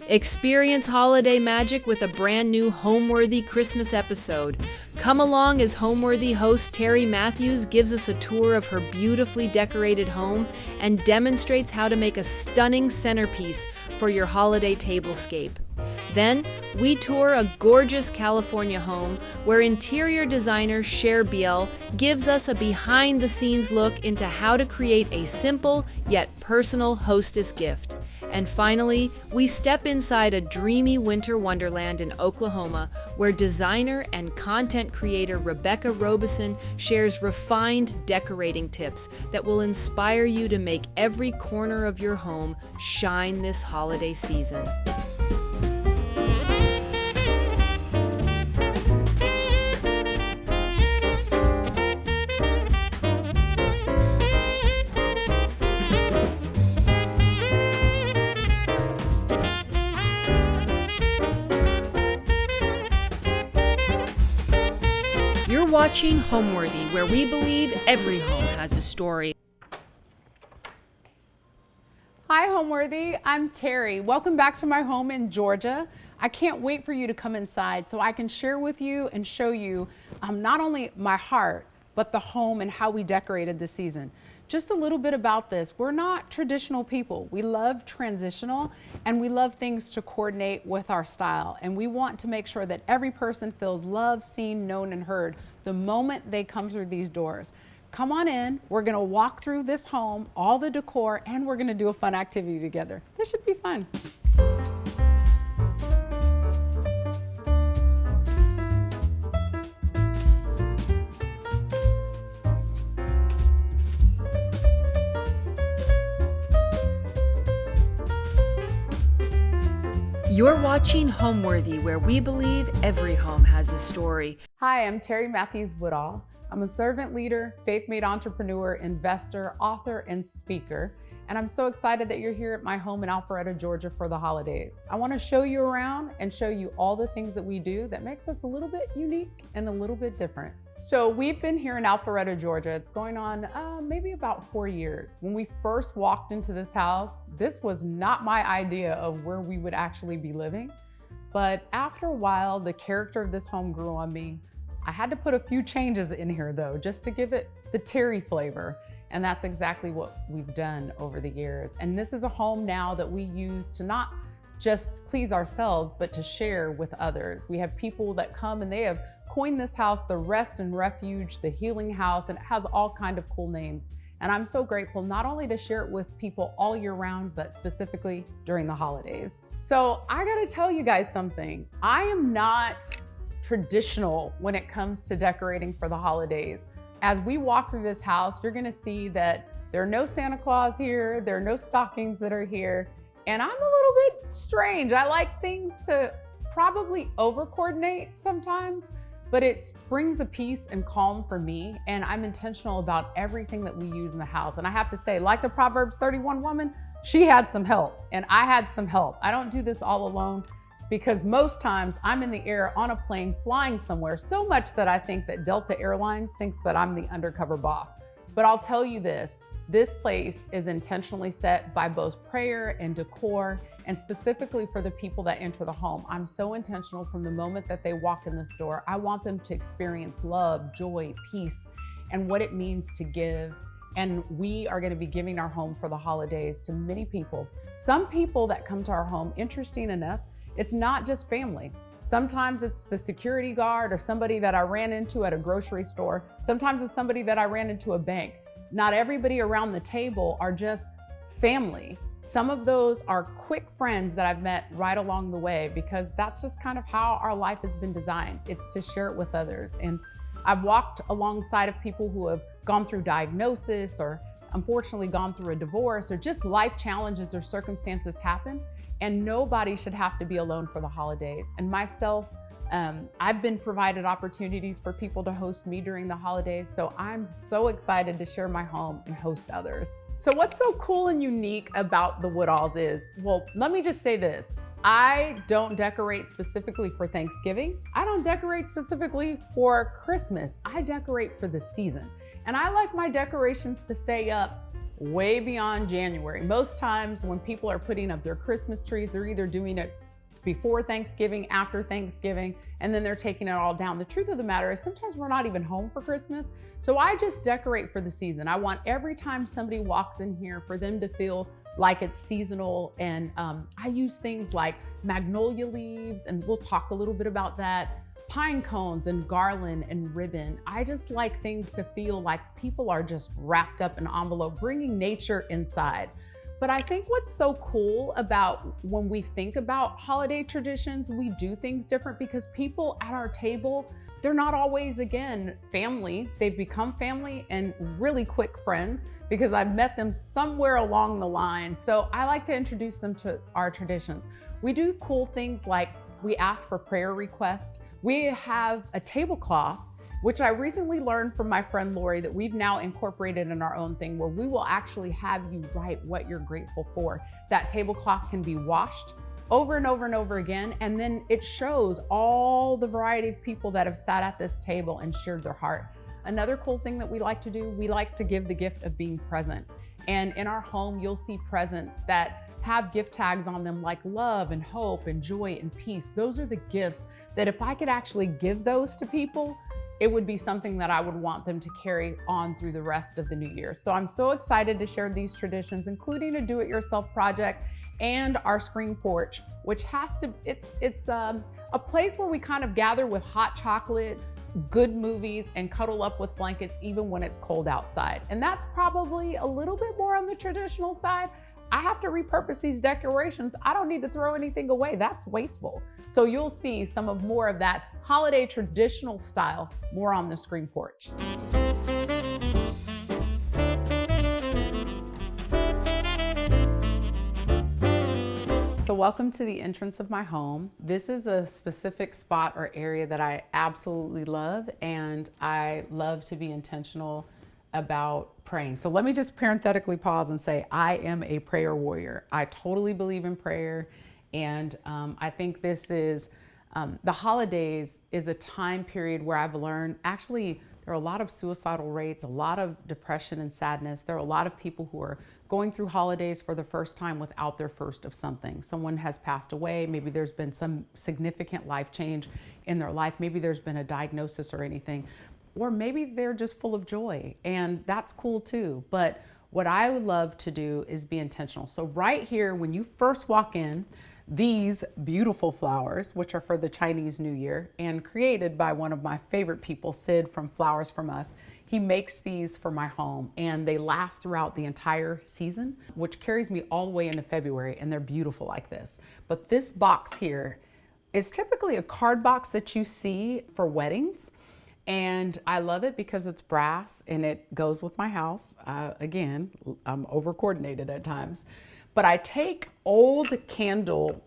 Experience holiday magic with a brand new Homeworthy Christmas episode. Come along as Homeworthy host Terri Matthews gives us a tour of her beautifully decorated home and demonstrates how to make a stunning centerpiece for your holiday tablescape. Then, we tour a gorgeous California home where interior designer Cher Beall gives us a behind-the-scenes look into how to create a simple yet personal hostess gift. And finally, we step inside a dreamy winter wonderland in Oklahoma where designer and content creator Rebecca Robeson shares refined decorating tips that will inspire you to make every corner of your home shine this holiday season. You're watching Homeworthy, where we believe every home has a story. Hi Homeworthy, I'm Terri. Welcome back to my home in Georgia. I can't wait for you to come inside so I can share with you and show you not only my heart, but the home and how we decorated this season. Just a little bit about this. We're not traditional people. We love transitional and we love things to coordinate with our style. And we want to make sure that every person feels loved, seen, known, and heard the moment they come through these doors. Come on in. We're going to walk through this home, all the decor, and we're going to do a fun activity together. This should be fun. You're watching Homeworthy, where we believe every home has a story. Hi, I'm Terri Matthews Woodall. I'm a servant leader, faith-made entrepreneur, investor, author, and speaker. And I'm so excited that you're here at my home in Alpharetta, Georgia for the holidays. I want to show you around and show you all the things that we do that makes us a little bit unique and a little bit different. So we've been here in Alpharetta, Georgia. It's going on maybe about 4 years. When we first walked into this house, this was not my idea of where we would actually be living. But after a while, the character of this home grew on me. I had to put a few changes in here though, just to give it the Terri flavor. And that's exactly what we've done over the years. And this is a home now that we use to not just please ourselves, but to share with others. We have people that come and they have coined this house the Rest and Refuge, the Healing House, and it has all kind of cool names. And I'm so grateful not only to share it with people all year round, but specifically during the holidays. So I gotta tell you guys something. I am not traditional when it comes to decorating for the holidays. As we walk through this house, you're gonna see that there are no Santa Claus here, there are no stockings that are here, and I'm a little bit strange. I like things to probably over-coordinate sometimes, but it brings a peace and calm for me, and I'm intentional about everything that we use in the house. And I have to say, like the Proverbs 31 woman, she had some help, and I had some help. I don't do this all alone because most times I'm in the air on a plane flying somewhere so much that I think that Delta Airlines thinks that I'm the undercover boss. But I'll tell you this place is intentionally set by both prayer and decor, and specifically for the people that enter the home. I'm so intentional from the moment that they walk in this door. I want them to experience love, joy, peace, and what it means to give. And we are gonna be giving our home for the holidays to many people. Some people that come to our home, interesting enough, it's not just family. Sometimes it's the security guard or somebody that I ran into at a grocery store. Sometimes it's somebody that I ran into a bank. Not everybody around the table are just family. Some of those are quick friends that I've met right along the way, because that's just kind of how our life has been designed. It's to share it with others. And I've walked alongside of people who have gone through diagnosis or unfortunately gone through a divorce, or just life challenges or circumstances happen. And nobody should have to be alone for the holidays. And myself, I've been provided opportunities for people to host me during the holidays. So I'm so excited to share my home and host others. So what's so cool and unique about the Woodalls is, well, let me just say this. I don't decorate specifically for Thanksgiving. I don't decorate specifically for Christmas. I decorate for the season. And I like my decorations to stay up way beyond January. Most times when people are putting up their Christmas trees, they're either doing it before Thanksgiving, after Thanksgiving, and then they're taking it all down. The truth of the matter is sometimes we're not even home for Christmas. So I just decorate for the season. I want every time somebody walks in here for them to feel like it's seasonal. And I use things like magnolia leaves, and we'll talk a little bit about that, pine cones and garland and ribbon. I just like things to feel like people are just wrapped up in envelope, bringing nature inside. But I think what's so cool about when we think about holiday traditions, we do things different because people at our table, they're not always, again, family. They've become family and really quick friends because I've met them somewhere along the line. So I like to introduce them to our traditions. We do cool things like we ask for prayer requests. We have a tablecloth, which I recently learned from my friend Lori that we've now incorporated in our own thing, where we will actually have you write what you're grateful for. That tablecloth can be washed over and over and over again, and then it shows all the variety of people that have sat at this table and shared their heart. Another cool thing that we like to do, we like to give the gift of being present. And in our home, you'll see presents that have gift tags on them like love and hope and joy and peace. Those are the gifts that if I could actually give those to people, it would be something that I would want them to carry on through the rest of the new year. So I'm so excited to share these traditions, including a do-it-yourself project and our screen porch, which it's a place where we kind of gather with hot chocolate, good movies, and cuddle up with blankets even when it's cold outside. And that's probably a little bit more on the traditional side. I have to repurpose these decorations. I don't need to throw anything away. That's wasteful. So you'll see some of more of that holiday traditional style more on the screen porch. So welcome to the entrance of my home. This is a specific spot or area that I absolutely love, and I love to be intentional about praying. So let me just parenthetically pause and say, I am a prayer warrior. I totally believe in prayer. And I think this is, the holidays is a time period where I've learned, actually, there are a lot of suicidal rates, a lot of depression and sadness. There are a lot of people who are going through holidays for the first time without their first of something. Someone has passed away. Maybe there's been some significant life change in their life. Maybe there's been a diagnosis or anything. Or maybe they're just full of joy, and that's cool too. But what I would love to do is be intentional. So right here, when you first walk in, these beautiful flowers, which are for the Chinese New Year and created by one of my favorite people, Sid from Flowers From Us. He makes these for my home, and they last throughout the entire season, which carries me all the way into February, and they're beautiful like this. But this box here is typically a card box that you see for weddings. And I love it because it's brass and it goes with my house. Again, I'm over coordinated at times, but I take old candles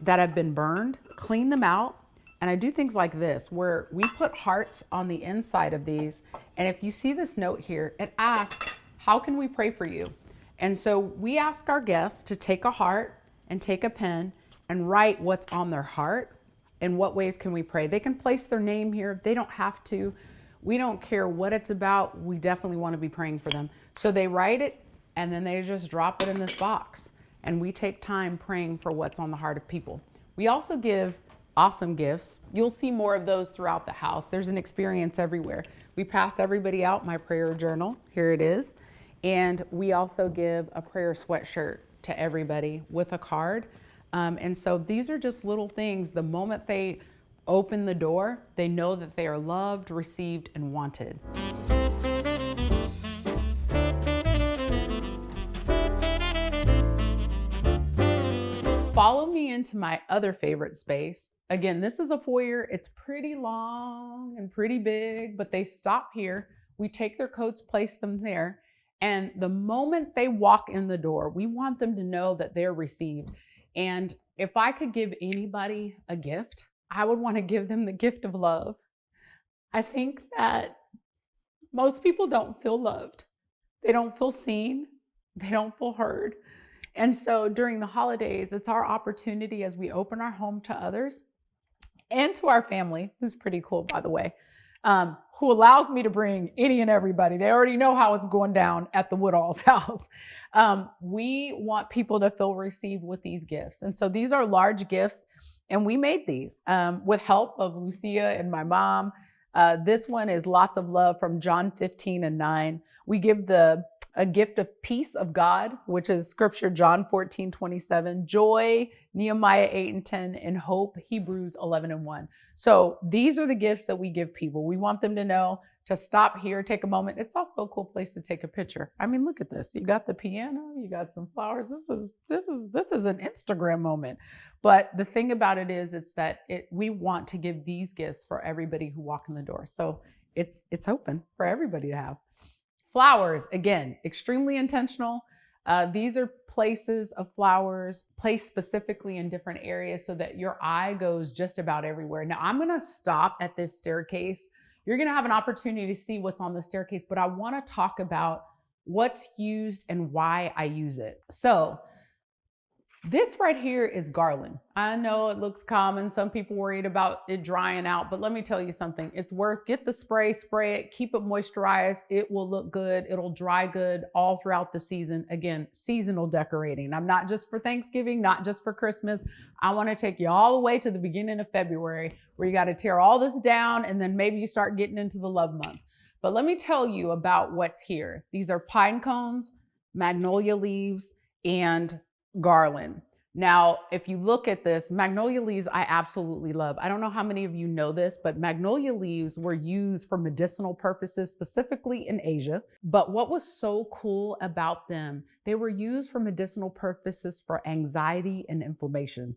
that have been burned, clean them out, and I do things like this, where we put hearts on the inside of these. And if you see this note here, it asks, how can we pray for you? And so we ask our guests to take a heart and take a pen and write what's on their heart. In what ways can we pray? They can place their name here. They don't have to. We don't care what it's about. We definitely want to be praying for them. So they write it, and then they just drop it in this box. And we take time praying for what's on the heart of people. We also give awesome gifts. You'll see more of those throughout the house. There's an experience everywhere. We pass everybody out my prayer journal. Here it is. And we also give a prayer sweatshirt to everybody with a card. And so these are just little things. The moment they open the door, they know that they are loved, received, and wanted. Follow me into my other favorite space. Again, this is a foyer. It's pretty long and pretty big, but they stop here. We take their coats, place them there. And the moment they walk in the door, we want them to know that they're received. And if I could give anybody a gift, I would want to give them the gift of love. I think that most people don't feel loved. They don't feel seen. They don't feel heard. And so during the holidays, it's our opportunity as we open our home to others and to our family, who's pretty cool, by the way, who allows me to bring any and everybody. They already know how it's going down at the Woodall's house. We want people to feel received with these gifts. And so these are large gifts, and we made these with help of Lucia and my mom. This one is lots of love from John 15:9. We give a gift of peace of God, which is scripture, John 14:27, joy, Nehemiah 8:10, and hope, Hebrews 11:1. So these are the gifts that we give people. We want them to know to stop here, take a moment. It's also a cool place to take a picture. I mean, look at this. You got the piano, you got some flowers. This is an Instagram moment. But the thing about it is, it's that we want to give these gifts for everybody who walk in the door. So it's open for everybody to have. Flowers, again, extremely intentional. These are places of flowers placed specifically in different areas so that your eye goes just about everywhere. Now, I'm going to stop at this staircase. You're going to have an opportunity to see what's on the staircase, but I want to talk about what's used and why I use it. So this right here is garland. I know it looks common. Some people worried about it drying out, but let me tell you something. It's worth, get the spray it, keep it moisturized. It will look good. It'll dry good all throughout the season. Again, seasonal decorating. I'm not just for Thanksgiving, not just for Christmas. I want to take you all the way to the beginning of February where you got to tear all this down, and then maybe you start getting into the love month. But let me tell you about what's here. These are pine cones, magnolia leaves, and garland. Now, if you look at this, magnolia leaves, I absolutely love. I don't know how many of you know this, but magnolia leaves were used for medicinal purposes, specifically in Asia. But what was so cool about them, they were used for medicinal purposes for anxiety and inflammation.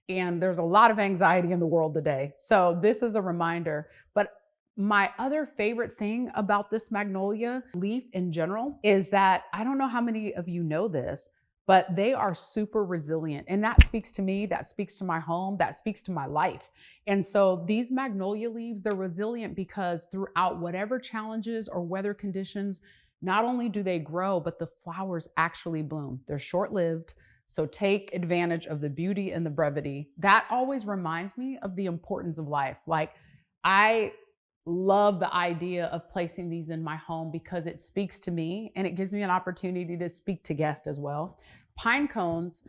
And there's a lot of anxiety in the world today. So this is a reminder. But my other favorite thing about this magnolia leaf in general is that, I don't know how many of you know this, but they are super resilient. And that speaks to me, that speaks to my home, that speaks to my life. And so these magnolia leaves, they're resilient because throughout whatever challenges or weather conditions, not only do they grow, but the flowers actually bloom. They're short-lived. So take advantage of the beauty and the brevity. That always reminds me of the importance of life. Like, I love the idea of placing these in my home because it speaks to me and it gives me an opportunity to speak to guests as well. Pine cones,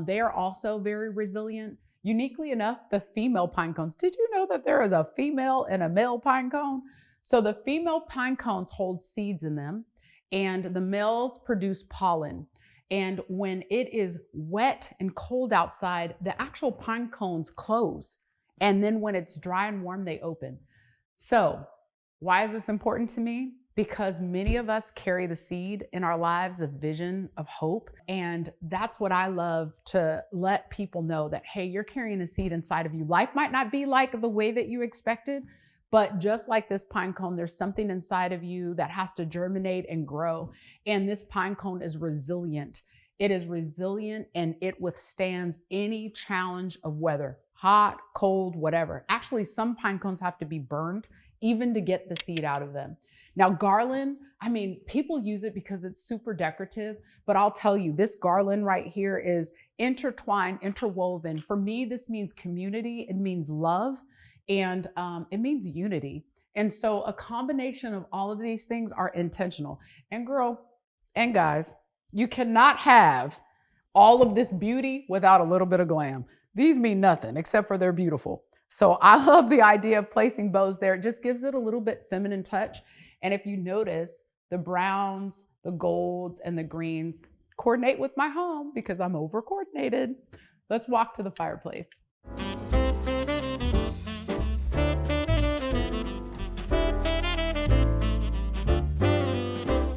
they are also very resilient. Uniquely enough, the female pine cones. Did you know that there is a female and a male pine cone? So the female pine cones hold seeds in them, and the males produce pollen. And when it is wet and cold outside, the actual pine cones close. And then when it's dry and warm, they open. So why is this important to me? Because many of us carry the seed in our lives of vision, of hope. And that's what I love to let people know, that, hey, you're carrying a seed inside of you. Life might not be like the way that you expected, but just like this pine cone, there's something inside of you that has to germinate and grow. And this pine cone is resilient. It is resilient and it withstands any challenge of weather. Hot, cold, whatever. Actually, some pine cones have to be burned even to get the seed out of them. Now, garland, I mean, people use it because it's super decorative, but I'll tell you, this garland right here is intertwined, interwoven. For me, this means community, it means love, and it means unity. And so a combination of all of these things are intentional. And girl and guys, you cannot have all of this beauty without a little bit of glam. These mean nothing except for they're beautiful. So I love the idea of placing bows there. It just gives it a little bit feminine touch. And if you notice, the browns, the golds, and the greens coordinate with my home because I'm over coordinated. Let's walk to the fireplace.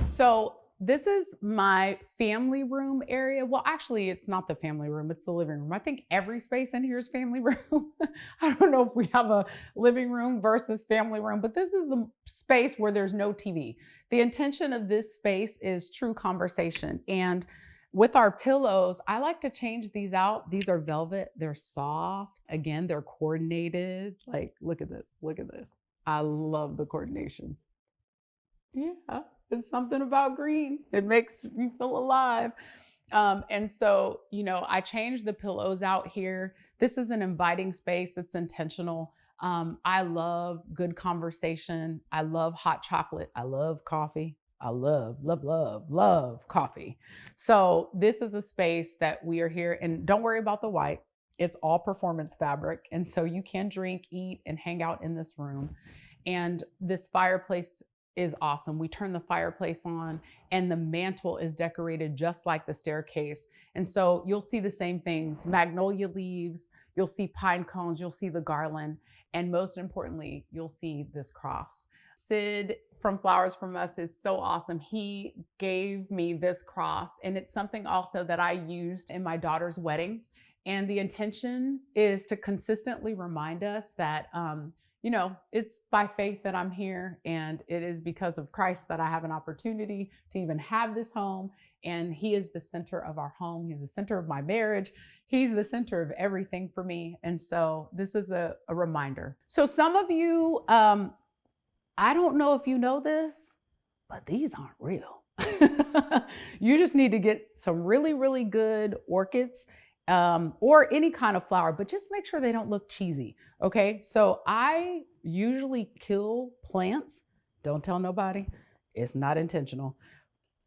So this is my family room area. Well, actually, it's not the family room, it's the living room. I think every space in here is family room. I don't know if we have a living room versus family room, but this is the space where there's no TV. The intention of this space is true conversation. And with our pillows, I like to change these out. These are velvet, they're soft. Again, they're coordinated. Like, look at this, look at this. I love the coordination. Yeah. It's something about green. It makes you feel alive. And so, you know, I changed the pillows out here. This is an inviting space. It's intentional. I love good conversation. I love hot chocolate. I love coffee. I love coffee. So this is a space that we are here, and don't worry about the white. It's all performance fabric. And so you can drink, eat, and hang out in this room. And this fireplace is awesome. We turn the fireplace on and the mantle is decorated just like the staircase. And so you'll see the same things, magnolia leaves, you'll see pine cones, you'll see the garland, and most importantly, you'll see this cross. Sid from Flowers From Us is so awesome. He gave me this cross, and it's something also that I used in my daughter's wedding. And the intention is to consistently remind us that, you know, it's by faith that I'm here, and it is because of Christ that I have an opportunity to even have this home. And he is the center of our home. He's the center of my marriage. He's the center of everything for me. And so this is a reminder. So some of you, I don't know if you know this, but these aren't real. You just need to get some really, really good orchids or any kind of flower, but just make sure they don't look cheesy. Okay. So I usually kill plants. Don't tell nobody. It's not intentional.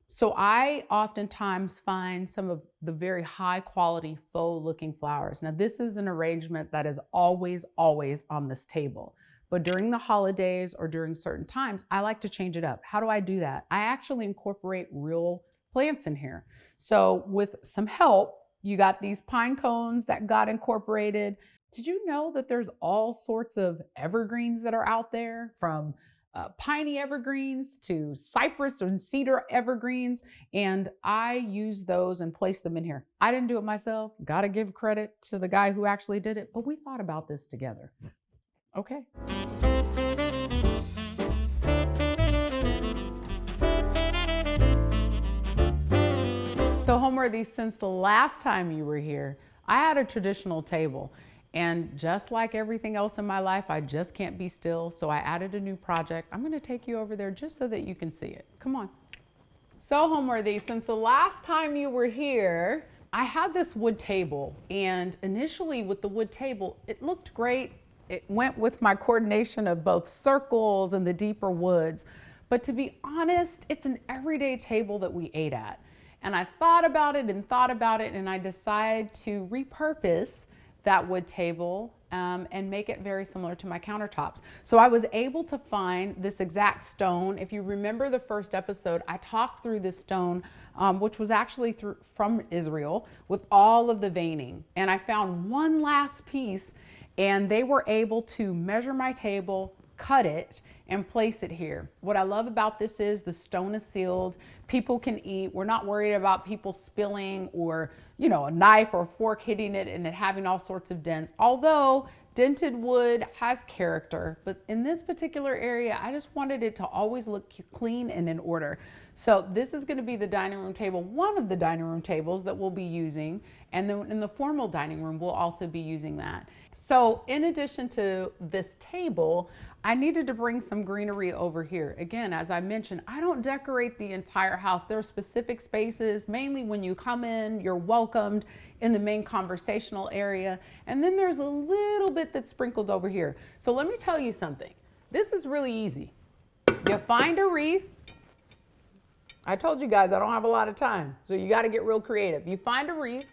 So I oftentimes find some of the very high quality faux looking flowers. Now this is an arrangement that is always on this table. But during the holidays or during certain times, I like to change it up. How do I do that? I actually incorporate real plants in here. So with some help, you got these pine cones that got incorporated. Did you know that there's all sorts of evergreens that are out there, from piney evergreens to cypress and cedar evergreens? And I use those and place them in here. I didn't do it myself. Got to give credit to the guy who actually did it, but we thought about this together. Okay. So Homeworthy, since the last time you were here, I had a traditional table, and just like everything else in my life, I just can't be still. So I added a new project. I'm going to take you over there just so that you can see it. Come on. So Homeworthy, since the last time you were here, I had this wood table, and initially with the wood table, it looked great. It went with my coordination of both circles and the deeper woods. But to be honest, it's an everyday table that we ate at. And I thought about it, and I decided to repurpose that wood table and make it very similar to my countertops. So I was able to find this exact stone. If you remember the first episode, I talked through this stone, which was actually from Israel, with all of the veining. And I found one last piece, and they were able to measure my table, cut it, and place it here. What I love about this is the stone is sealed. People can eat. We're not worried about people spilling or, you know, a knife or a fork hitting it and it having all sorts of dents. Although dented wood has character, but in this particular area, I just wanted it to always look clean and in order. So this is going to be the dining room table, one of the dining room tables that we'll be using. And then in the formal dining room, we'll also be using that. So in addition to this table, I needed to bring some greenery over here. Again, as I mentioned, I don't decorate the entire house. There are specific spaces, mainly when you come in, you're welcomed in the main conversational area. And then there's a little bit that's sprinkled over here. So let me tell you something. This is really easy. You find a wreath. I told you guys I don't have a lot of time, so you got to get real creative. You find a wreath,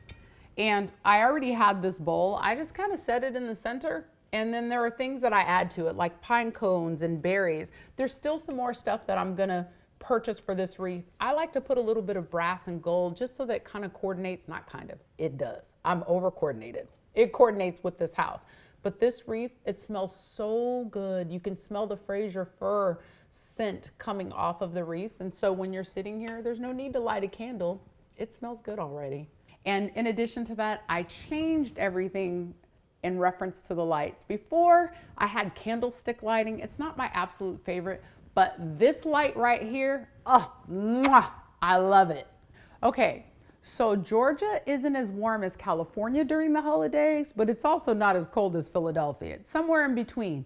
and I already had this bowl. I just kind of set it in the center. And then there are things that I add to it, like pine cones and berries. There's still some more stuff that I'm gonna purchase for this wreath. I like to put a little bit of brass and gold just so that it kind of coordinates, not kind of, it does. I'm over coordinated. It coordinates with this house. But this wreath, it smells so good. You can smell the Fraser fir scent coming off of the wreath. And so when you're sitting here, there's no need to light a candle. It smells good already. And in addition to that, I changed everything in reference to the lights. Before, I had candlestick lighting. It's not my absolute favorite, but this light right here, oh, mwah, I love it. Okay, so Georgia isn't as warm as California during the holidays, but it's also not as cold as Philadelphia. It's somewhere in between.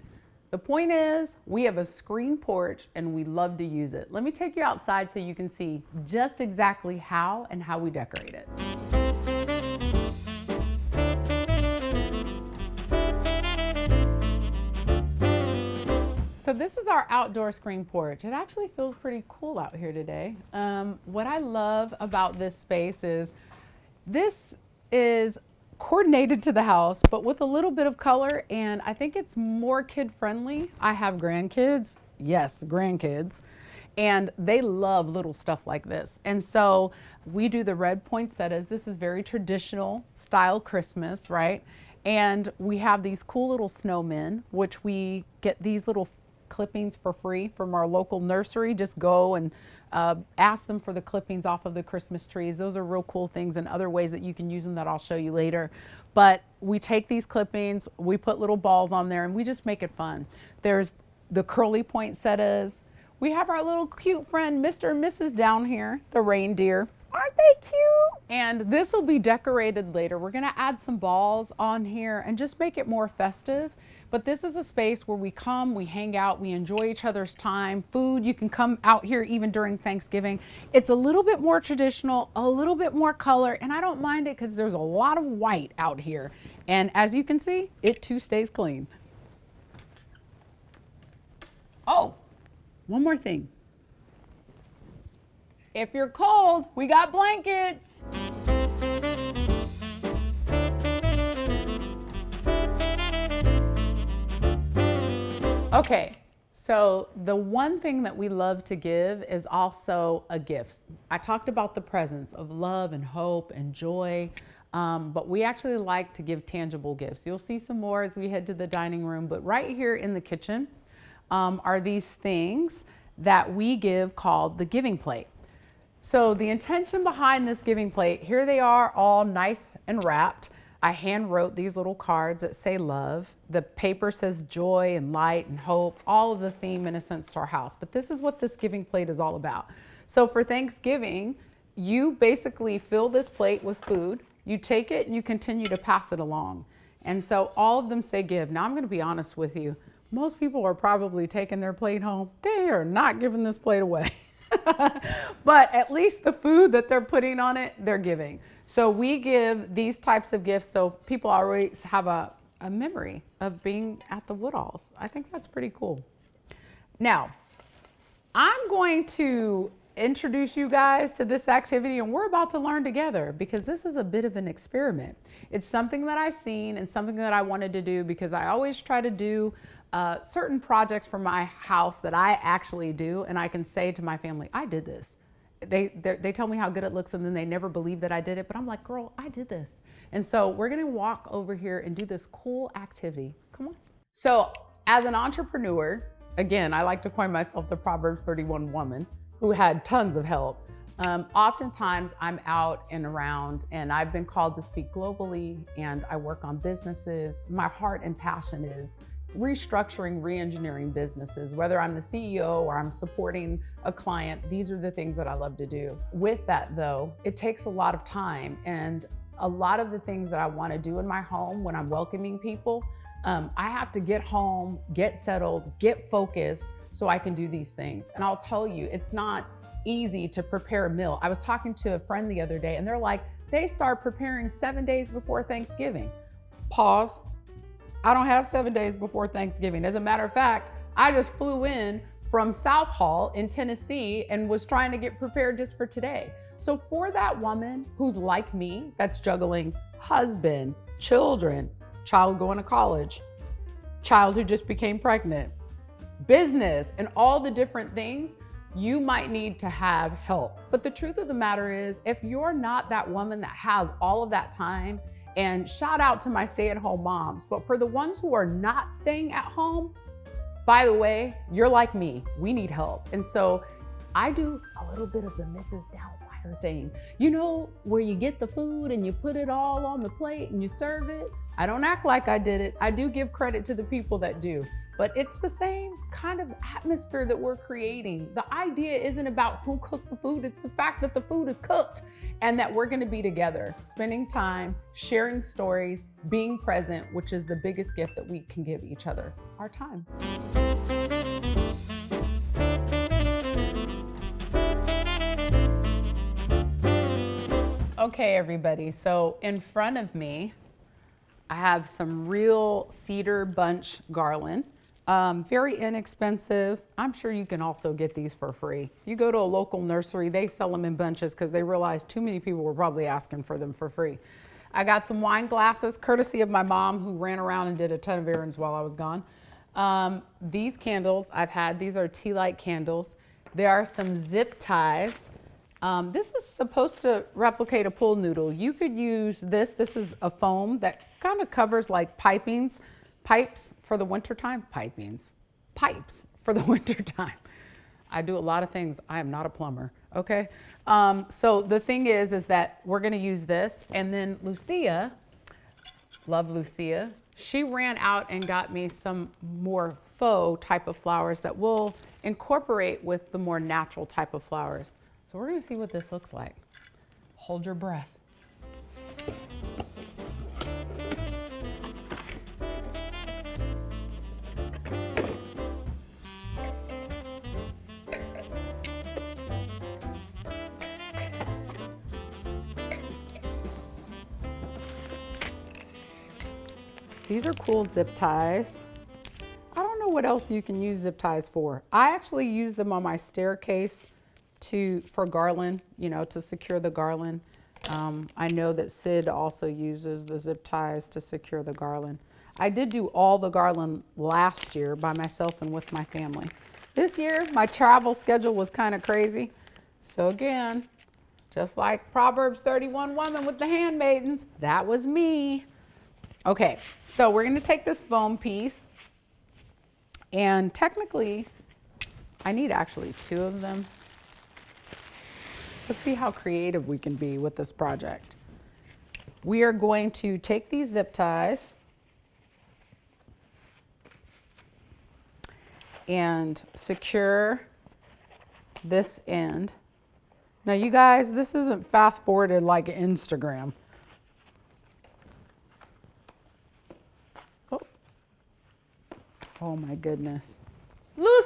The point is, we have a screen porch and we love to use it. Let me take you outside so you can see just exactly how we decorate it. So this is our outdoor screen porch. It actually feels pretty cool out here today. What I love about this space is this is coordinated to the house, but with a little bit of color, and I think it's more kid friendly. I have grandkids, yes, grandkids, and they love little stuff like this. And so we do the red poinsettias. This is very traditional style Christmas, right? And we have these cool little snowmen, which we get these little clippings for free from our local nursery. Just go and ask them for the clippings off of the Christmas trees. Those are real cool things, and other ways that you can use them that I'll show you later. But we take these clippings, we put little balls on there, and we just make it fun. There's the curly poinsettias. We have our little cute friend, Mr. and Mrs. down here, the reindeer. Aren't they cute? And this will be decorated later. We're gonna add some balls on here and just make it more festive. But this is a space where we come, we hang out, we enjoy each other's time. Food, you can come out here even during Thanksgiving. It's a little bit more traditional, a little bit more color, and I don't mind it because there's a lot of white out here. And as you can see, it too stays clean. Oh, one more thing. If you're cold, we got blankets. Okay, so the one thing that we love to give is also a gift. I talked about the presents of love and hope and joy, but we actually like to give tangible gifts. You'll see some more as we head to the dining room, but right here in the kitchen are these things that we give called the giving plate. So the intention behind this giving plate, here they are all nice and wrapped. I hand wrote these little cards that say love. The paper says joy and light and hope, all of the theme in a sense to our house. But this is what this giving plate is all about. So for Thanksgiving, you basically fill this plate with food, you take it and you continue to pass it along. And so all of them say give. Now I'm gonna be honest with you. Most people are probably taking their plate home. They are not giving this plate away. But at least the food that they're putting on it, they're giving. So we give these types of gifts so people always have a memory of being at the Woodalls. I think that's pretty cool. Now, I'm going to introduce you guys to this activity, and we're about to learn together because this is a bit of an experiment. It's something that I've seen and something that I wanted to do because I always try to do certain projects for my house that I actually do, and I can say to my family, I did this. They tell me how good it looks, and then they never believe that I did it, but I'm like, girl, I did this. And so we're gonna walk over here and do this cool activity. Come on. So as an entrepreneur, again, I like to coin myself the Proverbs 31 woman who had tons of help. Oftentimes I'm out and around, and I've been called to speak globally, and I work on businesses. My heart and passion is restructuring, re-engineering businesses. Whether I'm the CEO or I'm supporting a client, these are the things that I love to do. With that though, it takes a lot of time, and a lot of the things that I want to do in my home when I'm welcoming people, I have to get home, get settled, get focused so I can do these things. And I'll tell you, it's not easy to prepare a meal. I was talking to a friend the other day, and they're like, they start preparing 7 days before Thanksgiving. Pause. I don't have 7 days before Thanksgiving. As a matter of fact, I just flew in from South Hall in Tennessee and was trying to get prepared just for today. So for that woman who's like me, that's juggling husband, children, child going to college, child who just became pregnant, business, and all the different things, you might need to have help. But the truth of the matter is, if you're not that woman that has all of that time, and shout out to my stay-at-home moms, but for the ones who are not staying at home, by the way, you're like me, we need help. And so I do a little bit of the Mrs. Doubtfire thing. You know, where you get the food and you put it all on the plate and you serve it. I don't act like I did it. I do give credit to the people that do, but it's the same kind of atmosphere that we're creating. The idea isn't about who cooked the food, it's the fact that the food is cooked and that we're gonna be together, spending time, sharing stories, being present, which is the biggest gift that we can give each other, our time. Okay, everybody, so in front of me, I have some real cedar bunch garland. Very inexpensive. I'm sure you can also get these for free. You go to a local nursery, they sell them in bunches because they realized too many people were probably asking for them for free. I got some wine glasses, courtesy of my mom, who ran around and did a ton of errands while I was gone. These candles I've had, these are tea light candles. There are some zip ties. This is supposed to replicate a pool noodle. You could use this. This is a foam that kind of covers like pipes for the wintertime. Pipes for the wintertime. I do a lot of things. I am not a plumber, okay? So the thing is that we're gonna use this, and then Lucia, love Lucia, she ran out and got me some more faux type of flowers that we'll incorporate with the more natural type of flowers. So we're gonna see what this looks like. Hold your breath. These are cool zip ties. I don't know what else you can use zip ties for. I actually use them on my staircase for garland, you know, to secure the garland. I know that Sid also uses the zip ties to secure the garland. I did do all the garland last year by myself and with my family. This year, my travel schedule was kind of crazy. So again, just like Proverbs 31 woman with the handmaidens, that was me. Okay, so we're gonna take this foam piece, and technically, I need actually 2 of them. Let's see how creative we can be with this project. We are going to take these zip ties and secure this end. Now you guys, this isn't fast forwarded like Instagram. Oh my goodness. Lucia!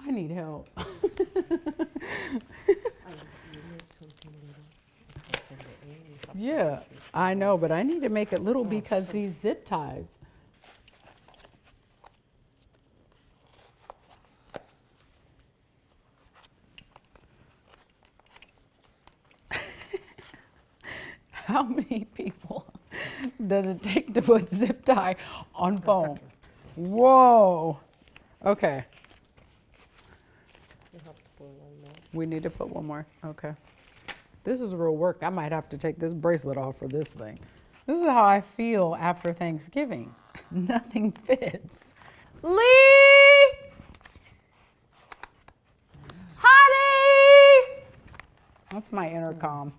I need help. Yeah, I know, but I need to make it little because these zip ties. How many people does it take to put zip tie on foam? Whoa. Okay. We need to put one more. Okay. This is real work. I might have to take this bracelet off for this thing. This is how I feel after Thanksgiving. Nothing fits. Lee! Honey! That's my intercom.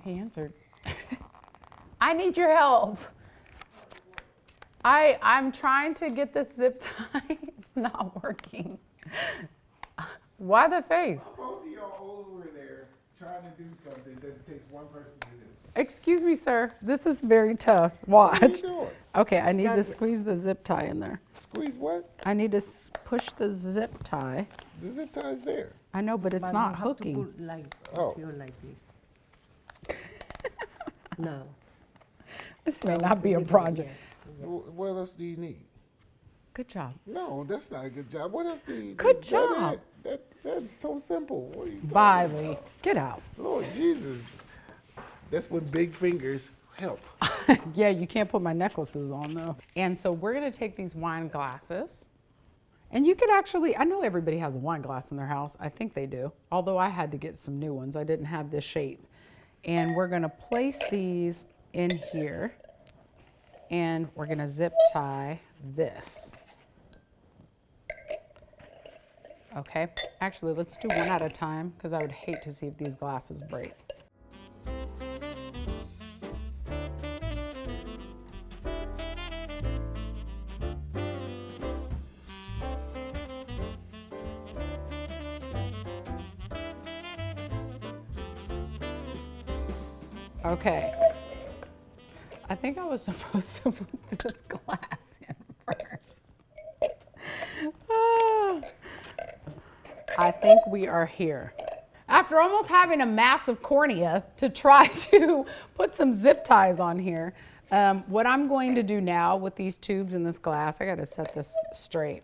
He answered. I need your help. I'm trying to get this zip tie. It's not working. Why the face? Both of y'all over there trying to do something that it takes one person to do. Excuse me, sir. This is very tough. Watch. What are you doing? Okay, I need to squeeze the zip tie in there. Squeeze what? I need to push the zip tie. The zip tie is there. I know, but it's not hooking. Put like, Oh. like this. No. This may not be a project. What else do you need? Good job. No, that's not a good job. What else do you need? Good job. That's so simple. What are you doing? Bye, Lee. Get out. Lord Jesus. That's when big fingers help. Yeah, you can't put my necklaces on though. And so we're gonna take these wine glasses. And you could actually, I know everybody has a wine glass in their house. I think they do. Although I had to get some new ones. I didn't have this shape. And we're gonna place these in here. And we're gonna zip tie this. Okay, actually let's do one at a time because I would hate to see if these glasses break. Okay, I think I was supposed to put this glass in first. I think we are here. After almost having a massive cornea to try to put some zip ties on here, what I'm going to do now with these tubes and this glass, I got to set this straight.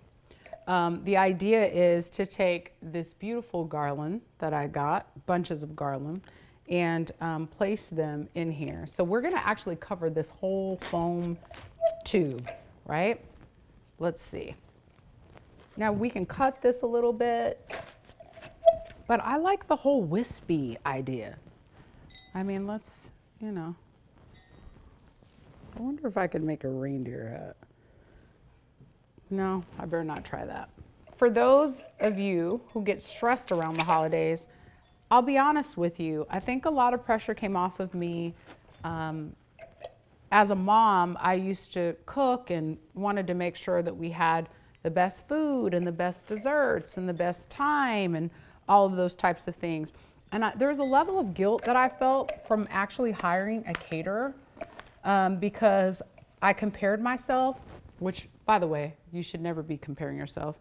The idea is to take this beautiful garland that I got, bunches of garland, and place them in here. So we're going to actually cover this whole foam tube, right? Let's see. Now we can cut this a little bit, but I like the whole wispy idea. I mean, let's, you know, I wonder if I could make a reindeer hat. No, I better not try that. For those of you who get stressed around the holidays, I'll be honest with you. I think a lot of pressure came off of me. As a mom, I used to cook and wanted to make sure that we had the best food and the best desserts and the best time and all of those types of things. And there was a level of guilt that I felt from actually hiring a caterer because I compared myself, which, by the way, you should never be comparing yourself.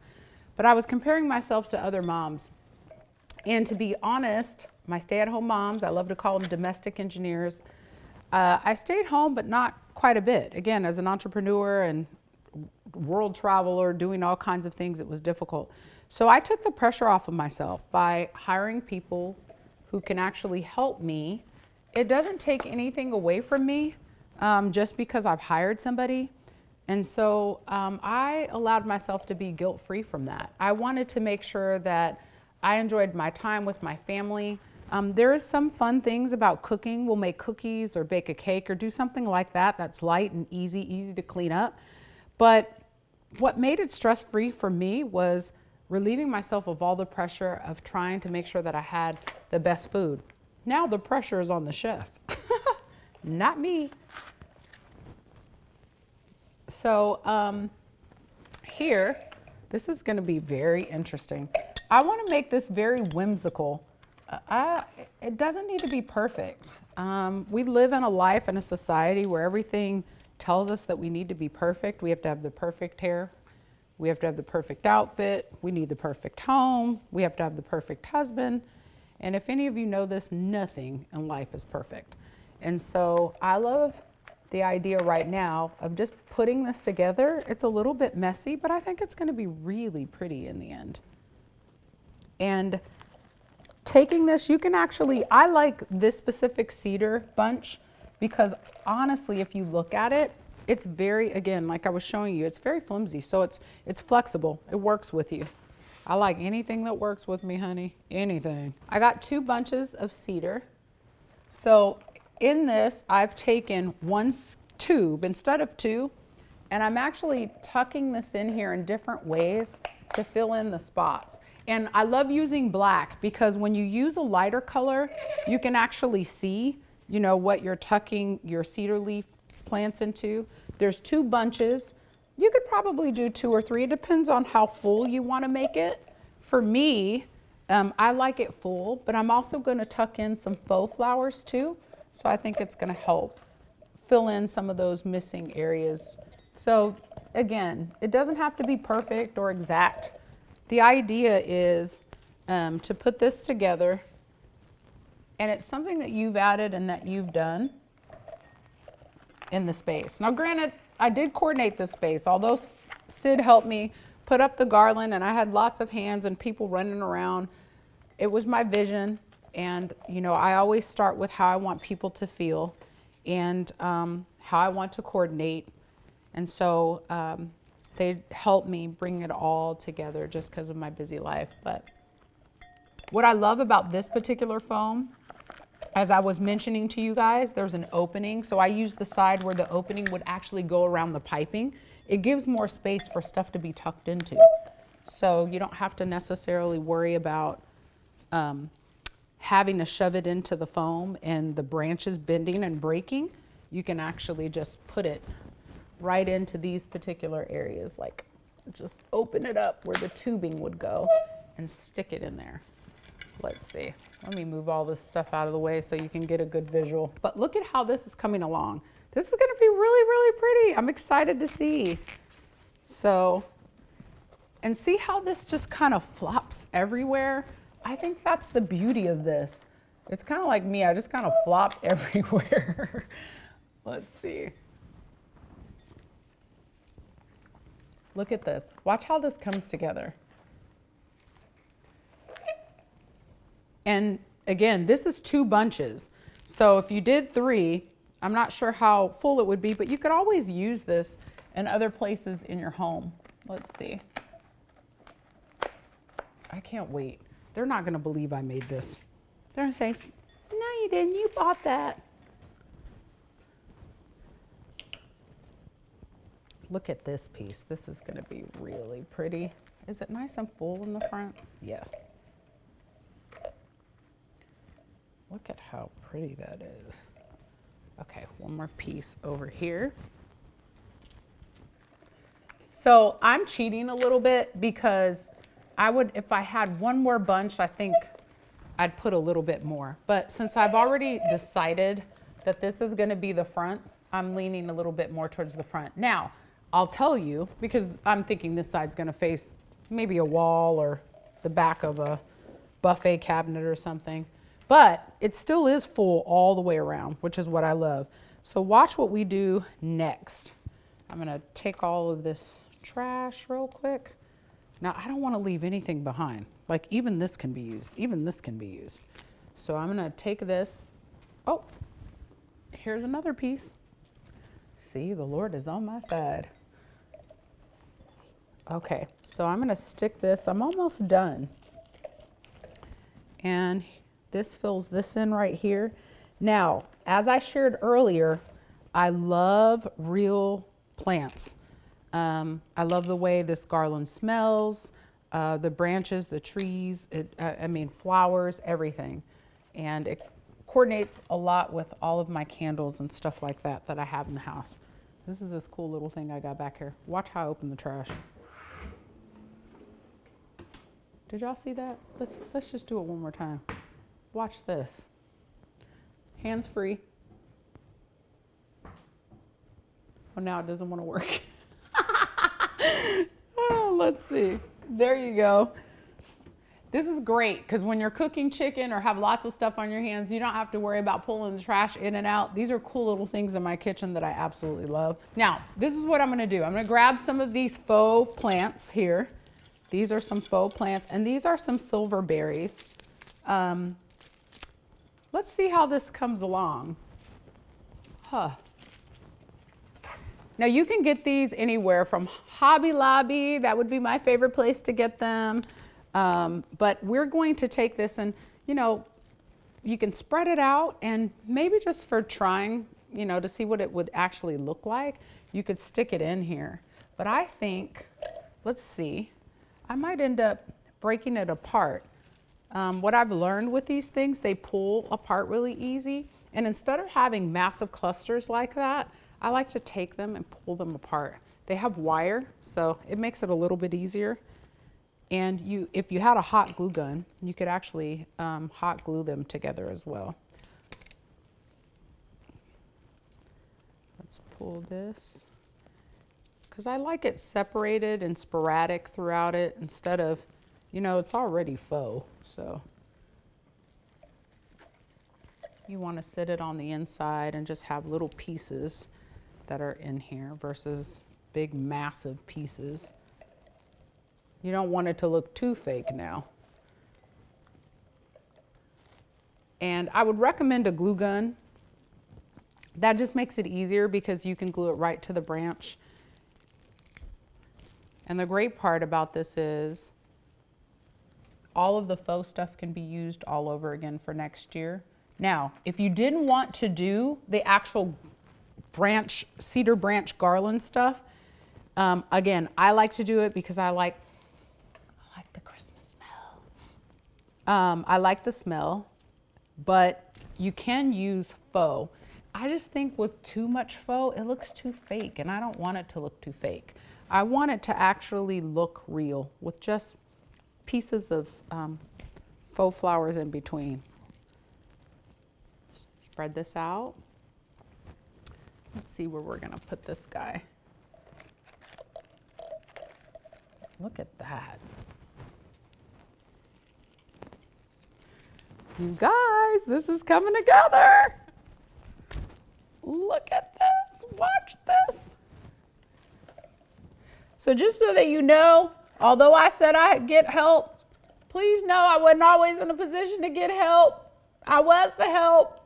But I was comparing myself to other moms. And to be honest, my stay-at-home moms, I love to call them domestic engineers, I stayed home, but not quite a bit. Again, as an entrepreneur and world traveler, doing all kinds of things, it was difficult. So I took the pressure off of myself by hiring people who can actually help me. It doesn't take anything away from me just because I've hired somebody. And so I allowed myself to be guilt-free from that. I wanted to make sure that I enjoyed my time with my family. There is some fun things about cooking. We'll make cookies or bake a cake or do something like that that's light and easy to clean up. But what made it stress-free for me was relieving myself of all the pressure of trying to make sure that I had the best food. Now the pressure is on the chef, not me. So here, this is going to be very interesting. I want to make this very whimsical. It doesn't need to be perfect. We live in a life and a society where everything tells us that we need to be perfect. We have to have the perfect hair. We have to have the perfect outfit. We need the perfect home. We have to have the perfect husband. And if any of you know this, nothing in life is perfect. And so I love the idea right now of just putting this together. It's a little bit messy, but I think it's going to be really pretty in the end. And taking this, you can actually, I like this specific cedar bunch because honestly, if you look at it, it's very, again, like I was showing you, it's very flimsy. So it's flexible. It works with you. I like anything that works with me, honey, anything. I got 2 bunches of cedar. So in this, I've taken 1 tube instead of 2, and I'm actually tucking this in here in different ways to fill in the spots. And I love using black because when you use a lighter color, you can actually see, you know, what you're tucking your cedar leaf plants into. There's 2 bunches. You could probably do 2 or 3. It depends on how full you want to make it. For me, I like it full, but I'm also going to tuck in some faux flowers too. So I think it's going to help fill in some of those missing areas. So again, it doesn't have to be perfect or exact. The idea is to put this together, and it's something that you've added and that you've done in the space. Now granted, I did coordinate this space. Although Sid helped me put up the garland and I had lots of hands and people running around, it was my vision. And you know, I always start with how I want people to feel and how I want to coordinate. And so they helped me bring it all together just because of my busy life. But what I love about this particular foam, as I was mentioning to you guys, there's an opening. So I use the side where the opening would actually go around the piping. It gives more space for stuff to be tucked into. So you don't have to necessarily worry about having to shove it into the foam and the branches bending and breaking. You can actually just put it right into these particular areas, like just open it up where the tubing would go and stick it in there. Let's see, let me move all this stuff out of the way so you can get a good visual. But look at how this is coming along. This is gonna be really, really pretty. I'm excited to see. So, and see how this just kind of flops everywhere. I think that's the beauty of this. It's kind of like me, I just kind of flop everywhere. Let's see. Look at this. Watch how this comes together. And again, this is 2 bunches. So if you did 3, I'm not sure how full it would be, but you could always use this in other places in your home. Let's see. I can't wait. They're not gonna believe I made this. They're gonna say, no, you didn't, you bought that. Look at this piece. This is gonna be really pretty. Is it nice and full in the front? Yeah. Look at how pretty that is. Okay, one more piece over here. So I'm cheating a little bit because I would, if I had one more bunch, I think I'd put a little bit more. But since I've already decided that this is gonna be the front, I'm leaning a little bit more towards the front. Now, I'll tell you, because I'm thinking this side's gonna face maybe a wall or the back of a buffet cabinet or something, but it still is full all the way around, which is what I love. So watch what we do next. I'm gonna take all of this trash real quick. Now, I don't wanna leave anything behind. Like even this can be used, even this can be used. So I'm gonna take this, oh, here's another piece. See, the Lord is on my side. Okay, so I'm gonna stick this, I'm almost done. And this fills this in right here. Now, as I shared earlier, I love real plants. I love the way this garland smells, the branches, the trees, I mean flowers, everything. And it coordinates a lot with all of my candles and stuff like that that I have in the house. This is this cool little thing I got back here. Watch how I open the trash. Did y'all see that? Let's just do it one more time. Watch this. Hands free. Oh, now it doesn't want to work. Oh, let's see. There you go. This is great because when you're cooking chicken or have lots of stuff on your hands, you don't have to worry about pulling the trash in and out. These are cool little things in my kitchen that I absolutely love. Now, this is what I'm gonna do. I'm gonna grab some of these faux plants here. These are some faux plants and these are some silver berries. Let's see how this comes along. Now you can get these anywhere from Hobby Lobby, that would be my favorite place to get them. But we're going to take this and, you know, you can spread it out and maybe just for trying, you know, to see what it would actually look like, you could stick it in here. But I think, let's see, I might end up breaking it apart. What I've learned with these things, they pull apart really easy. And instead of having massive clusters like that, I like to take them and pull them apart. They have wire, so it makes it a little bit easier. And if you had a hot glue gun, you could actually hot glue them together as well. Let's pull this. Because I like it separated and sporadic throughout it instead of, you know, it's already faux, so. You want to sit it on the inside and just have little pieces that are in here versus big massive pieces. You don't want it to look too fake now. And I would recommend a glue gun. That just makes it easier because you can glue it right to the branch. And the great part about this is all of the faux stuff can be used all over again for next year. Now, if you didn't want to do the actual branch, cedar branch garland stuff, again, I like to do it because I like the Christmas smell. I like the smell, but you can use faux. I just think with too much faux, it looks too fake, and I don't want it to look too fake. I want it to actually look real with just pieces of faux flowers in between. Spread this out. Let's see where we're gonna put this guy. Look at that. You guys, this is coming together. Look at this, watch this. So just so that you know, although I said I'd get help, please know I wasn't always in a position to get help. I was the help.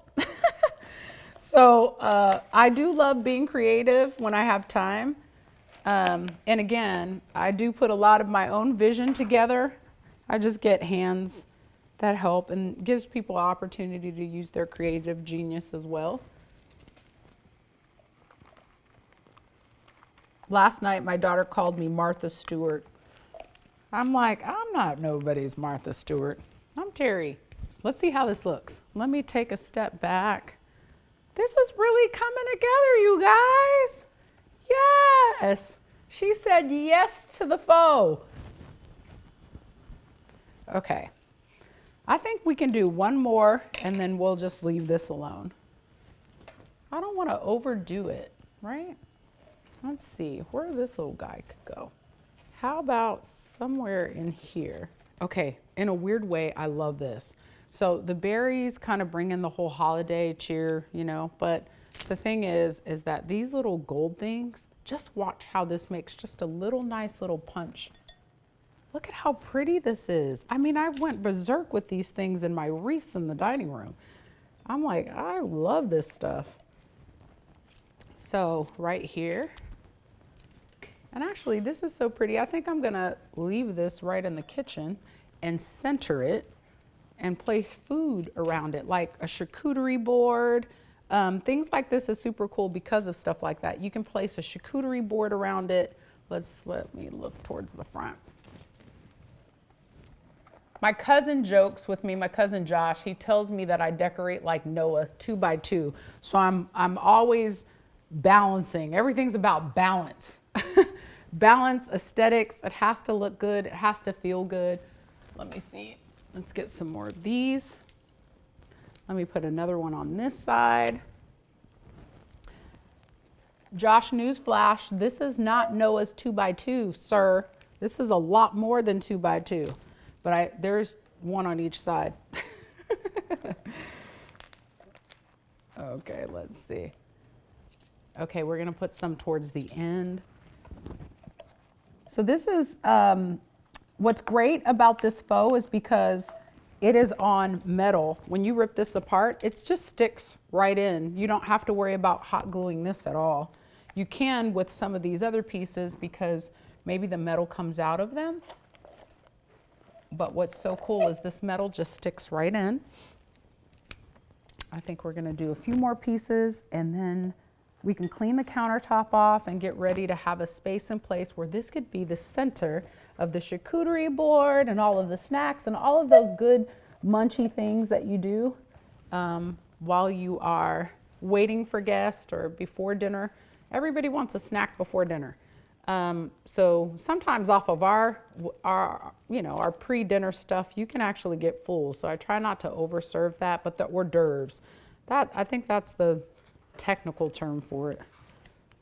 So I do love being creative when I have time. And again, I do put a lot of my own vision together. I just get hands that help and gives people opportunity to use their creative genius as well. Last night, my daughter called me Martha Stewart. I'm like, I'm not nobody's Martha Stewart. I'm Terri. Let's see how this looks. Let me take a step back. This is really coming together, you guys. Yes. She said yes to the faux. Okay. I think we can do one more and then we'll just leave this alone. I don't want to overdo it, right? Let's see where this little guy could go. How about somewhere in here? Okay, in a weird way, I love this. So the berries kind of bring in the whole holiday cheer, you know, but the thing is that these little gold things, just watch how this makes just a little nice little punch. Look at how pretty this is. I mean, I went berserk with these things in my wreaths in the dining room. I'm like, I love this stuff. So right here, and actually this is so pretty. I think I'm gonna leave this right in the kitchen and center it and place food around it, like a charcuterie board. Things like this is super cool because of stuff like that. You can place a charcuterie board around it. Let me look towards the front. My cousin jokes with me, my cousin Josh, he tells me that I decorate like Noah 2 by 2. So I'm always balancing. Everything's about balance. Balance, aesthetics, it has to look good, it has to feel good. Let me see, let's get some more of these. Let me put another one on this side. Josh, newsflash, this is not Noah's 2 by 2, sir. This is a lot more than 2 by 2. But there's one on each side. Okay, let's see. Okay, we're gonna put some towards the end. So this is, what's great about this faux is because it is on metal. When you rip this apart, it just sticks right in. You don't have to worry about hot gluing this at all. You can with some of these other pieces because maybe the metal comes out of them. But what's so cool is this metal just sticks right in. I think we're gonna do a few more pieces and then we can clean the countertop off and get ready to have a space in place where this could be the center of the charcuterie board and all of the snacks and all of those good munchy things that you do while you are waiting for guests or before dinner. Everybody wants a snack before dinner. So sometimes off of our pre-dinner stuff, you can actually get full. So I try not to overserve that, but the hors d'oeuvres, I think that's the technical term for it.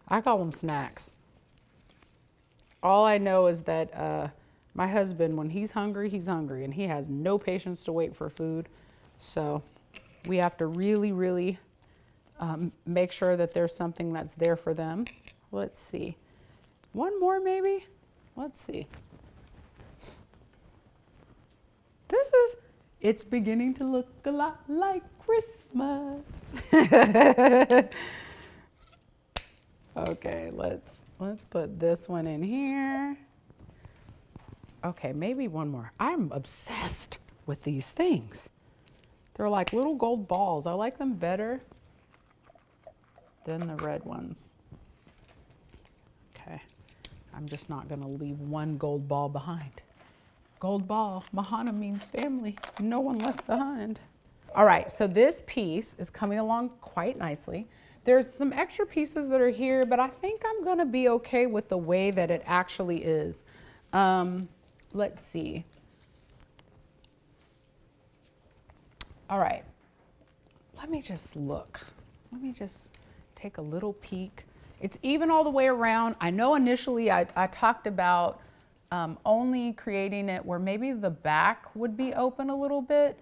I call them snacks. All I know is that my husband, when he's hungry, and he has no patience to wait for food. So we have to really, really make sure that there's something that's there for them. Let's see. One more maybe? Let's see. It's beginning to look a lot like Christmas. Okay, let's put this one in here. Okay, maybe one more. I'm obsessed with these things. They're like little gold balls. I like them better than the red ones. Okay, I'm just not gonna leave one gold ball behind. Gold ball, Mahana means family, no one left behind. All right, so this piece is coming along quite nicely. There's some extra pieces that are here, but I think I'm gonna be okay with the way that it actually is. Let's see. All right, let me just look. Let me just take a little peek. It's even all the way around. I know initially I talked about only creating it where maybe the back would be open a little bit.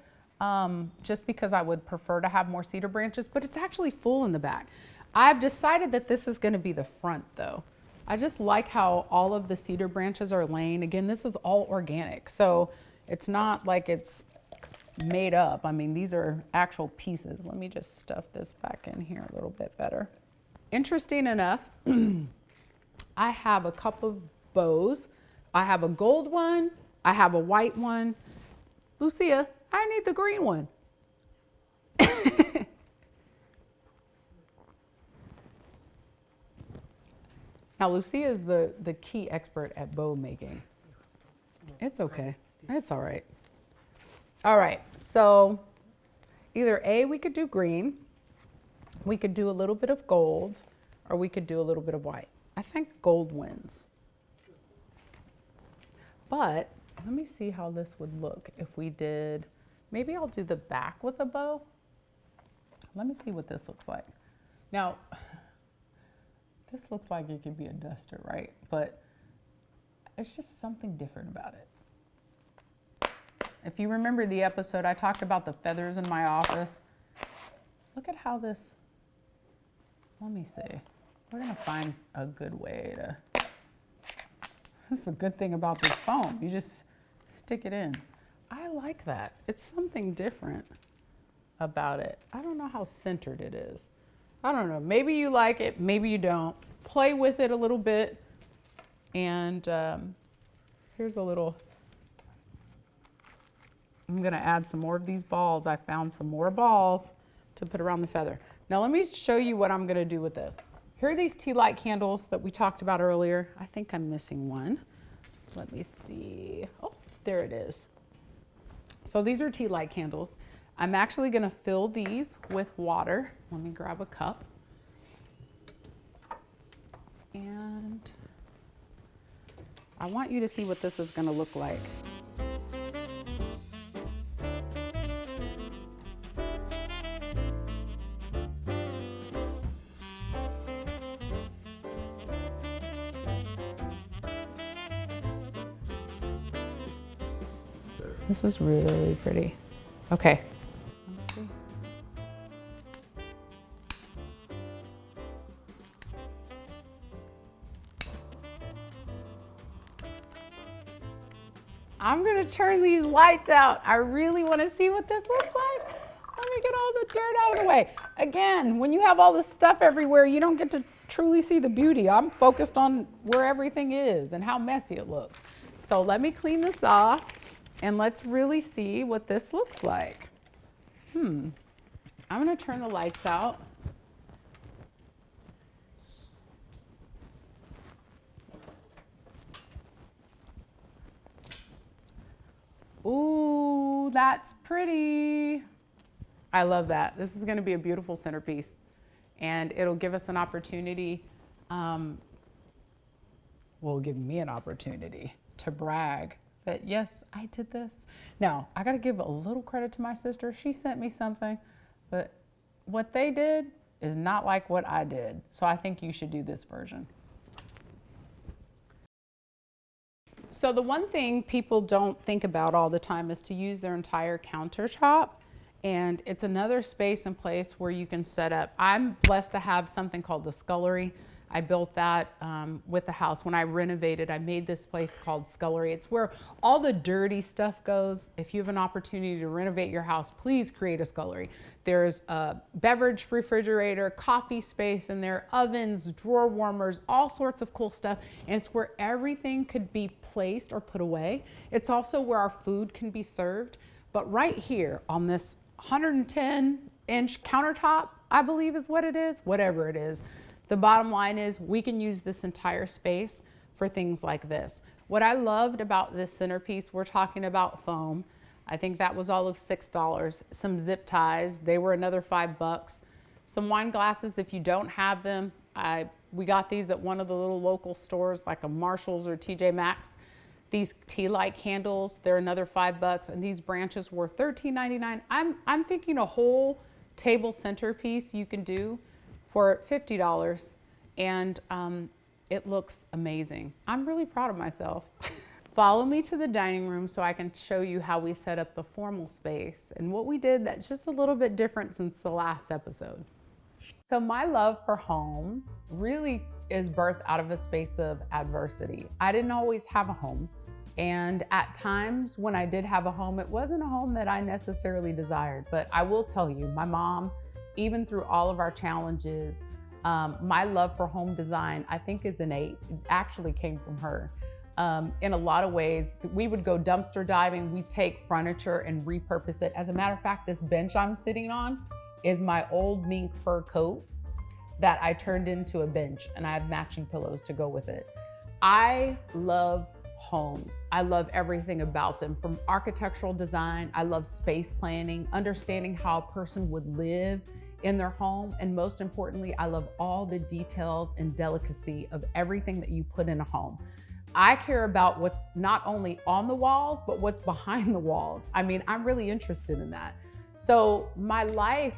just because I would prefer to have more cedar branches, but it's actually full in the back. I've decided that this is gonna be the front though. I just like how all of the cedar branches are laying. Again, this is all organic, so it's not like it's made up. I mean, these are actual pieces. Let me just stuff this back in here a little bit better. Interesting enough, I have a couple of bows. I have a gold one, I have a white one. Lucia, I need the green one. Now, Lucia is the key expert at bow making. It's okay. It's all right. All right, so either A, we could do green, we could do a little bit of gold, or we could do a little bit of white. I think gold wins. But let me see how this would look if we did, maybe I'll do the back with a bow. Let me see what this looks like. Now, this looks like it could be a duster, right? But it's just something different about it. If you remember the episode, I talked about the feathers in my office. Look at how this, let me see. We're gonna find a good way to, that's the good thing about this foam. You just stick it in. I like that. It's something different about it. I don't know how centered it is. I don't know, maybe you like it, maybe you don't. Play with it a little bit. And here's a little, I'm gonna add some more of these balls. I found some more balls to put around the feather. Now let me show you what I'm gonna do with this. Here are these tea light candles that we talked about earlier. I think I'm missing one. Let me see. Oh, there it is. So these are tea light candles. I'm actually gonna fill these with water. Let me grab a cup. And I want you to see what this is gonna look like. This is really pretty. Okay. Let's see. I'm gonna turn these lights out. I really wanna see what this looks like. Let me get all the dirt out of the way. Again, when you have all this stuff everywhere, you don't get to truly see the beauty. I'm focused on where everything is and how messy it looks. So let me clean this off. And let's really see what this looks like. I'm gonna turn the lights out. Ooh, that's pretty. I love that. This is gonna be a beautiful centerpiece. And it'll give us an opportunity, well, give me an opportunity to brag that yes, I did this. Now, I gotta give a little credit to my sister. She sent me something, but what they did is not like what I did. So I think you should do this version. So the one thing people don't think about all the time is to use their entire countertop. And it's another space and place where you can set up. I'm blessed to have something called the scullery. I built that with the house. When I renovated, I made this place called Scullery. It's where all the dirty stuff goes. If you have an opportunity to renovate your house, please create a scullery. There's a beverage refrigerator, coffee space in there, ovens, drawer warmers, all sorts of cool stuff. And it's where everything could be placed or put away. It's also where our food can be served. But right here on this 110-inch countertop, I believe is what it is, whatever it is. The bottom line is we can use this entire space for things like this. What I loved about this centerpiece, we're talking about foam. I think that was all of $6. Some zip ties, they were another $5. Some wine glasses, if you don't have them, we got these at one of the little local stores like a Marshall's or TJ Maxx. These tea light candles, they're another $5, and these branches were $13.99. I'm thinking a whole table centerpiece you can do for $50, and it looks amazing. I'm really proud of myself. follow me to the dining room so I can show you how we set up the formal space and what we did that's just a little bit different since the last episode. So my love for home really is birthed out of a space of adversity. I didn't always have a home. And at times when I did have a home, it wasn't a home that I necessarily desired. But I will tell you, my mom, even through all of our challenges, my love for home design, I think is innate. It actually came from her. In a lot of ways, we would go dumpster diving. We take furniture and repurpose it. As a matter of fact, this bench I'm sitting on is my old mink fur coat that I turned into a bench, and I have matching pillows to go with it. I love homes. I love everything about them, from architectural design. I love space planning, understanding how a person would live in their home. And most importantly, I love all the details and delicacy of everything that you put in a home. I care about what's not only on the walls, but what's behind the walls. I mean, I'm really interested in that. So my life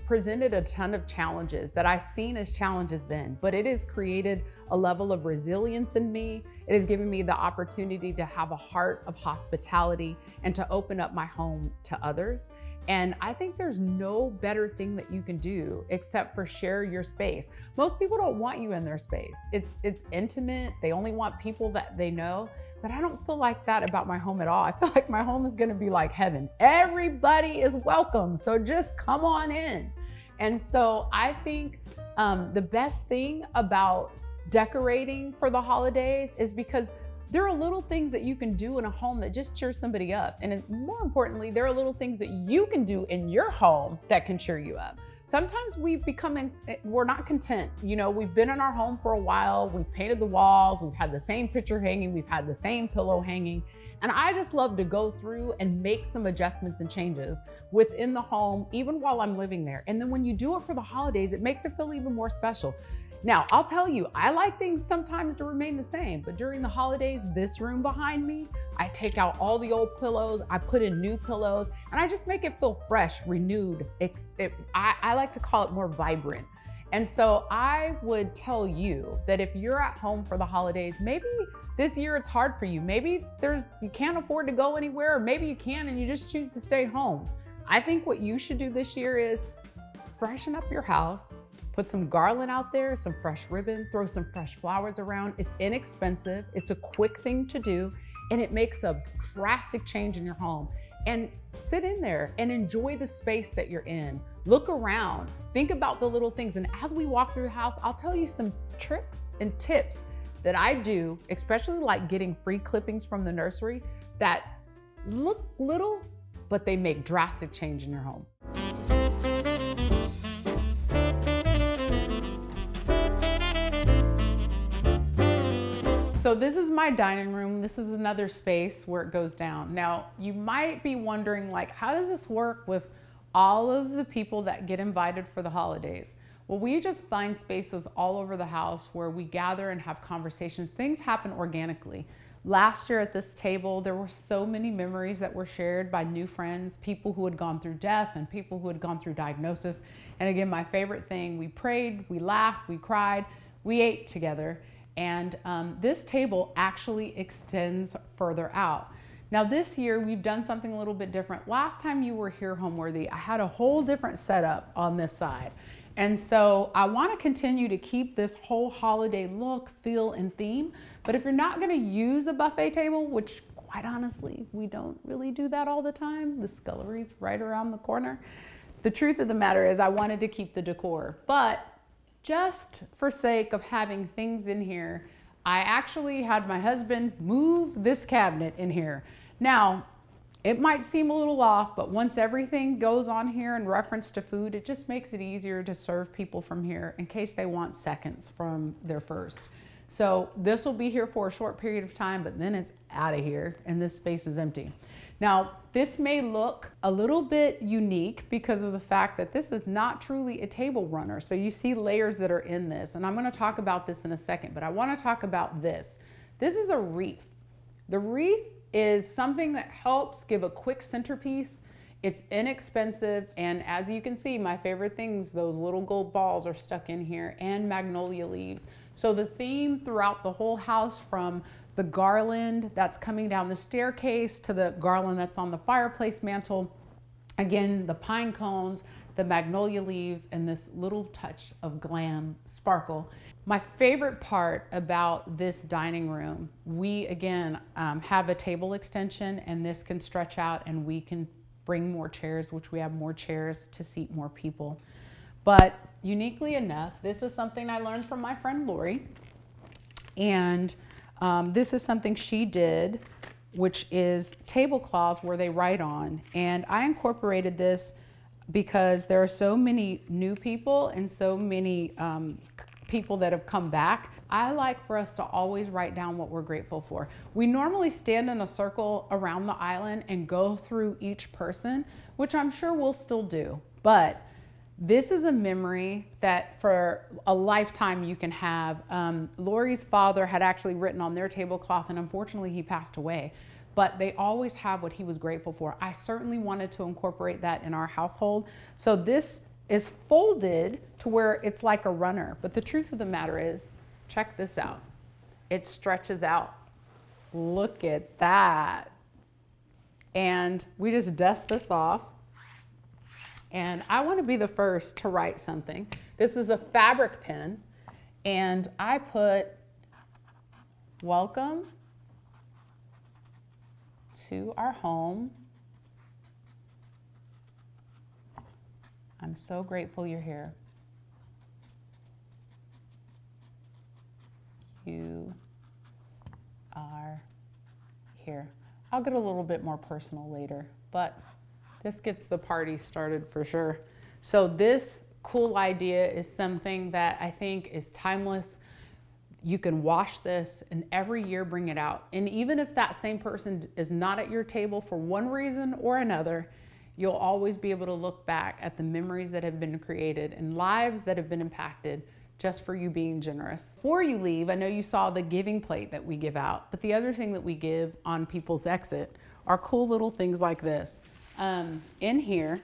presented a ton of challenges that I seen as challenges then, but it has created a level of resilience in me. It has given me the opportunity to have a heart of hospitality and to open up my home to others. And I think there's no better thing that you can do except for share your space. Most people don't want you in their space. It's intimate. They only want people that they know. But I don't feel like that about my home at all. I feel like my home is gonna be like heaven. Everybody is welcome, so just come on in. And so I think the best thing about decorating for the holidays is because there are little things that you can do in a home that just cheer somebody up. And more importantly, there are little things that you can do in your home that can cheer you up. Sometimes we're not content. You know, we've been in our home for a while, we've painted the walls, we've had the same picture hanging, we've had the same pillow hanging. And I just love to go through and make some adjustments and changes within the home, even while I'm living there. And then when you do it for the holidays, it makes it feel even more special. Now, I'll tell you, I like things sometimes to remain the same, but during the holidays, this room behind me, I take out all the old pillows, I put in new pillows, and I just make it feel fresh, renewed. I like to call it more vibrant. And so I would tell you that if you're at home for the holidays, maybe this year it's hard for you. Maybe you can't afford to go anywhere, or maybe you can and you just choose to stay home. I think what you should do this year is freshen up your house, put some garland out there, some fresh ribbon, throw some fresh flowers around. It's inexpensive, it's a quick thing to do, and it makes a drastic change in your home. And sit in there and enjoy the space that you're in. Look around, think about the little things. And as we walk through the house, I'll tell you some tricks and tips that I do, especially like getting free clippings from the nursery that look little, but they make drastic change in your home. So this is my dining room. This is another space where it goes down. Now, you might be wondering, like, how does this work with all of the people that get invited for the holidays? Well, we just find spaces all over the house where we gather and have conversations. Things happen organically. Last year at this table, there were so many memories that were shared by new friends, people who had gone through death and people who had gone through diagnosis. And again, my favorite thing, we prayed, we laughed, we cried, we ate together. And this table actually extends further out. Now this year we've done something a little bit different. Last time you were here, Homeworthy, I had a whole different setup on this side. And so I want to continue to keep this whole holiday look, feel, and theme. But if you're not going to use a buffet table, which quite honestly, we don't really do that all the time, the scullery's right around the corner. The truth of the matter is I wanted to keep the decor, but just for sake of having things in here, I actually had my husband move this cabinet in here. Now, it might seem a little off, but once everything goes on here in reference to food, it just makes it easier to serve people from here in case they want seconds from their first. So this will be here for a short period of time, but then it's out of here and this space is empty. Now, this may look a little bit unique because of the fact that this is not truly a table runner. So you see layers that are in this, and I'm going to talk about this in a second, but I want to talk about this. This is a wreath. The wreath is something that helps give a quick centerpiece. It's inexpensive, and as you can see, my favorite things, those little gold balls are stuck in here, and magnolia leaves. So the theme throughout the whole house, from the garland that's coming down the staircase to the garland that's on the fireplace mantle. Again, the pine cones, the magnolia leaves, and this little touch of glam sparkle. My favorite part about this dining room, we again have a table extension, and this can stretch out and we can bring more chairs, which we have more chairs to seat more people. But uniquely enough, this is something I learned from my friend Lori. And this is something she did, which is tablecloths where they write on. And I incorporated this because there are so many new people and so many people that have come back. I like for us to always write down what we're grateful for. We normally stand in a circle around the island and go through each person, which I'm sure we'll still do. But this is a memory that for a lifetime you can have. Lori's father had actually written on their tablecloth, and unfortunately he passed away, but they always have what he was grateful for. I certainly wanted to incorporate that in our household. So this is folded to where it's like a runner. But the truth of the matter is, check this out. It stretches out. Look at that. And we just dust this off. And I want to be the first to write something. This is a fabric pen. And I put, welcome to our home. I'm so grateful you're here. You are here. I'll get a little bit more personal later, but this gets the party started for sure. So this cool idea is something that I think is timeless. You can wash this and every year bring it out. And even if that same person is not at your table for one reason or another, you'll always be able to look back at the memories that have been created and lives that have been impacted just for you being generous. Before you leave, I know you saw the giving plate that we give out, but the other thing that we give on people's exit are cool little things like this. In here,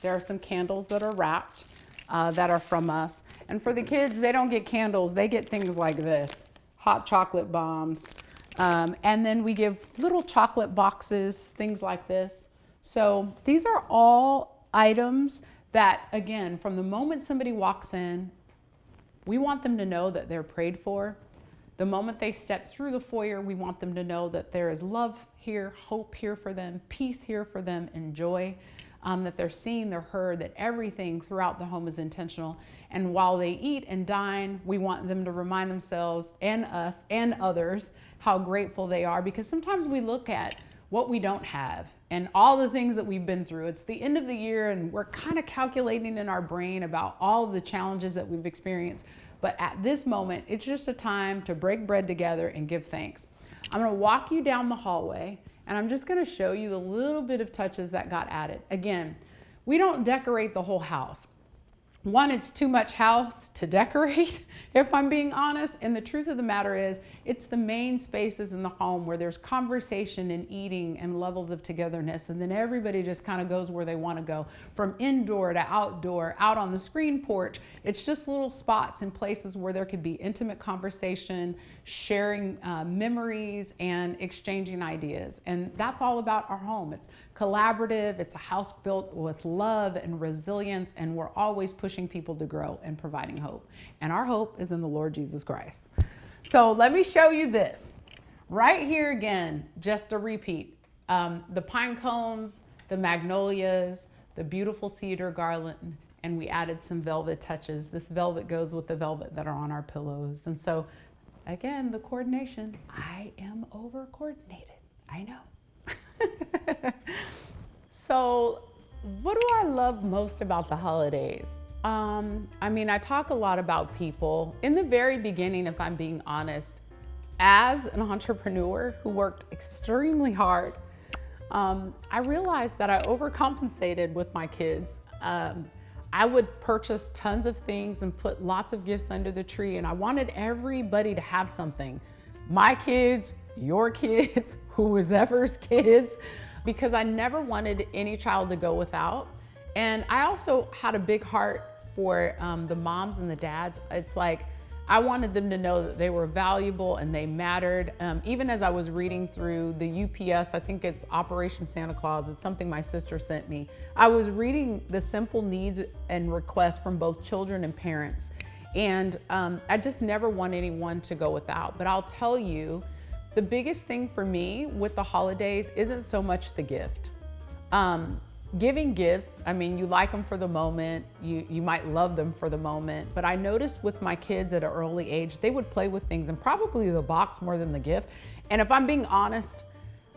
there are some candles that are wrapped that are from us. And for the kids, they don't get candles, they get things like this, hot chocolate bombs. And then we give little chocolate boxes, things like this. So these are all items that, again, from the moment somebody walks in, we want them to know that they're prayed for. The moment they step through the foyer, we want them to know that there is love here, hope here for them, peace here for them, and joy, that they're seen, they're heard, that everything throughout the home is intentional. And while they eat and dine, we want them to remind themselves and us and others how grateful they are, because sometimes we look at what we don't have and all the things that we've been through. It's the end of the year and we're kind of calculating in our brain about all of the challenges that we've experienced. But at this moment, it's just a time to break bread together and give thanks. I'm gonna walk you down the hallway and I'm just gonna show you the little bit of touches that got added. Again, we don't decorate the whole house. One, it's too much house to decorate, if I'm being honest. And the truth of the matter is, it's the main spaces in the home where there's conversation and eating and levels of togetherness. And then everybody just kind of goes where they want to go, from indoor to outdoor, out on the screen porch. It's just little spots and places where there could be intimate conversation, sharing memories, and exchanging ideas. And that's all about our home. It's collaborative. It's a house built with love and resilience, and we're always pushing people to grow and providing hope. And our hope is in the Lord Jesus Christ. So let me show you this. Right here again, just a repeat. The pine cones, the magnolias, the beautiful cedar garland, and we added some velvet touches. This velvet goes with the velvet that are on our pillows. And so again, the coordination. I am over coordinated. I know. So what do I love most about the holidays? I mean, I talk a lot about people. In the very beginning, if I'm being honest, as an entrepreneur who worked extremely hard, I realized that I overcompensated with my kids. I would purchase tons of things and put lots of gifts under the tree, and I wanted everybody to have something. My kids, your kids, whoever's kids, because I never wanted any child to go without. And I also had a big heart for the moms and the dads. It's like, I wanted them to know that they were valuable and they mattered. Even as I was reading through the UPS, I think it's Operation Santa Claus, it's something my sister sent me. I was reading the simple needs and requests from both children and parents. And I just never want anyone to go without. But I'll tell you, the biggest thing for me with the holidays isn't so much the gift. Giving gifts, I mean, you like them for the moment, you might love them for the moment, but I noticed with my kids at an early age, they would play with things and probably the box more than the gift. And if I'm being honest,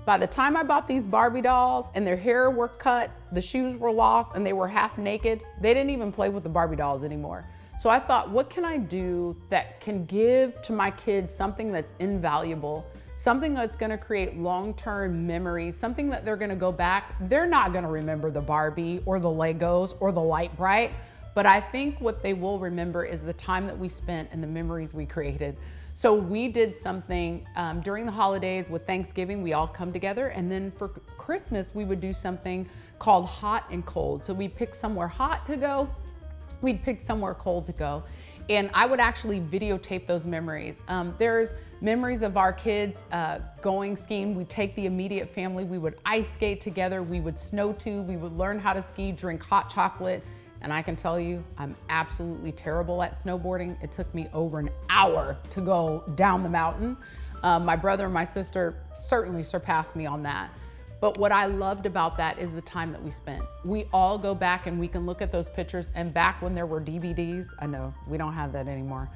by the time I bought these Barbie dolls and their hair were cut, the shoes were lost, and they were half naked, they didn't even play with the Barbie dolls anymore. So I thought, what can I do that can give to my kids something that's invaluable, something that's gonna create long-term memories, something that they're gonna go back. They're not gonna remember the Barbie or the Legos or the Light Bright, but I think what they will remember is the time that we spent and the memories we created. So we did something during the holidays. With Thanksgiving, we all come together, and then for Christmas, we would do something called hot and cold. So we'd pick somewhere hot to go, we'd pick somewhere cold to go. And I would actually videotape those memories. There's memories of our kids going skiing. We'd take the immediate family, we would ice skate together, we would snow tube, we would learn how to ski, drink hot chocolate. And I can tell you, I'm absolutely terrible at snowboarding. It took me over an hour to go down the mountain. My brother and my sister certainly surpassed me on that. But what I loved about that is the time that we spent. We all go back and we can look at those pictures, and back when there were DVDs, I know we don't have that anymore,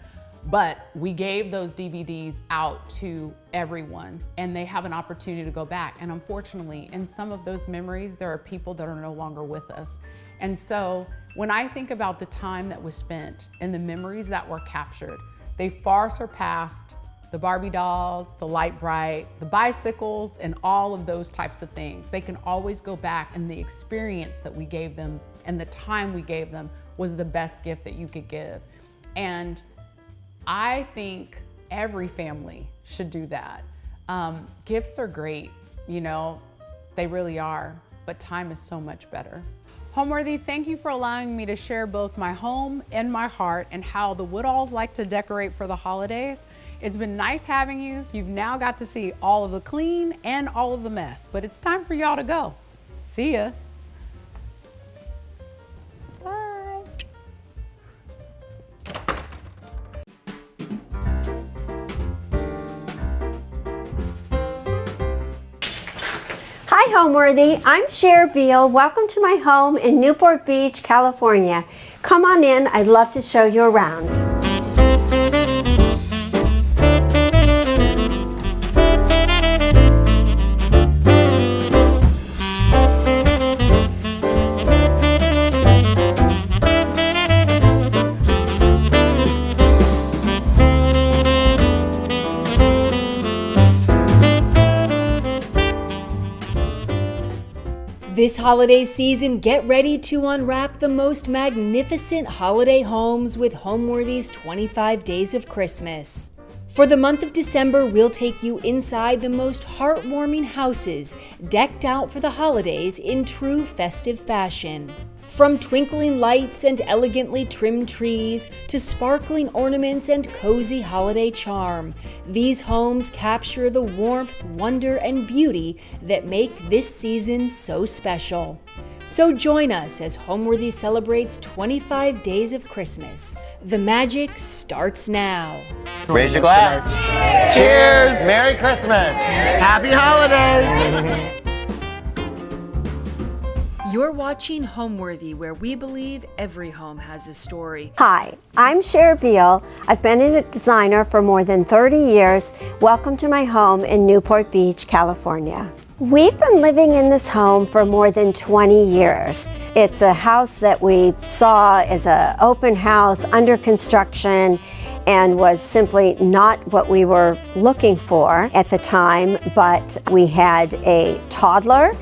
but we gave those DVDs out to everyone and they have an opportunity to go back. And unfortunately, in some of those memories, there are people that are no longer with us. And so when I think about the time that was spent and the memories that were captured, they far surpassed the Barbie dolls, the Light Bright, the bicycles, and all of those types of things. They can always go back, and the experience that we gave them and the time we gave them was the best gift that you could give. And I think every family should do that. Gifts are great, you know, they really are, but time is so much better. Homeworthy, thank you for allowing me to share both my home and my heart and how the Woodalls like to decorate for the holidays. It's been nice having you. You've now got to see all of the clean and all of the mess, but it's time for y'all to go. See ya. Bye. Hi Homeworthy, I'm Cher Beall. Welcome to my home in Newport Beach, California. Come on in, I'd love to show you around. This holiday season, get ready to unwrap the most magnificent holiday homes with Homeworthy's 25 Days of Christmas. For the month of December, we'll take you inside the most heartwarming houses, decked out for the holidays in true festive fashion. From twinkling lights and elegantly trimmed trees to sparkling ornaments and cozy holiday charm, these homes capture the warmth, wonder, and beauty that make this season so special. So join us as Homeworthy celebrates 25 Days of Christmas. The magic starts now. Raise your glass. Cheers! Merry Christmas! Happy holidays! You're watching Homeworthy, where we believe every home has a story. Hi, I'm Cher Beall. I've been a designer for more than 30 years. Welcome to my home in Newport Beach, California. We've been living in this home for more than 20 years. It's a house that we saw as an open house under construction and was simply not what we were looking for at the time, but we had a toddler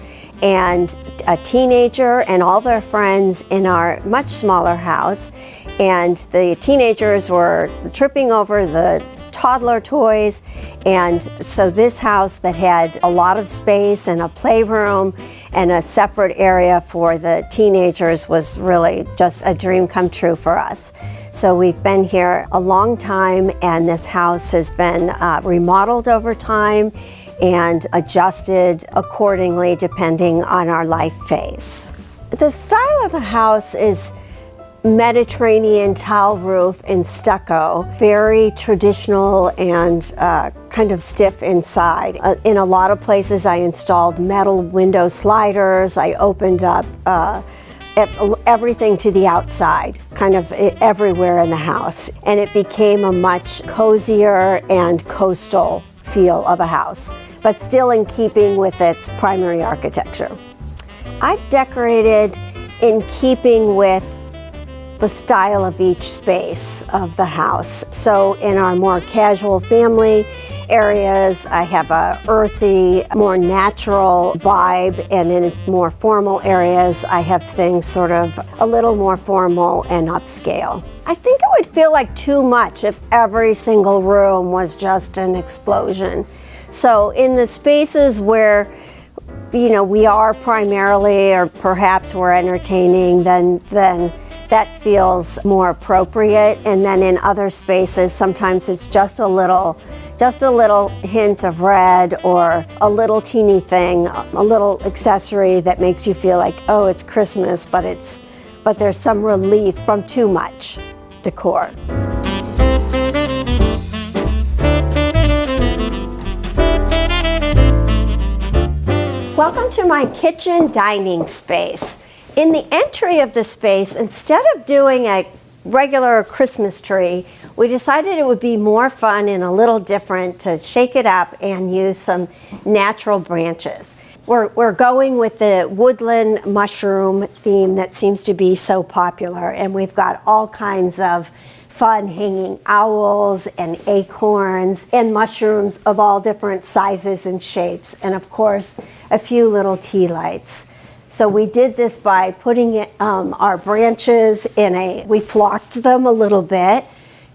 and a teenager and all their friends in our much smaller house, and the teenagers were tripping over the toddler toys. And so this house that had a lot of space and a playroom and a separate area for the teenagers was really just a dream come true for us. So we've been here a long time, and this house has been remodeled over time and adjusted accordingly depending on our life phase. The style of the house is Mediterranean tile roof and stucco, very traditional and kind of stiff inside. In a lot of places I installed metal window sliders. I opened up everything to the outside, kind of everywhere in the house. And it became a much cozier and coastal feel of a house, but still in keeping with its primary architecture. I've decorated in keeping with the style of each space of the house. So in our more casual family areas, I have a earthy, more natural vibe, and in more formal areas, I have things sort of a little more formal and upscale. I think it would feel like too much if every single room was just an explosion. So in the spaces where we are primarily, or perhaps we're entertaining, then that feels more appropriate. And then in other spaces, sometimes it's just a little hint of red, or a little teeny thing, a little accessory that makes you feel like, oh, it's Christmas, but there's some relief from too much decor. Welcome to my kitchen dining space. In the entry of the space, instead of doing a regular Christmas tree, we decided it would be more fun and a little different to shake it up and use some natural branches. We're going with the woodland mushroom theme that seems to be so popular, and we've got all kinds of fun hanging owls and acorns and mushrooms of all different sizes and shapes, and of course a few little tea lights. So we did this by putting our branches we flocked them a little bit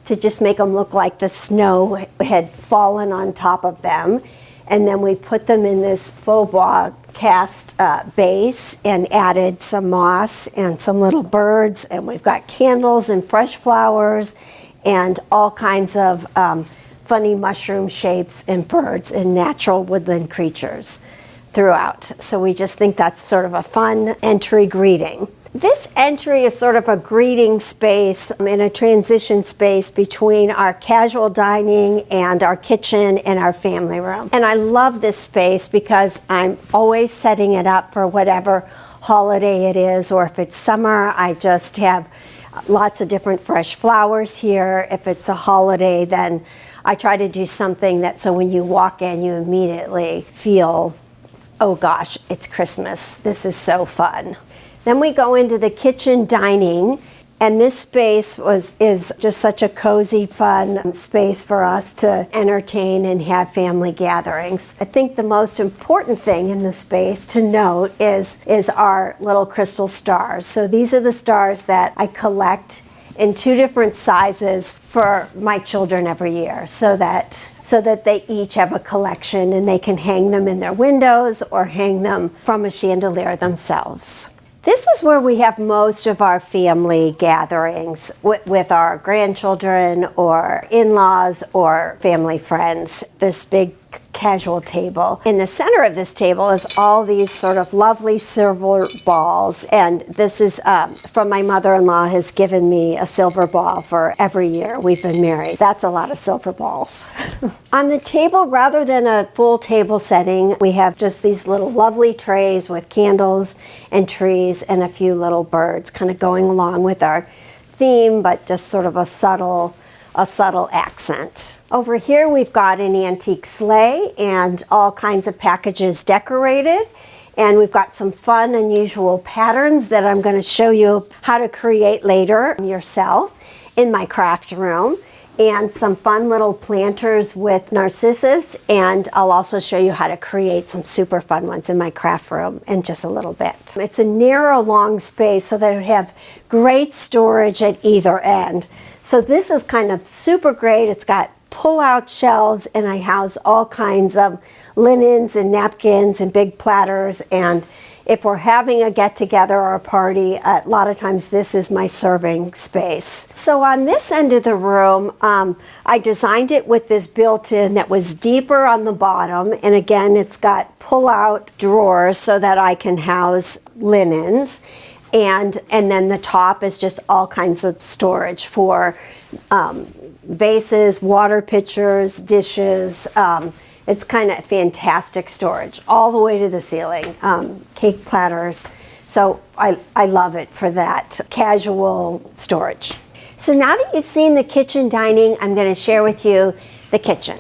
to just make them look like the snow had fallen on top of them. And then we put them in this faux bois cast base and added some moss and some little birds. And we've got candles and fresh flowers and all kinds of funny mushroom shapes and birds and natural woodland creatures throughout. So we just think that's sort of a fun entry greeting. This entry is sort of a greeting space and a transition space between our casual dining and our kitchen and our family room. And I love this space because I'm always setting it up for whatever holiday it is, or if it's summer, I just have lots of different fresh flowers here. If it's a holiday, then I try to do something that so when you walk in, you immediately feel, oh gosh, it's Christmas. This is so fun. Then we go into the kitchen dining, and this space is just such a cozy, fun space for us to entertain and have family gatherings. I think the most important thing in the space to note is our little crystal stars. So these are the stars that I collect in 2 different sizes for my children every year, so that they each have a collection and they can hang them in their windows or hang them from a chandelier themselves. This is where we have most of our family gatherings with our grandchildren or in-laws or family friends. This big casual table. In the center of this table is all these sort of lovely silver balls, and this is from my mother-in-law has given me a silver ball for every year we've been married. That's a lot of silver balls. On the table, rather than a full table setting, we have just these little lovely trays with candles and trees and a few little birds kind of going along with our theme, but just sort of a subtle accent. Over here we've got an antique sleigh and all kinds of packages decorated, and we've got some fun, unusual patterns that I'm going to show you how to create later yourself in my craft room, and some fun little planters with narcissus, and I'll also show you how to create some super fun ones in my craft room in just a little bit. It's a narrow, long space so that it have great storage at either end. So this is kind of super great. It's got pull-out shelves, and I house all kinds of linens and napkins and big platters. And if we're having a get-together or a party, a lot of times this is my serving space. So on this end of the room, I designed it with this built-in that was deeper on the bottom. And again, it's got pull-out drawers so that I can house linens. And then the top is just all kinds of storage for vases, water pitchers, dishes. It's kind of fantastic storage all the way to the ceiling, cake platters. So I love it for that casual storage. So now that you've seen the kitchen dining, I'm going to share with you the kitchen.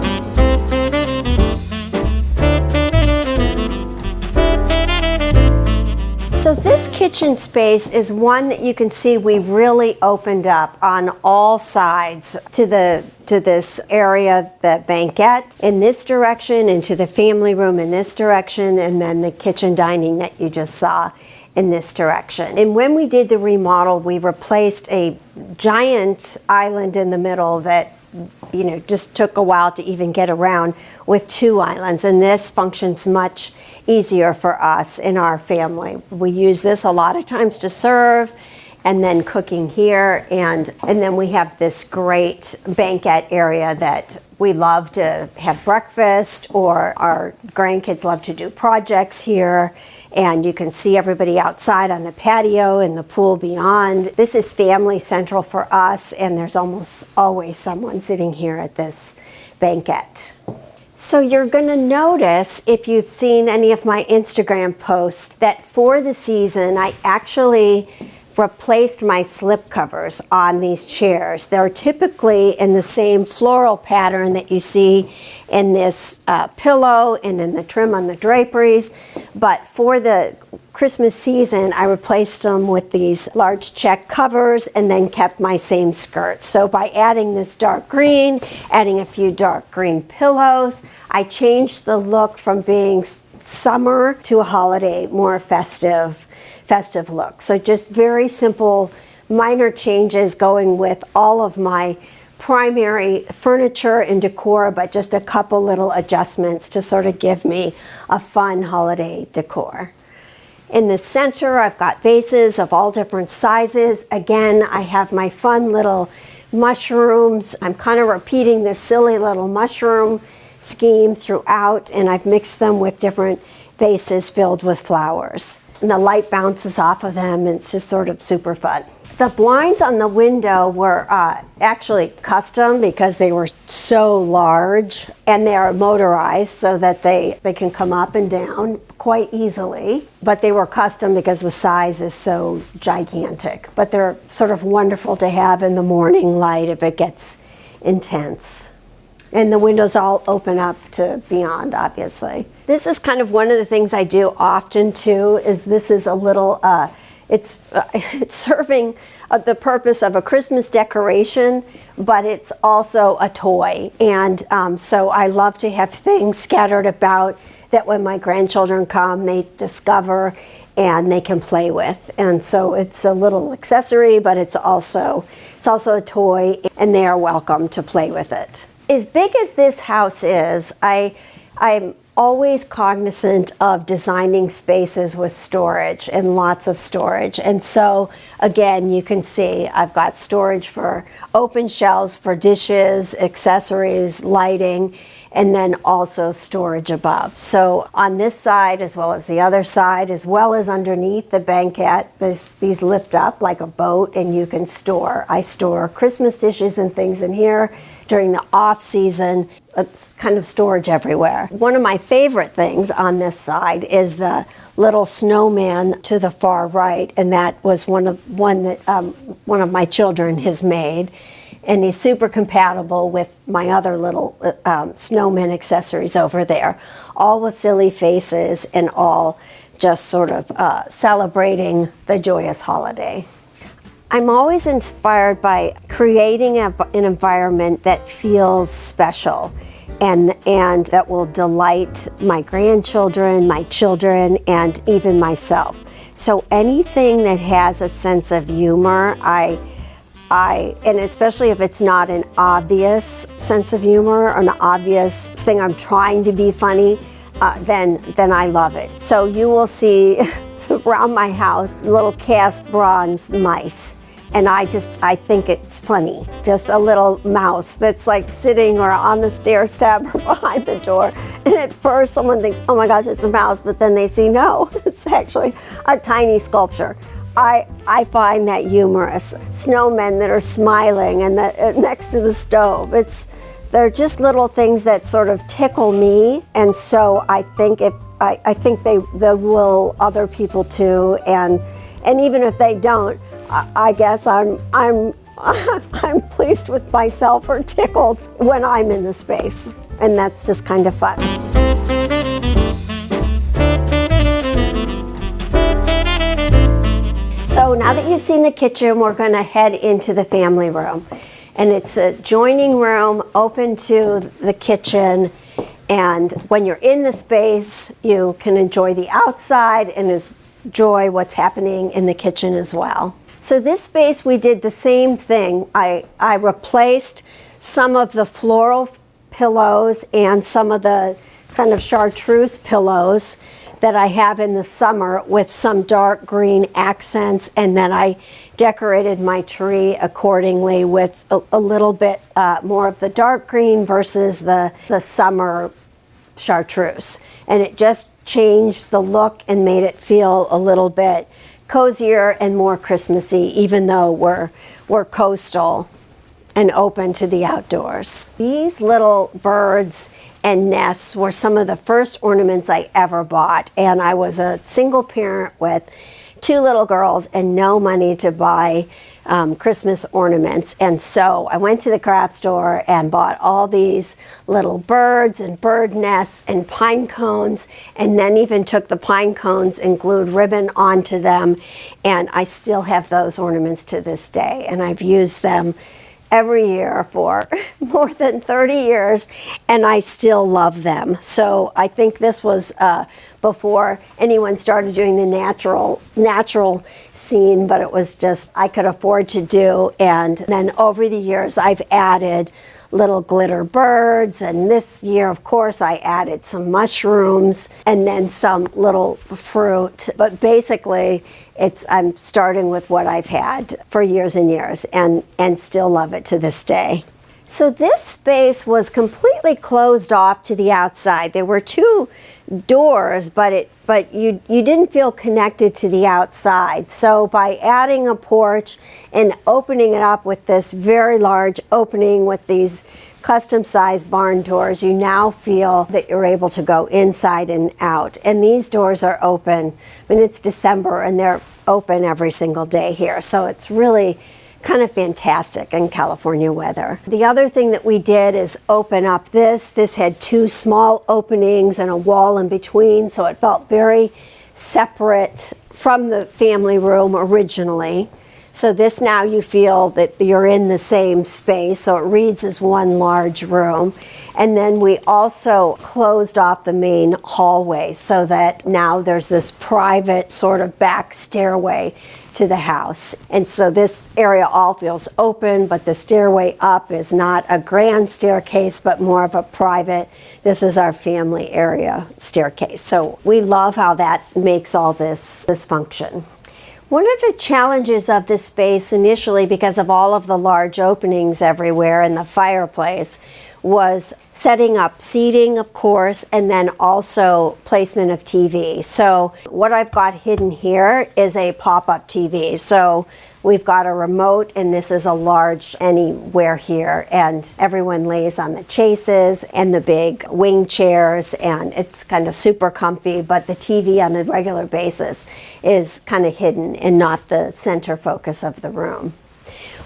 So this kitchen space is one that you can see we really opened up on all sides to this area, the banquette in this direction, into the family room in this direction, and then the kitchen dining that you just saw in this direction. And when we did the remodel, we replaced a giant island in the middle that just took a while to even get around with 2 islands, and this functions much easier for us in our family. We use this a lot of times to serve, and then cooking here, and then we have this great banquette area that we love to have breakfast, or our grandkids love to do projects here, and you can see everybody outside on the patio and the pool beyond. This is family central for us, and there's almost always someone sitting here at this banquette. So you're going to notice, if you've seen any of my Instagram posts, that for the season I actually replaced my slip covers on these chairs. They're typically in the same floral pattern that you see in this pillow and in the trim on the draperies, but for the Christmas season I replaced them with these large check covers and then kept my same skirts. So by adding this dark green, adding a few dark green pillows, I changed the look from being summer to a holiday, more festive look. So just very simple, minor changes going with all of my primary furniture and decor, but just a couple little adjustments to sort of give me a fun holiday decor. In the center, I've got vases of all different sizes. Again, I have my fun little mushrooms. I'm kind of repeating this silly little mushroom scheme throughout, and I've mixed them with different vases filled with flowers. And the light bounces off of them, and it's just sort of super fun. The blinds on the window were actually custom because they were so large, and they are motorized so that they can come up and down quite easily. But they were custom because the size is so gigantic. But they're sort of wonderful to have in the morning light if it gets intense. And the windows all open up to beyond, obviously. This is kind of one of the things I do often too, is this is a little, it's serving the purpose of a Christmas decoration, but it's also a toy. And so I love to have things scattered about that when my grandchildren come, they discover and they can play with. And so it's a little accessory, but it's also a toy, and they are welcome to play with it. As big as this house is, I'm always cognizant of designing spaces with storage and lots of storage. And so again, you can see I've got storage for open shelves for dishes, accessories, lighting, and then also storage above. So on this side, as well as the other side, as well as underneath the banquette, these lift up like a boat, and you can store. I store Christmas dishes and things in here. During the off season, it's kind of storage everywhere. One of my favorite things on this side is the little snowman to the far right, and that was one of my children has made. And he's super compatible with my other little snowman accessories over there, all with silly faces and all just sort of celebrating the joyous holiday. I'm always inspired by creating an environment that feels special and that will delight my grandchildren, my children, and even myself. So anything that has a sense of humor, I and especially if it's not an obvious sense of humor or an obvious thing I'm trying to be funny, then I love it. So you will see around my house little cast bronze mice. And I think it's funny. Just a little mouse that's like sitting or on the stair step or behind the door. And at first someone thinks, oh my gosh, it's a mouse, but then they see, no, it's actually a tiny sculpture. I find that humorous. Snowmen that are smiling and next to the stove. They're just little things that sort of tickle me. And so I think they will other people too. And even if they don't, I guess I'm pleased with myself or tickled when I'm in the space, and that's just kind of fun. So now that you've seen the kitchen, we're going to head into the family room, and it's a joining room open to the kitchen. And when you're in the space, you can enjoy the outside and enjoy what's happening in the kitchen as well. So this space, we did the same thing. I replaced some of the floral pillows and some of the kind of chartreuse pillows that I have in the summer with some dark green accents, and then I decorated my tree accordingly with a little bit more of the dark green versus the summer chartreuse. And it just changed the look and made it feel a little bit cozier and more Christmassy, even though we're coastal and open to the outdoors. These little birds and nests were some of the first ornaments I ever bought, and I was a single parent with 2 little girls and no money to buy Christmas ornaments. And so I went to the craft store and bought all these little birds and bird nests and pine cones, and then even took the pine cones and glued ribbon onto them. And I still have those ornaments to this day, and I've used them every year for more than 30 years, and I still love them. So I think this was before anyone started doing the natural scene, but it was just I could afford to do. And then over the years, I've added little glitter birds, and this year, of course, I added some mushrooms and then some little fruit. But basically, I'm starting with what I've had for years and years, and still love it to this day. So this space was completely closed off to the outside. There were 2 doors, but you didn't feel connected to the outside. So by adding a porch and opening it up with this very large opening with these custom-sized barn doors, you now feel that you're able to go inside and out. And these doors are open. I mean, it's December and they're open every single day here. So it's really kind of fantastic in California weather. The other thing that we did is open up this. This had 2 small openings and a wall in between, so it felt very separate from the family room originally. So this now you feel that you're in the same space, so it reads as one large room. And then we also closed off the main hallway so that now there's this private sort of back stairway to the house. And so this area all feels open, but the stairway up is not a grand staircase, but more of a private, this is our family area staircase. So we love how that makes all this function. One of the challenges of this space initially, because of all of the large openings everywhere and the fireplace, was setting up seating, of course, and then also placement of TV. So what I've got hidden here is a pop-up TV. So we've got a remote, and this is a large anywhere here, and everyone lays on the chases and the big wing chairs, and it's kind of super comfy, but the TV on a regular basis is kind of hidden and not the center focus of the room.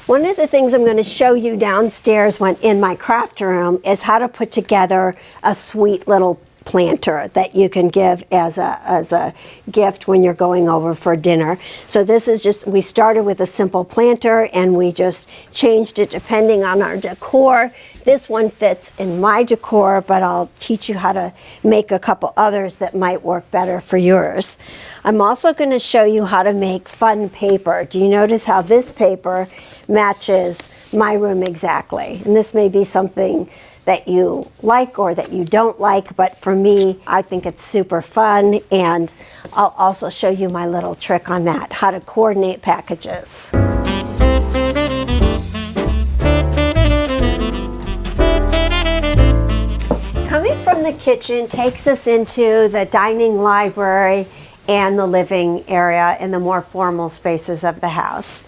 One of the things I'm going to show you downstairs in my craft room is how to put together a sweet little planter that you can give as a gift when you're going over for dinner. So this is just, we started with a simple planter and we just changed it depending on our decor. This one fits in my decor, but I'll teach you how to make a couple others that might work better for yours. I'm also going to show you how to make fun paper. Do you notice how this paper matches my room exactly? And this may be something that you like or that you don't like, but for me, I think it's super fun, and I'll also show you my little trick on that, how to coordinate packages. Coming from the kitchen takes us into the dining library and the living area and the more formal spaces of the house.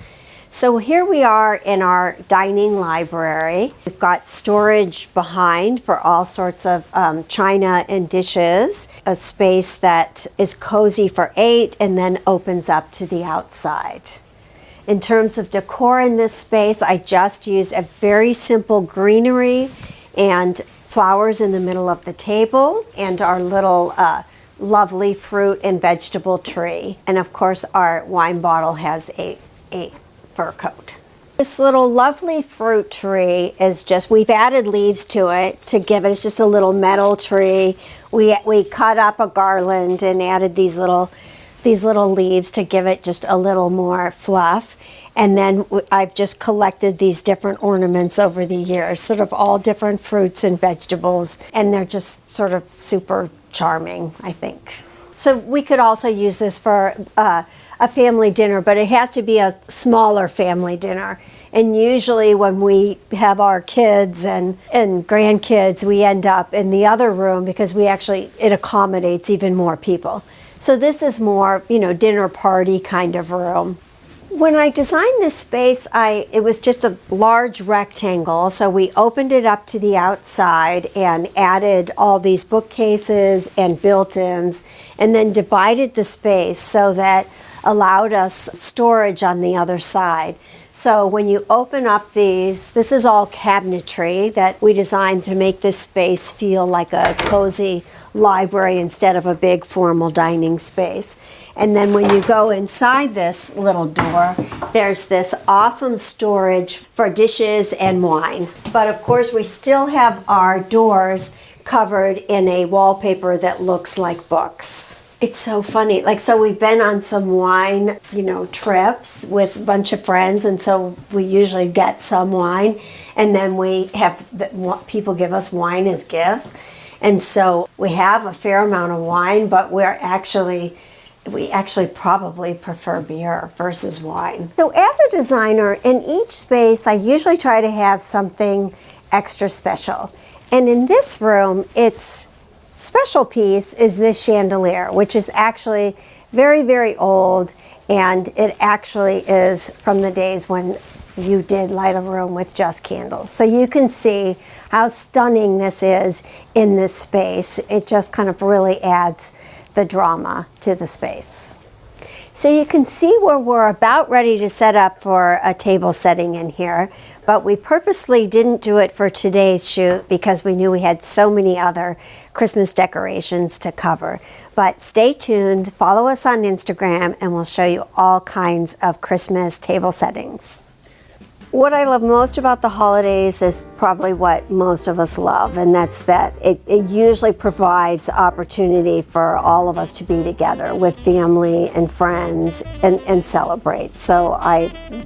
So here we are in our dining library. We've got storage behind for all sorts of china and dishes, a space that is cozy for 8 and then opens up to the outside. In terms of decor in this space, I just used a very simple greenery and flowers in the middle of the table and our little lovely fruit and vegetable tree. And of course, our wine bottle has a fur coat. This little lovely fruit tree is just, we've added leaves to it to give it, it's just a little metal tree. We cut up a garland and added these little leaves to give it just a little more fluff. And then I've just collected these different ornaments over the years, sort of all different fruits and vegetables, and they're just sort of super charming, I think. So we could also use this for a family dinner, but it has to be a smaller family dinner. And usually when we have our kids and grandkids, we end up in the other room because it accommodates even more people. So this is more, dinner party kind of room. When I designed this space, it was just a large rectangle, so we opened it up to the outside and added all these bookcases and built-ins, and then divided the space so that allowed us storage on the other side. So when you open up this is all cabinetry that we designed to make this space feel like a cozy library instead of a big formal dining space. And then when you go inside this little door, there's this awesome storage for dishes and wine. But of course, we still have our doors covered in a wallpaper that looks like books. It's so funny. So we've been on some wine, trips with a bunch of friends, and so we usually get some wine, and then we have people give us wine as gifts. And so we have a fair amount of wine, but we actually probably prefer beer versus wine. So as a designer, in each space, I usually try to have something extra special. And in this room, its special piece is this chandelier, which is actually very, very old, and it actually is from the days when you did light a room with just candles. So you can see how stunning this is in this space. It just kind of really adds the drama to the space. So you can see where we're about ready to set up for a table setting in here, but we purposely didn't do it for today's shoot because we knew we had so many other Christmas decorations to cover. But stay tuned, follow us on Instagram, and we'll show you all kinds of Christmas table settings. What I love most about the holidays is probably what most of us love, and that's that it usually provides opportunity for all of us to be together with family and friends and celebrate. So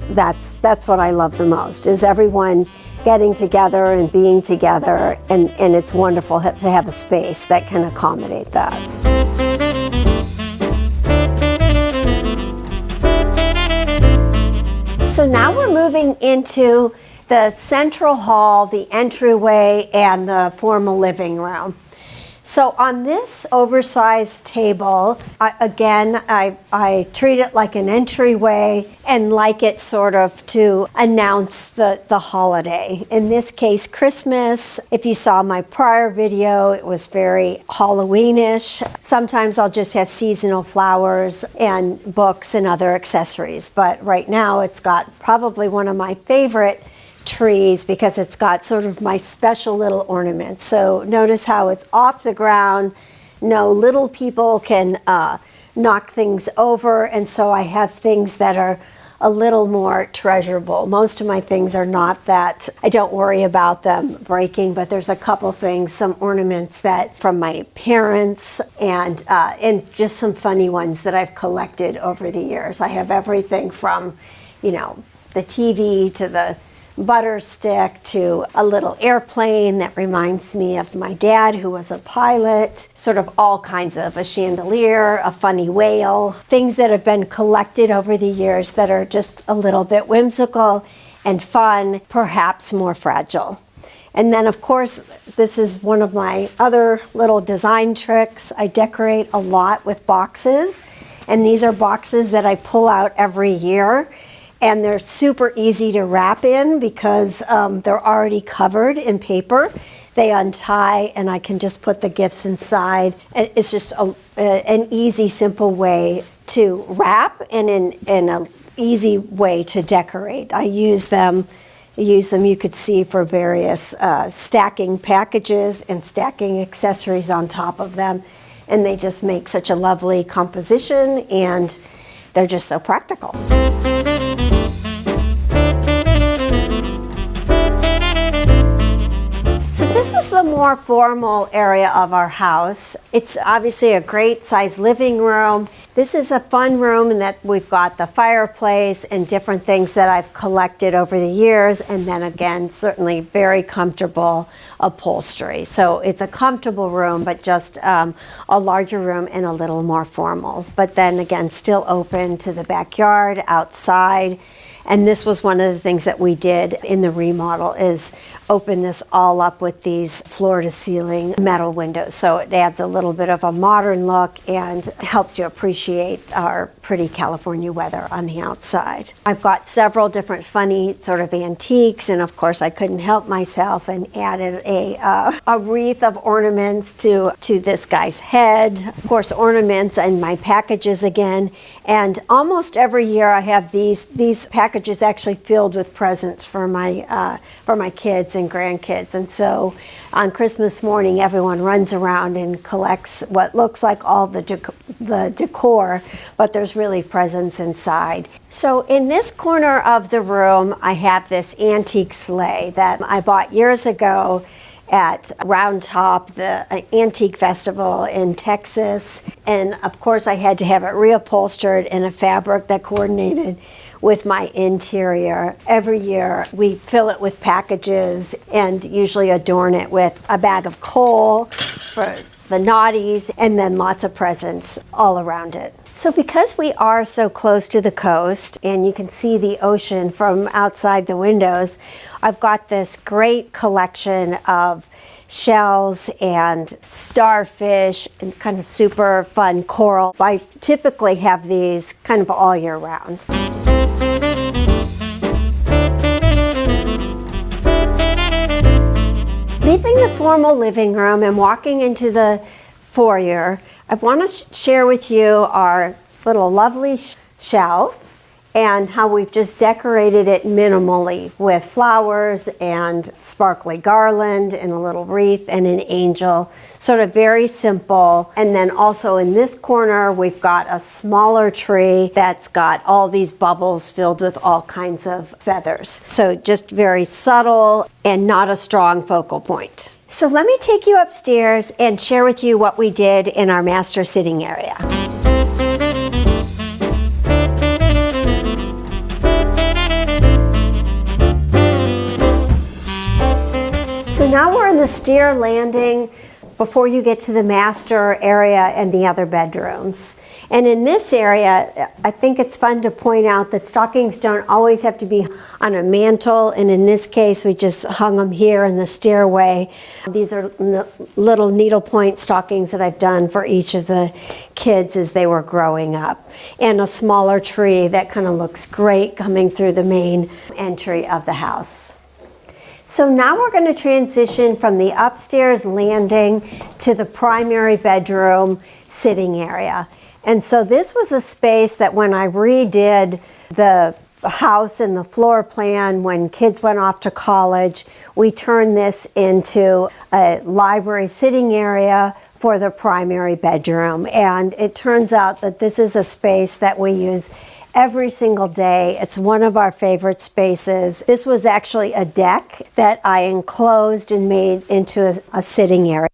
that's what I love the most, is everyone getting together and being together, and it's wonderful to have a space that can accommodate that. So now we're moving into the central hall, the entryway, and the formal living room. So on this oversized table, I treat it like an entryway and like it sort of to announce the holiday. In this case, Christmas. If you saw my prior video, it was very Halloweenish. Sometimes I'll just have seasonal flowers and books and other accessories. But right now it's got probably one of my favorite trees because it's got sort of my special little ornaments. So notice how it's off the ground. No little people can knock things over, and so I have things that are a little more treasurable. Most of my things are not that, I don't worry about them breaking, but there's a couple things, some ornaments that from my parents, and just some funny ones that I've collected over the years. I have everything from, you know, the TV to the butter stick to a little airplane that reminds me of my dad, who was a pilot, sort of all kinds of, a chandelier, a funny whale, things that have been collected over the years that are just a little bit whimsical and fun, perhaps more fragile. And then, of course, this is one of my other little design tricks. I decorate a lot with boxes, and these are boxes that I pull out every year. And they're super easy to wrap in because they're already covered in paper. They untie, and I can just put the gifts inside. And it's just an easy, simple way to wrap and an easy way to decorate. I use them, you could see, for various stacking packages and stacking accessories on top of them. And they just make such a lovely composition, and they're just so practical. This is the more formal area of our house. It's obviously a great size living room. This is a fun room in that we've got the fireplace and different things that I've collected over the years, and then again, certainly very comfortable upholstery. So it's a comfortable room, but just a larger room and a little more formal. But then again, still open to the backyard, outside. And this was one of the things that we did in the remodel, is open this all up with these floor-to-ceiling metal windows. So it adds a little bit of a modern look and helps you appreciate our pretty California weather on the outside. I've got several different funny sort of antiques, and of course I couldn't help myself and added a wreath of ornaments to this guy's head. Of course, ornaments and my packages again. And almost every year I have these packages actually filled with presents for my kids and grandkids. And so on Christmas morning, everyone runs around and collects what looks like all the decor, but there's really presents inside. So in this corner of the room, I have this antique sleigh that I bought years ago at Round Top, the antique festival in Texas. And of course I had to have it reupholstered in a fabric that coordinated with my interior. Every year we fill it with packages and usually adorn it with a bag of coal for the naughties, and then lots of presents all around it. So because we are so close to the coast and you can see the ocean from outside the windows, I've got this great collection of shells and starfish and kind of super fun coral. I typically have these kind of all year round. Leaving the formal living room and walking into the foyer, I want to share with you our little lovely shelf and how we've just decorated it minimally with flowers and sparkly garland and a little wreath and an angel, sort of very simple. And then also in this corner, we've got a smaller tree that's got all these bubbles filled with all kinds of feathers. So just very subtle and not a strong focal point. So let me take you upstairs and share with you what we did in our master sitting area. So now we're in the stair landing before you get to the master area and the other bedrooms. And in this area, I think it's fun to point out that stockings don't always have to be on a mantle, and in this case we just hung them here in the stairway. These are little needlepoint stockings that I've done for each of the kids as they were growing up, and a smaller tree that kind of looks great coming through the main entry of the house. So now we're going to transition from the upstairs landing to the primary bedroom sitting area. And so this was a space that when I redid the house and the floor plan, when kids went off to college, we turned this into a library sitting area for the primary bedroom. And it turns out that this is a space that we use every single day. It's one of our favorite spaces. This was actually a deck that I enclosed and made into a sitting area.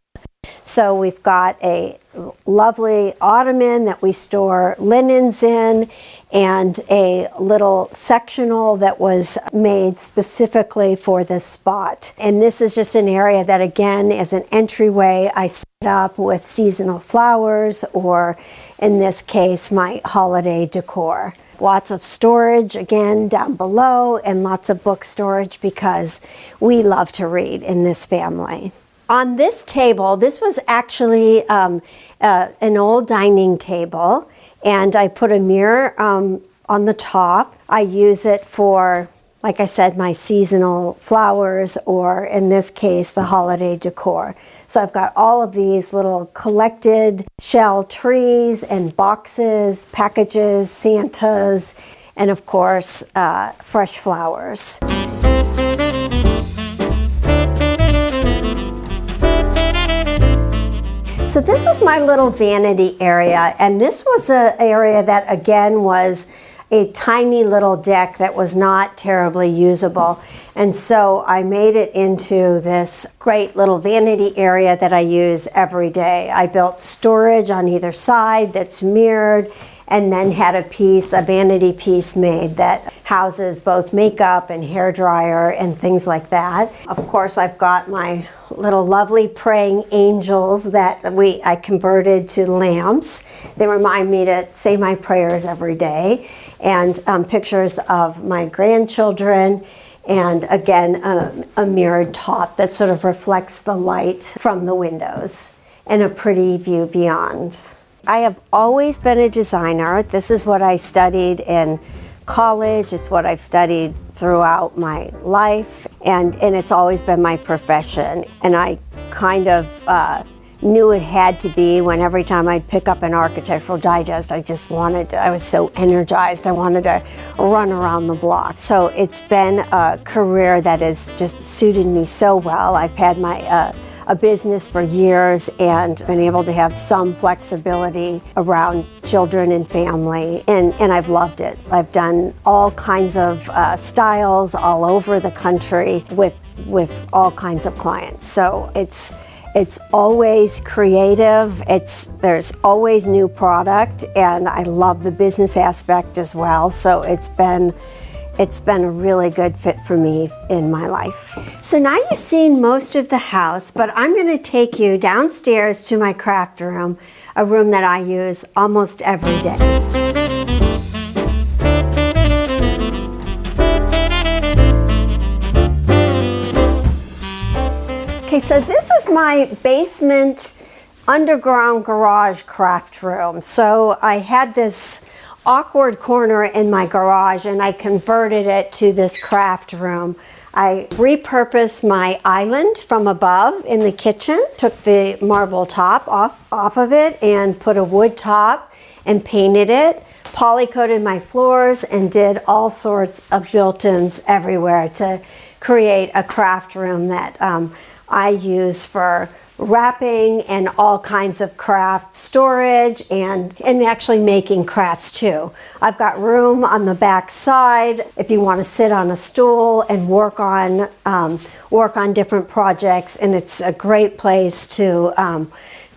So we've got a lovely ottoman that we store linens in, and a little sectional that was made specifically for this spot. And this is just an area that, again, is an entryway. I set up with seasonal flowers, or in this case, my holiday decor. Lots of storage, again, down below, and lots of book storage because we love to read in this family. On this table, this was actually an old dining table, and I put a mirror on the top. I use it for, like I said, my seasonal flowers, or in this case, the holiday decor. So I've got all of these little collected shell trees and boxes, packages, Santas, and of course, fresh flowers. So this is my little vanity area, and this was an area that, again, was a tiny little deck that was not terribly usable. And so I made it into this great little vanity area that I use every day. I built storage on either side that's mirrored, and then had a vanity piece made that houses both makeup and hair dryer and things like that. Of course, I've got my little lovely praying angels that I converted to lamps. They remind me to say my prayers every day, and pictures of my grandchildren, and again, a mirrored top that sort of reflects the light from the windows, and a pretty view beyond. I have always been a designer. This is what I studied in college. It's what I've studied throughout my life, and it's always been my profession. And I kind of knew it had to be when every time I'd pick up an architectural digest, I was so energized. I wanted to run around the block. So it's been a career that has just suited me so well. I've had a business for years and been able to have some flexibility around children and family, and I've loved it. I've done all kinds of styles all over the country with all kinds of clients. So it's always creative. There's always new product, and I love the business aspect as well. So it's been a really good fit for me in my life. So now you've seen most of the house, but I'm going to take you downstairs to my craft room, a room that I use almost every day. Okay, so this is my basement underground garage craft room. So I had this awkward corner in my garage, and I converted it to this craft room. I repurposed my island from above in the kitchen, took the marble top off of it and put a wood top and painted it, poly-coated my floors, and did all sorts of built-ins everywhere to create a craft room that I use for wrapping and all kinds of craft storage, and actually making crafts too. I've got room on the back side if you want to sit on a stool and work on different projects, and it's a great place to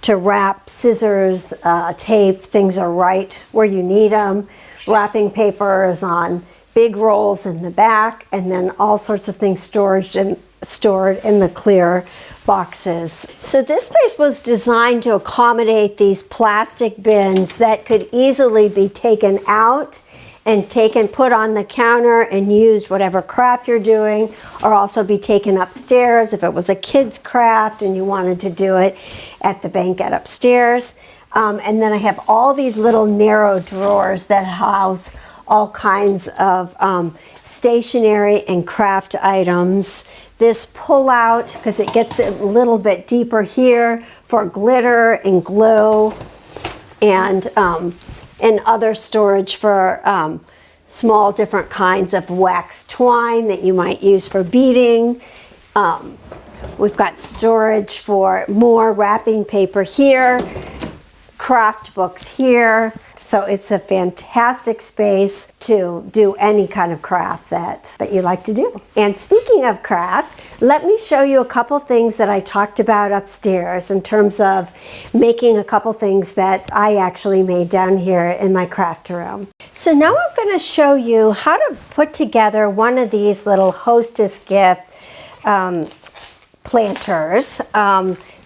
wrap. Scissors, tape, things are right where you need them. Wrapping paper is on big rolls in the back, and then all sorts of things stored in the clear boxes. So this space was designed to accommodate these plastic bins that could easily be taken out and put on the counter and used whatever craft you're doing, or also be taken upstairs if it was a kid's craft and you wanted to do it at the banquette upstairs. And then I have all these little narrow drawers that house all kinds of stationery and craft items. This pull out, because it gets a little bit deeper here, for glitter and glue, and other storage for small different kinds of wax twine that you might use for beading. We've got storage for more wrapping paper here, craft books here. So it's a fantastic space to do any kind of craft that you like to do. And speaking of crafts, let me show you a couple things that I talked about upstairs in terms of making a couple things that I actually made down here in my craft room. So now I'm going to show you how to put together one of these little hostess gift planters.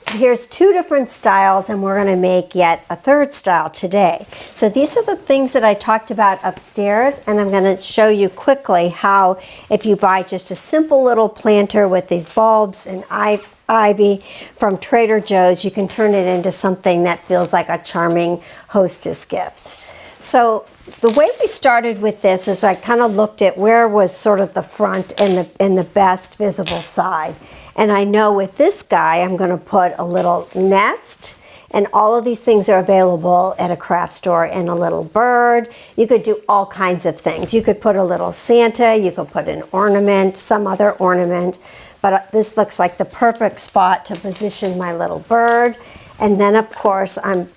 Here's two different styles, and we're going to make yet a third style today. So these are the things that I talked about upstairs, and I'm going to show you quickly how, if you buy just a simple little planter with these bulbs and ivy from Trader Joe's, you can turn it into something that feels like a charming hostess gift. So the way we started with this is I kind of looked at where was sort of the front and the best visible side. And I know with this guy, I'm going to put a little nest, and all of these things are available at a craft store, and a little bird. You could do all kinds of things. You could put a little Santa, you could put an ornament, some other ornament, but this looks like the perfect spot to position my little bird. And then of course, I'm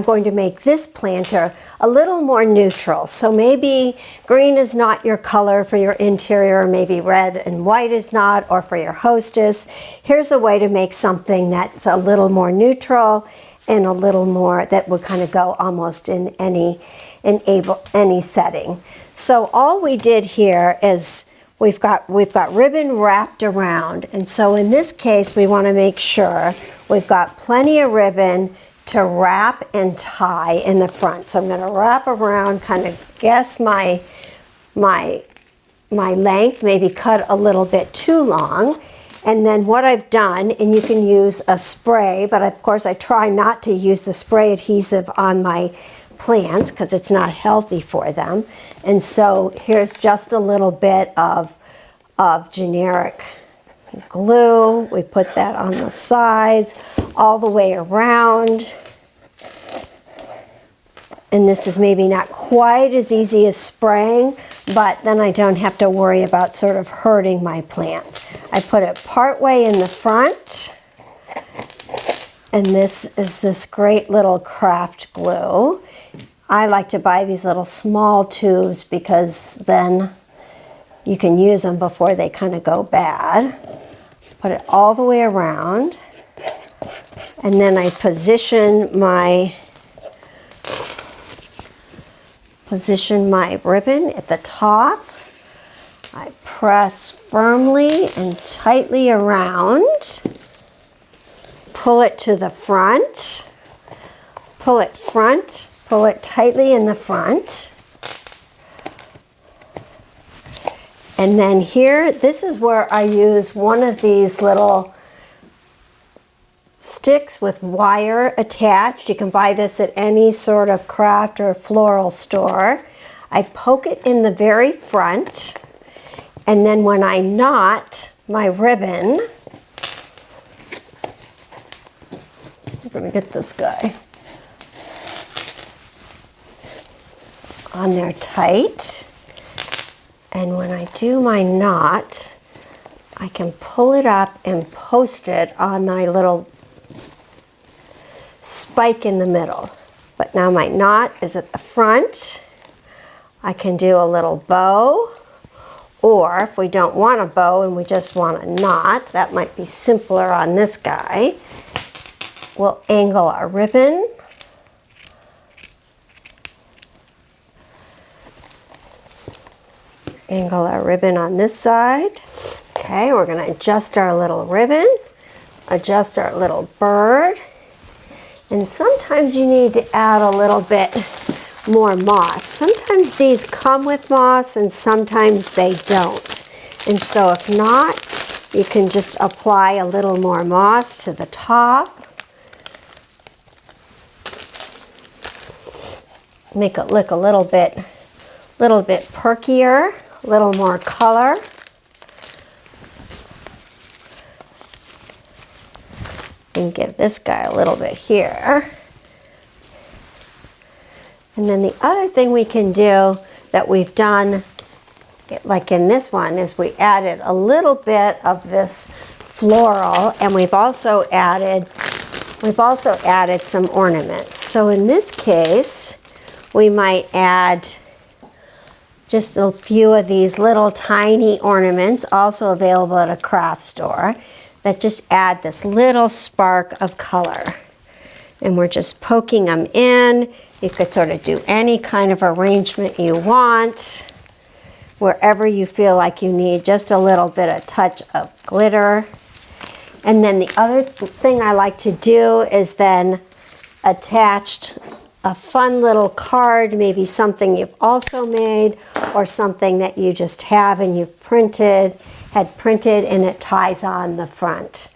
going to make this planter a little more neutral. So maybe green is not your color for your interior, maybe red and white is not, or for your hostess. Here's a way to make something that's a little more neutral and a little more that would kind of go almost in any setting. So all we did here is we've got ribbon wrapped around, and so in this case we want to make sure we've got plenty of ribbon to wrap and tie in the front. So I'm going to wrap around, kind of guess my length, maybe cut a little bit too long. And then what I've done, and you can use a spray, but of course I try not to use the spray adhesive on my plants because it's not healthy for them. And so here's just a little bit of generic glue. We put that on the sides all the way around. And this is maybe not quite as easy as spraying, but then I don't have to worry about sort of hurting my plants. I put it part way in the front, and this is this great little craft glue. I like to buy these little small tubes because then you can use them before they kind of go bad. Put it all the way around, and then I position my ribbon at the top. I press firmly and tightly around, pull it to the front, pull it tightly in the front. And then here, this is where I use one of these little sticks with wire attached. You can buy this at any sort of craft or floral store. I poke it in the very front, and then when I knot my ribbon, I'm going to get this guy on there tight. And when I do my knot, I can pull it up and post it on my little spike in the middle. But now my knot is at the front. I can do a little bow, or if we don't want a bow and we just want a knot, that might be simpler on this guy. We'll angle our ribbon. Angle our ribbon on this side. Okay, we're going to adjust our little ribbon, adjust our little bird, and sometimes you need to add a little bit more moss. Sometimes these come with moss and sometimes they don't. And so if not, you can just apply a little more moss to the top. Make it look a little bit perkier. A little more color. And give this guy a little bit here. And then the other thing we can do that we've done, like in this one, is we added a little bit of this floral, and we've also added some ornaments. So in this case, we might add just a few of these little tiny ornaments, also available at a craft store, that just add this little spark of color. And we're just poking them in. You could sort of do any kind of arrangement you want, wherever you feel like you need just a little bit of touch of glitter. And then the other thing I like to do is then attach a fun little card, maybe something you've also made or something that you just have and you've had printed, and it ties on the front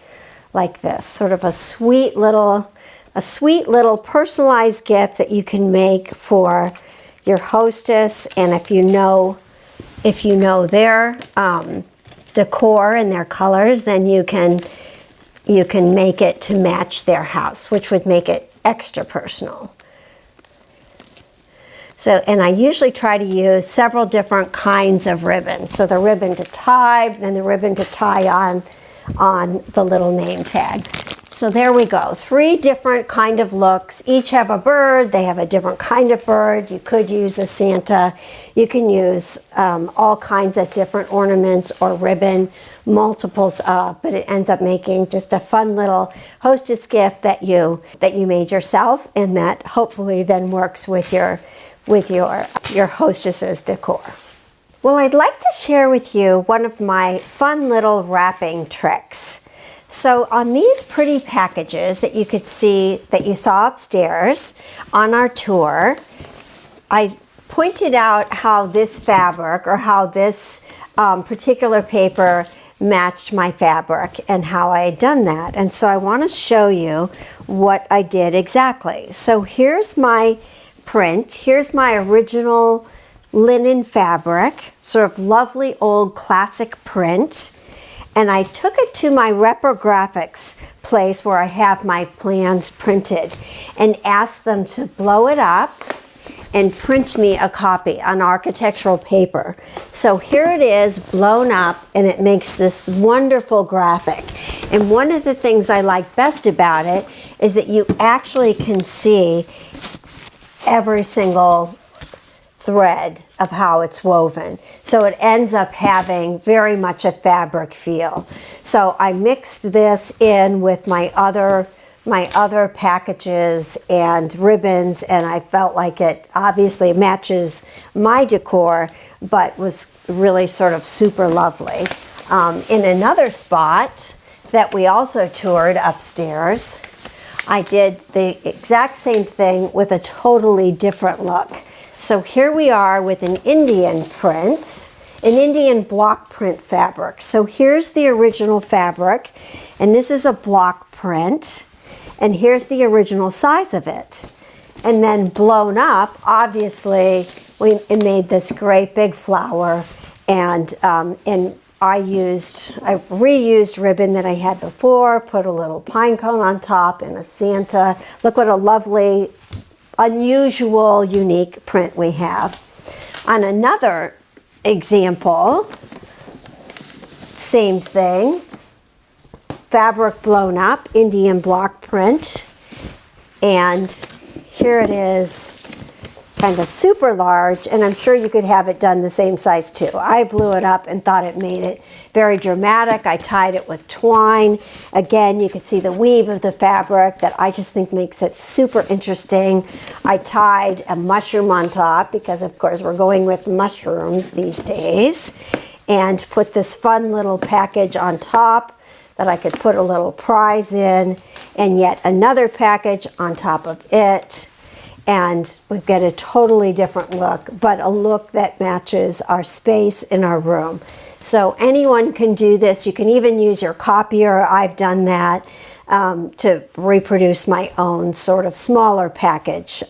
like this. Sort of a sweet little personalized gift that you can make for your hostess. And if you know their decor and their colors, then you can make it to match their house, which would make it extra personal. So, and I usually try to use several different kinds of ribbon. So the ribbon to tie, then the ribbon to tie on the little name tag. So there we go, 3 different kind of looks. Each have a bird, they have a different kind of bird. You could use a Santa. You can use all kinds of different ornaments or ribbon, multiples of, but it ends up making just a fun little hostess gift that you made yourself, and that hopefully then works with your hostess's decor. Well, I'd like to share with you one of my fun little wrapping tricks. So on these pretty packages that you could see, that you saw upstairs on our tour, I pointed out how this fabric, or how this particular paper matched my fabric and how I had done that. And so I want to show you what I did exactly. So here's my print. Here's my original linen fabric, sort of lovely old classic print. And I took it to my reprographics place where I have my plans printed and asked them to blow it up and print me a copy on architectural paper. So here it is blown up, and it makes this wonderful graphic. And one of the things I like best about it is that you actually can see every single thread of how it's woven. So it ends up having very much a fabric feel. So I mixed this in with my other packages and ribbons, and I felt like it obviously matches my decor, but was really sort of super lovely. In another spot that we also toured upstairs, I did the exact same thing with a totally different look. So here we are with an Indian print, an Indian block print fabric. So here's the original fabric, and this is a block print, and here's the original size of it. And then blown up, obviously, it made this great big flower, and I reused ribbon that I had before, put a little pine cone on top and a Santa. Look what a lovely, unusual, unique print we have. On another example, same thing, fabric blown up, Indian block print, and here it is, kind of super large, and I'm sure you could have it done the same size too. I blew it up and thought it made it very dramatic. I tied it with twine. Again, you could see the weave of the fabric that I just think makes it super interesting. I tied a mushroom on top because of course we're going with mushrooms these days, and put this fun little package on top that I could put a little prize in, and yet another package on top of it. And we get a totally different look, but a look that matches our space in our room. So anyone can do this. You can even use your copier. I've done that to reproduce my own sort of smaller package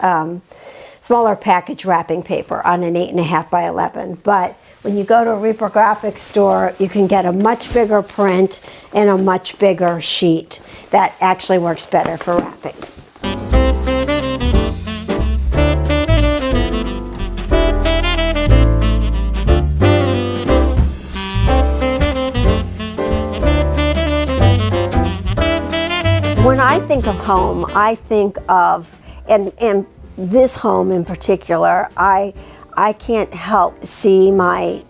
wrapping paper on an 8.5 by 11. But when you go to a reprographics store, you can get a much bigger print and a much bigger sheet that actually works better for wrapping. When I think of home, I think of, and this home in particular, I can't help see my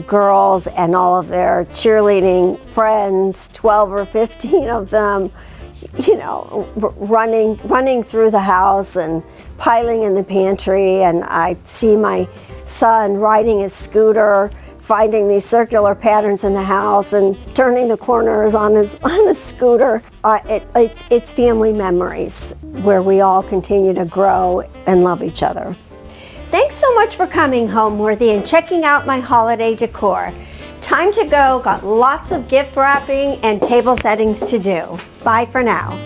girls and all of their cheerleading friends, 12 or 15 of them, you know, running through the house and piling in the pantry. And I see my son riding his scooter, finding these circular patterns in the house and turning the corners on his scooter. It's family memories where we all continue to grow and love each other. Thanks so much for coming, Homeworthy, and checking out my holiday decor. Time to go, got lots of gift wrapping and table settings to do. Bye for now.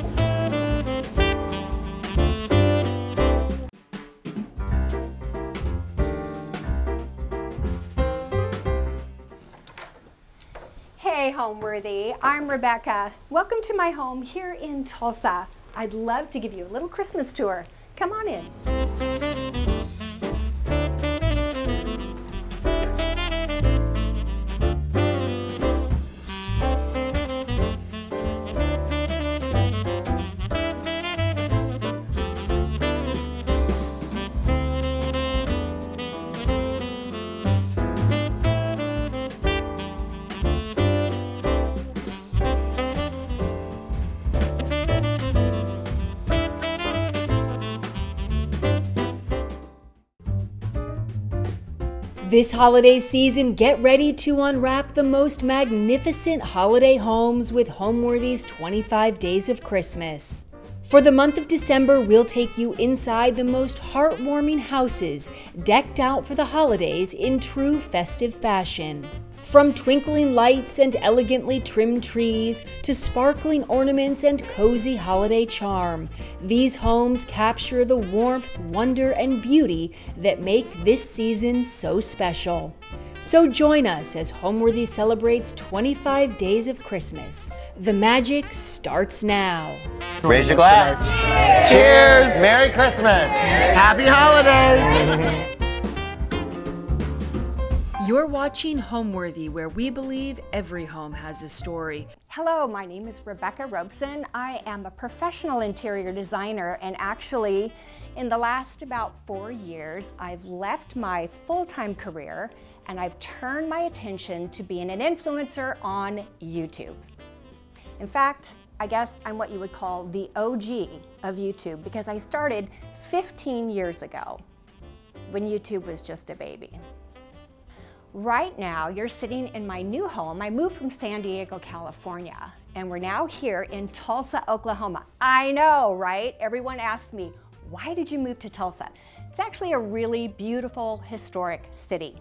Hey Homeworthy, I'm Rebecca. Welcome to my home here in Tulsa. I'd love to give you a little Christmas tour. Come on in. This holiday season, get ready to unwrap the most magnificent holiday homes with Homeworthy's 25 Days of Christmas. For the month of December, we'll take you inside the most heartwarming houses, decked out for the holidays in true festive fashion. From twinkling lights and elegantly trimmed trees to sparkling ornaments and cozy holiday charm, these homes capture the warmth, wonder, and beauty that make this season so special. So join us as Homeworthy celebrates 25 Days of Christmas. The magic starts now. Raise your glass. Cheers! Merry Christmas! Happy holidays! You're watching Homeworthy, where we believe every home has a story. Hello, my name is Rebecca Robeson. I am a professional interior designer, and actually in the last about 4 years, I've left my full-time career and I've turned my attention to being an influencer on YouTube. In fact, I guess I'm what you would call the OG of YouTube, because I started 15 years ago when YouTube was just a baby. Right now, you're sitting in my new home. I moved from San Diego, California, and we're now here in Tulsa, Oklahoma. I know, right? Everyone asks me, why did you move to Tulsa? It's actually a really beautiful, historic city.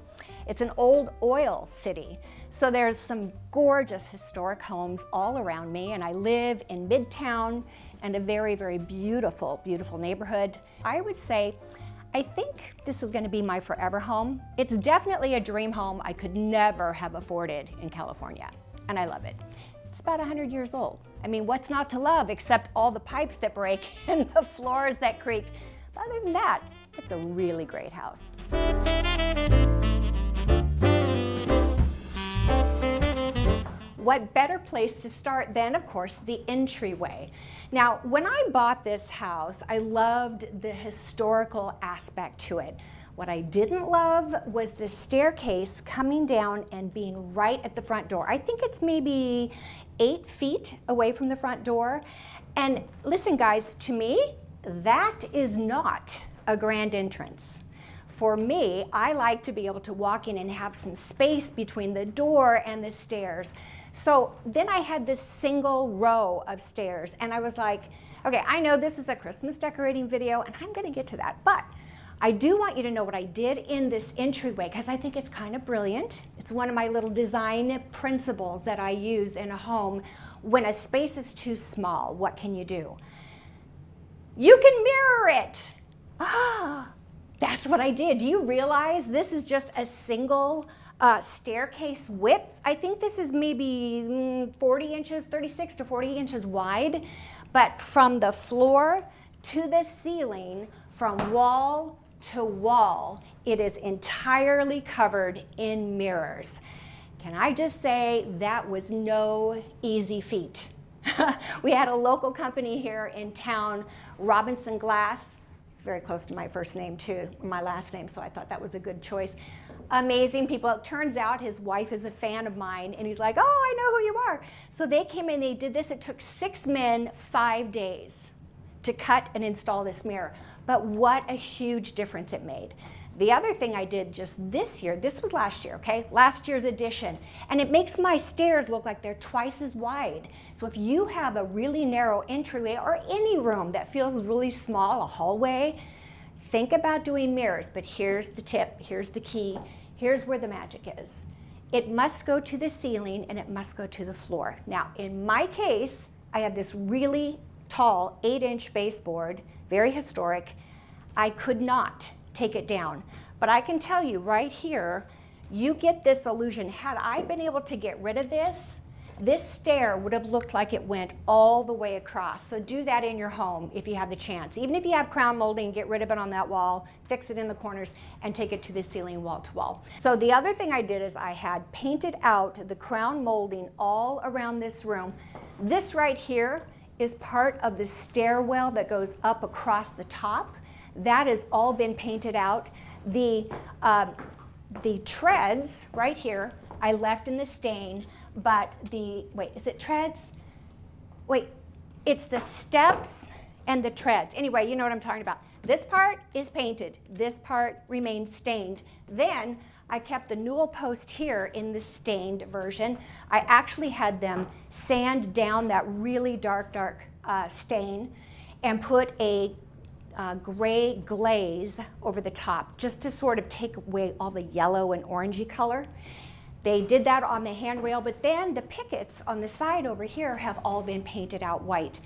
It's an old oil city, so there's some gorgeous historic homes all around me, and I live in Midtown and a very, very beautiful, beautiful neighborhood. I would say, I think this is going to be my forever home. It's definitely a dream home I could never have afforded in California, and I love it. It's about 100 years old. I mean, what's not to love except all the pipes that break and the floors that creak? But other than that, it's a really great house. What better place to start than, of course, the entryway. Now, when I bought this house, I loved the historical aspect to it. What I didn't love was the staircase coming down and being right at the front door. I think it's maybe 8 feet away from the front door. And listen, guys, to me, that is not a grand entrance. For me, I like to be able to walk in and have some space between the door and the stairs. So then I had this single row of stairs, and I was like, okay, I know this is a Christmas decorating video, and I'm gonna get to that, but I do want you to know what I did in this entryway, because I think it's kind of brilliant. It's one of my little design principles that I use in a home. When a space is too small, what can you do? You can mirror it. Ah, that's what I did. Do you realize this is just a single staircase width? I think this is maybe 40 inches, 36 to 40 inches wide, but from the floor to the ceiling, from wall to wall, it is entirely covered in mirrors. Can I just say that was no easy feat? We had a local company here in town, Robinson Glass. It's very close to my first name too, my last name, so I thought that was a good choice. Amazing people. It turns out his wife is a fan of mine, and he's like, oh, I know who you are. So they came in, they did this. It took 6 men 5 days to cut and install this mirror. But what a huge difference it made. The other thing I did just this year, this was last year, okay? Last year's edition. And it makes my stairs look like they're twice as wide. So if you have a really narrow entryway or any room that feels really small, a hallway, think about doing mirrors. But here's the tip, here's the key, here's where the magic is. It must go to the ceiling and it must go to the floor. Now, in my case, I have this really tall 8-inch baseboard, very historic. I could not take it down. But I can tell you right here, you get this illusion. Had I been able to get rid of this, this stair would have looked like it went all the way across. So do that in your home if you have the chance. Even if you have crown molding, get rid of it on that wall, fix it in the corners, and take it to the ceiling wall to wall. So the other thing I did is I had painted out the crown molding all around this room. This right here is part of the stairwell that goes up across the top. That has all been painted out. The treads right here, I left in the stain, but wait, is it treads? Wait, it's the steps and the treads. Anyway, you know what I'm talking about. This part is painted. This part remains stained. Then I kept the newel post here in the stained version. I actually had them sand down that really dark stain and put a gray glaze over the top just to sort of take away all the yellow and orangey color. They did that on the handrail, but then the pickets on the side over here have all been painted out white.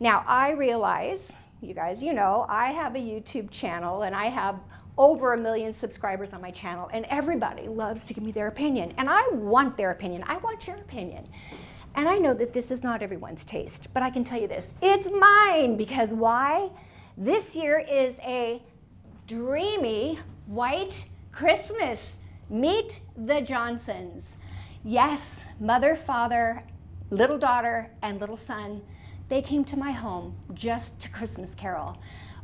Now I realize, you guys, you know, I have a YouTube channel and I have over 1 million subscribers on my channel, and everybody loves to give me their opinion, and I want their opinion. I want your opinion. And I know that this is not everyone's taste, but I can tell you this, it's mine, because why? This year is a dreamy white Christmas. Meet the Johnsons. Yes, mother, father, little daughter, and little son, they came to my home just to Christmas carol.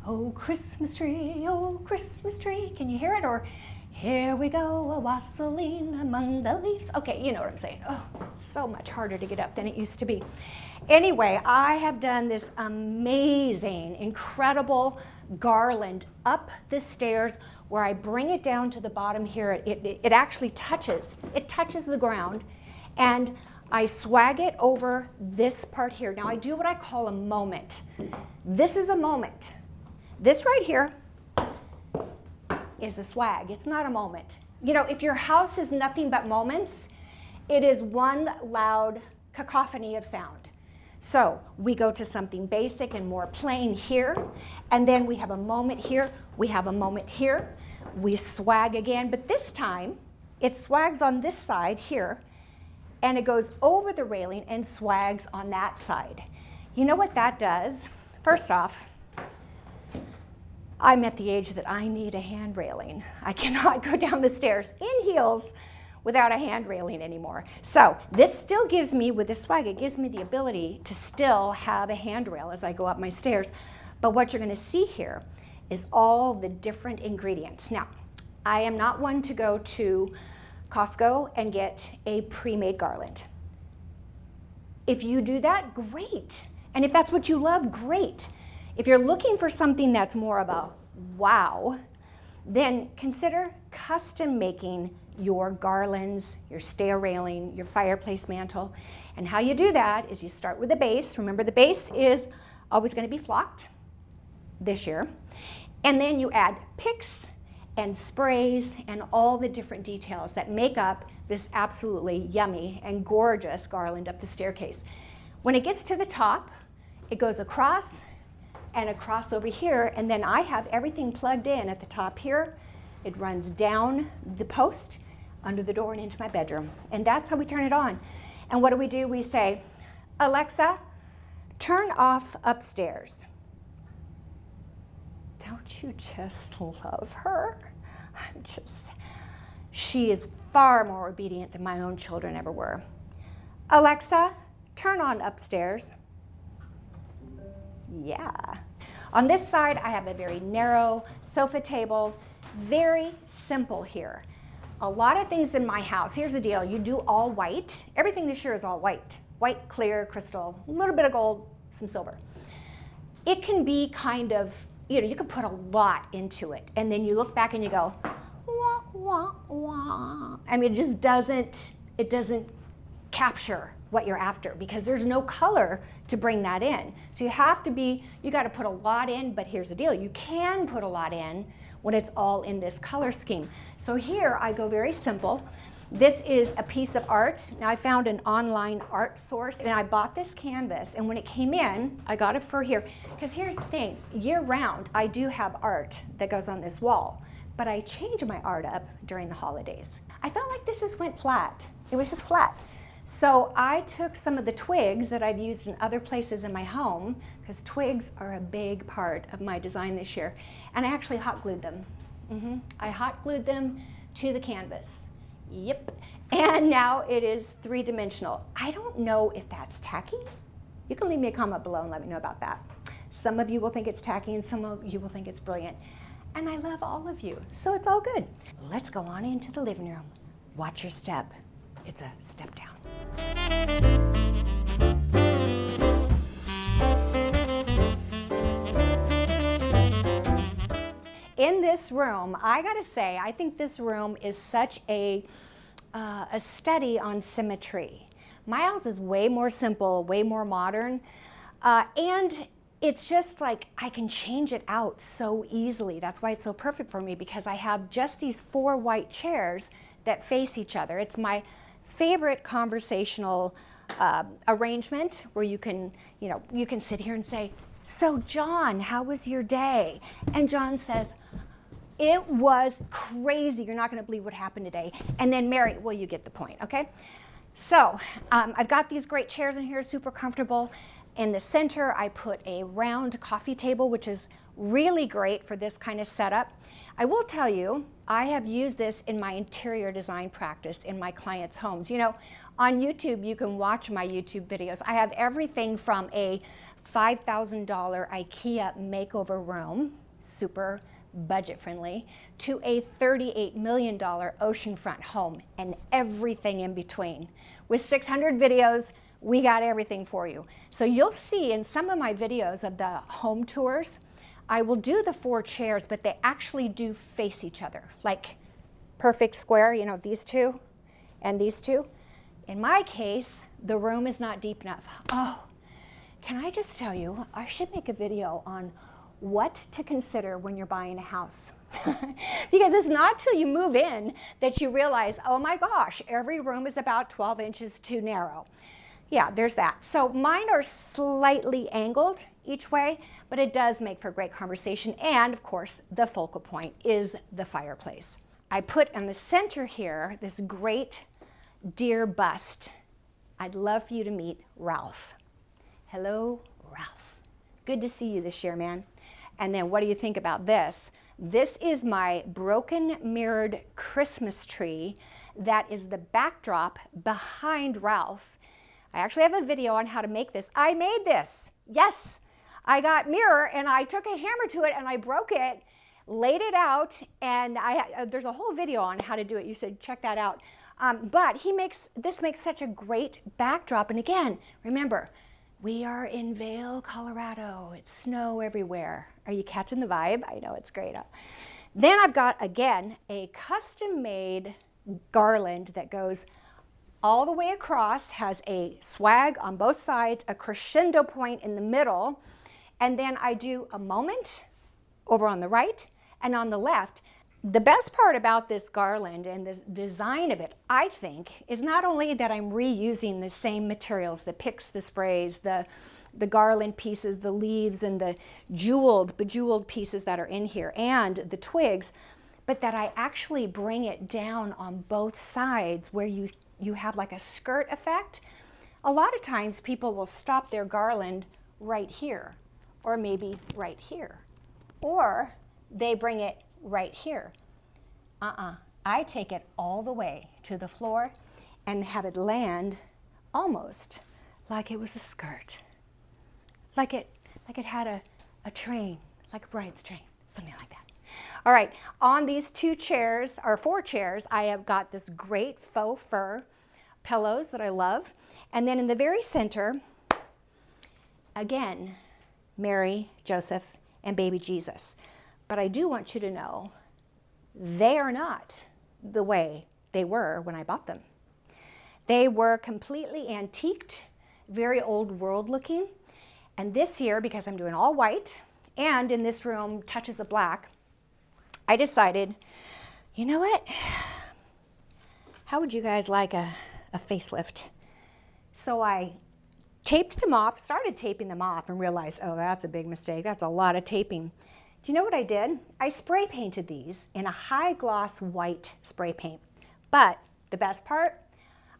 Oh, Christmas tree, oh, Christmas tree. Can you hear it? Or, here we go, a wassailing among the leaves. Okay, you know what I'm saying. Oh, so much harder to get up than it used to be. Anyway, I have done this amazing, incredible garland up the stairs where I bring it down to the bottom here. It actually touches the ground, and I swag it over this part here. Now I do what I call a moment. This is a moment. This right here is a swag. It's not a moment. You know, if your house is nothing but moments, it is one loud cacophony of sound. So we go to something basic and more plain here, and then we have a moment here, we have a moment here, we swag again, but this time it swags on this side here, and it goes over the railing and swags on that side. You know what that does? First off, I'm at the age that I need a hand railing. I cannot go down the stairs in heels without a hand railing anymore. So this still gives me, with this swag, it gives me the ability to still have a handrail as I go up my stairs. But what you're gonna see here is all the different ingredients. Now, I am not one to go to Costco and get a pre-made garland. If you do that, great. And if that's what you love, great. If you're looking for something that's more of a wow, then consider custom making your garlands, your stair railing, your fireplace mantle. And how you do that is you start with the base. Remember, the base is always going to be flocked this year. And then you add picks and sprays and all the different details that make up this absolutely yummy and gorgeous garland up the staircase. When it gets to the top, it goes across and across over here, and then I have everything plugged in at the top here. It runs down the post, under the door, and into my bedroom. And that's how we turn it on. And what do? We say, Alexa, turn off upstairs. Don't you just love her? She is far more obedient than my own children ever were. Alexa, turn on upstairs. Yeah. On this side, I have a very narrow sofa table, very simple here. A lot of things in my house, here's the deal, you do all white. Everything this year is all white. White, clear, crystal, a little bit of gold, some silver. It can be kind of, you know, you can put a lot into it, and then you look back and you go, wah, wah, wah. I mean, it doesn't capture what you're after because there's no color to bring that in. So you got to put a lot in, but here's the deal, you can put a lot in when it's all in this color scheme. So here I go very simple. This is a piece of art. Now I found an online art source and I bought this canvas, and when it came in, I got it for here. Because here's the thing, year round I do have art that goes on this wall, but I change my art up during the holidays. I felt like this just went flat. It was just flat. So I took some of the twigs that I've used in other places in my home, because twigs are a big part of my design this year, and I actually hot glued them. I hot glued them to the canvas. Yep. And now it is 3-dimensional. I don't know if that's tacky. You can leave me a comment below and let me know about that. Some of you will think it's tacky and some of you will think it's brilliant. And I love all of you, so it's all good. Let's go on into the living room. Watch your step. It's a step down. In this room, I gotta say, I think this room is such a study on symmetry. My house is way more simple, way more modern, and it's just like I can change it out so easily. That's why it's so perfect for me, because I have just these 4 white chairs that face each other. It's my favorite conversational arrangement where you can sit here and say, "So John, how was your day?" And John says, "It was crazy. You're not going to believe what happened today." And then Mary, well, you get the point, okay? So I've got these great chairs in here, super comfortable. In the center, I put a round coffee table, which is really great for this kind of setup. I will tell you, I have used this in my interior design practice in my clients' homes. You know, on YouTube, you can watch my YouTube videos. I have everything from a $5,000 IKEA makeover room, super budget friendly, to a $38 million oceanfront home and everything in between. With 600 videos, we got everything for you. So you'll see in some of my videos of the home tours, I will do the 4 chairs, but they actually do face each other, like perfect square, you know, these 2 and these 2. In my case, the room is not deep enough. Oh, can I just tell you, I should make a video on what to consider when you're buying a house. Because it's not till you move in that you realize, oh my gosh, every room is about 12 inches too narrow. Yeah, there's that. So mine are slightly angled each way, but it does make for great conversation. And of course, the focal point is the fireplace. I put in the center here this great deer bust. I'd love for you to meet Ralph. Hello, Ralph. Good to see you this year, man. And then what do you think about this? This is my broken mirrored Christmas tree that is the backdrop behind Ralph. I actually have a video on how to make this. I made this, yes. I got mirror and I took a hammer to it and I broke it, laid it out, and there's a whole video on how to do it. You should check that out. But this makes such a great backdrop. And again, remember, we are in Vail, Colorado. It's snow everywhere. Are you catching the vibe? I know it's great. Then I've got, again, a custom-made garland that goes all the way across, has a swag on both sides, a crescendo point in the middle, and then I do a moment over on the right and on the left. The best part about this garland and the design of it, I think, is not only that I'm reusing the same materials, the picks, the sprays, the garland pieces, the leaves, and the bejeweled pieces that are in here, and the twigs, but that I actually bring it down on both sides where you have like a skirt effect. A lot of times people will stop their garland right here, or maybe right here, or they bring it right here. I take it all the way to the floor and have it land almost like it was a skirt, like it had a train, like a bride's train, something like that. All right, on these 2 chairs, or 4 chairs, I have got this great faux fur pillows that I love. And then in the very center, again, Mary, Joseph, and baby Jesus. But I do want you to know, they are not the way they were when I bought them. They were completely antiqued, very old world looking. And this year, because I'm doing all white, and in this room, touches of black, I decided, you know what? How would you guys like a facelift? So I taped them off, started taping them off, and realized, oh, that's a big mistake. That's a lot of taping. Do you know what I did? I spray painted these in a high gloss white spray paint. But the best part,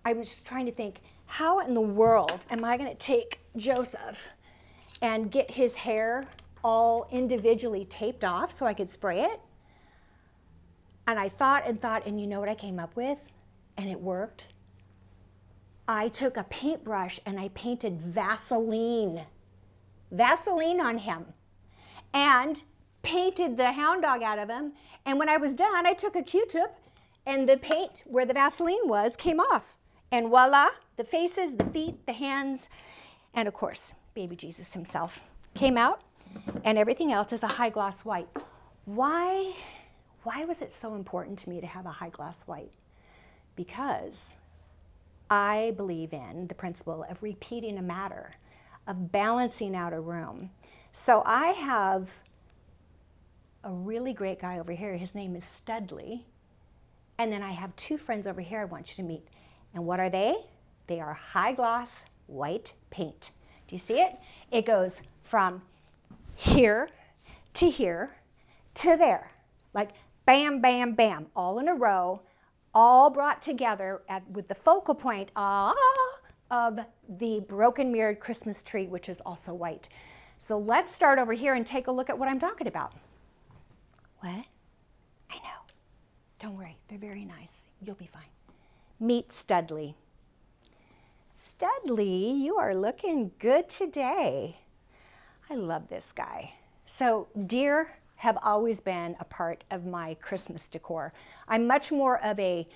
I was just trying to think, how in the world am I going to take Joseph and get his hair all individually taped off so I could spray it? And I thought, and you know what I came up with? And it worked. I took a paintbrush and I painted Vaseline on him, and painted the hound dog out of him. And when I was done, I took a Q-tip, and the paint where the Vaseline was came off. And voila, the faces, the feet, the hands, and of course, baby Jesus himself came out, and everything else is a high gloss white. Why was it so important to me to have a high gloss white? Because I believe in the principle of repeating a matter, of balancing out a room. So I have a really great guy over here. His name is Studley. And then I have 2 friends over here I want you to meet. And what are they? They are high gloss white paint. Do you see it? It goes from here to there. Like bam, bam, bam, all in a row, all brought together with the focal point of the broken mirrored Christmas tree, which is also white. So let's start over here and take a look at what I'm talking about. What? I know. Don't worry, they're very nice. You'll be fine. Meet Studley. Studley, you are looking good today. I love this guy. So deer have always been a part of my Christmas decor. I'm much more of a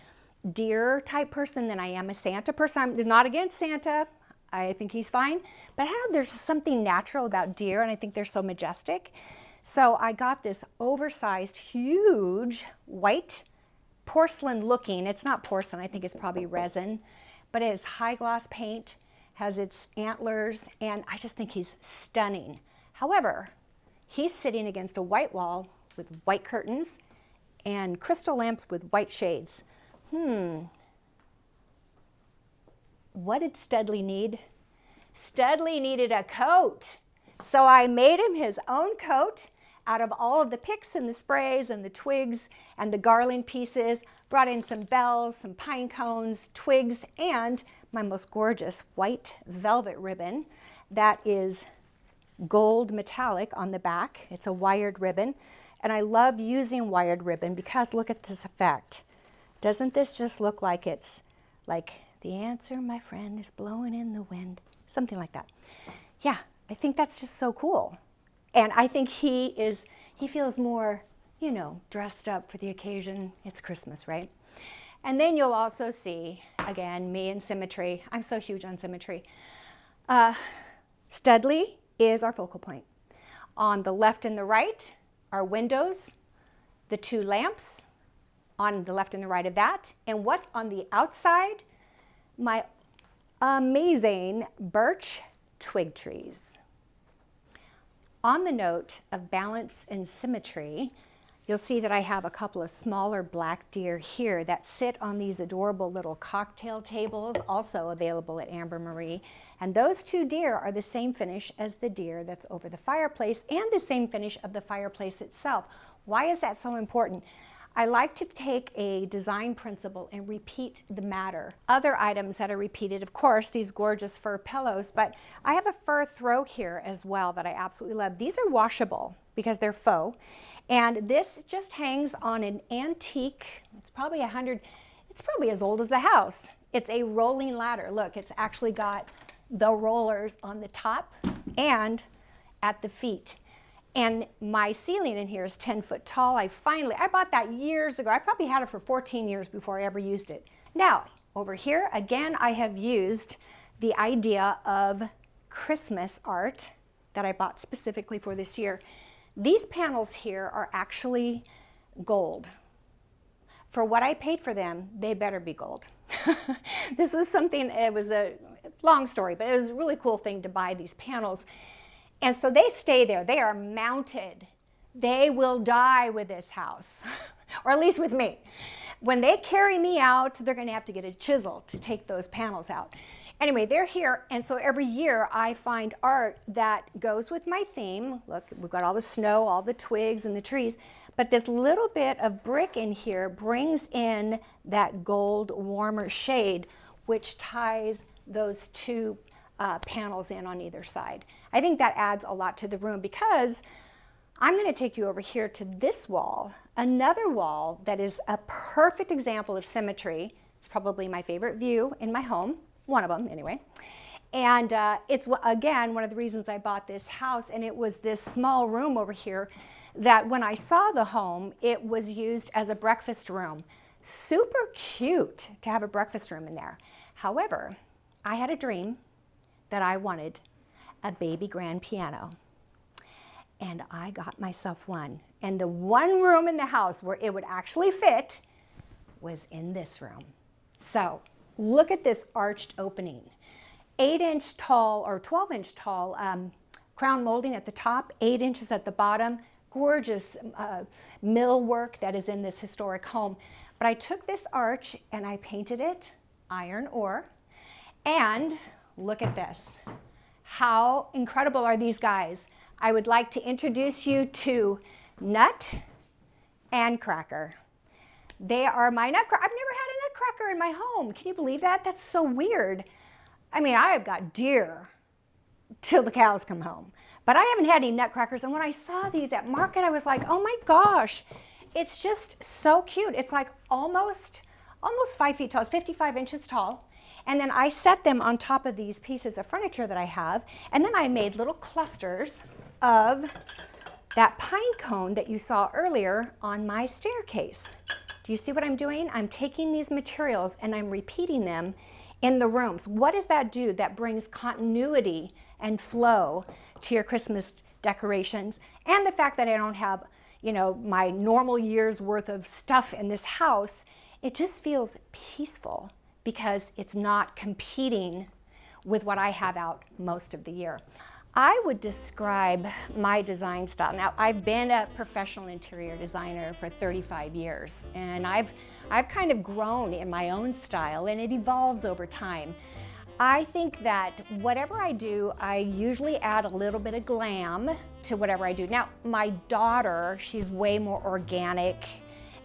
deer type person than I am a Santa person. I'm not against Santa. I think he's fine. But I don't know, there's something natural about deer, and I think they're so majestic. So I got this oversized, huge, white, porcelain looking, it's not porcelain, I think it's probably resin, but it is high gloss paint, has its antlers, and I just think he's stunning. However, he's sitting against a white wall with white curtains and crystal lamps with white shades. What did Studley need? Studley needed a coat. So I made him his own coat out of all of the picks and the sprays and the twigs and the garland pieces, brought in some bells, some pine cones, twigs, and my most gorgeous white velvet ribbon that is gold metallic on the back. It's a wired ribbon, and I love using wired ribbon because look at this effect. Doesn't this just look like it's like the answer, my friend, is blowing in the wind? Something like that. Yeah, I think that's just so cool. And I think he feels more, you know, dressed up for the occasion. It's Christmas, right? And then you'll also see, again, me and symmetry. I'm so huge on symmetry. Studley is our focal point. On the left and the right are windows, the 2 lamps on the left and the right of that. And what's on the outside? My amazing birch twig trees. On the note of balance and symmetry, you'll see that I have a couple of smaller black deer here that sit on these adorable little cocktail tables, also available at Amber Marie. And those 2 deer are the same finish as the deer that's over the fireplace and the same finish of the fireplace itself. Why is that so important? I like to take a design principle and repeat the matter. Other items that are repeated, of course, these gorgeous fur pillows, but I have a fur throw here as well that I absolutely love. These are washable because they're faux, and this just hangs on an antique, it's probably as old as the house. It's a rolling ladder. Look, it's actually got the rollers on the top and at the feet. And my ceiling in here is 10 foot tall. I bought that years ago. I probably had it for 14 years before I ever used it. Now, over here, again, I have used the idea of Christmas art that I bought specifically for this year. These panels here are actually gold. For what I paid for them, they better be gold. This was something, it was a long story, but it was a really cool thing to buy these panels. And so they stay there. They are mounted. They will die with this house, or at least with me. When they carry me out, they're going to have to get a chisel to take those panels out. Anyway, they're here, and so every year I find art that goes with my theme. Look, we've got all the snow, all the twigs and the trees, but this little bit of brick in here brings in that gold warmer shade, which ties those two panels in on either side. I think that adds a lot to the room, because I'm going to take you over here to this wall, another wall that is a perfect example of symmetry. It's probably my favorite view in my home, one of them anyway. And it's, again, one of the reasons I bought this house, and it was this small room over here that when I saw the home, it was used as a breakfast room. Super cute to have a breakfast room in there. However, I had a dream that I wanted a baby grand piano. And I got myself one. And the one room in the house where it would actually fit was in this room. So look at this arched opening. 8-inch tall or 12-inch tall crown molding at the top, 8 inches at the bottom. Gorgeous millwork that is in this historic home. But I took this arch and I painted it iron ore. And look at this. How incredible are these guys? I would like to introduce you to Nut and Cracker. They are my nutcracker. I've never had a nutcracker in my home. Can you believe that? That's so weird. I mean, I have got deer till the cows come home, but I haven't had any nutcrackers. And when I saw these at market, I was like, oh my gosh, it's just so cute. It's like almost 5 feet tall. It's 55 inches tall. And then I set them on top of these pieces of furniture that I have. And then I made little clusters of that pine cone that you saw earlier on my staircase. Do you see what I'm doing? I'm taking these materials and I'm repeating them in the rooms. What does that do? That brings continuity and flow to your Christmas decorations. And the fact that I don't have, you know, my normal year's worth of stuff in this house, it just feels peaceful, because it's not competing with what I have out most of the year. I would describe my design style. Now, I've been a professional interior designer for 35 years, and I've kind of grown in my own style, and it evolves over time. I think that whatever I do, I usually add a little bit of glam to whatever I do. Now, my daughter, she's way more organic,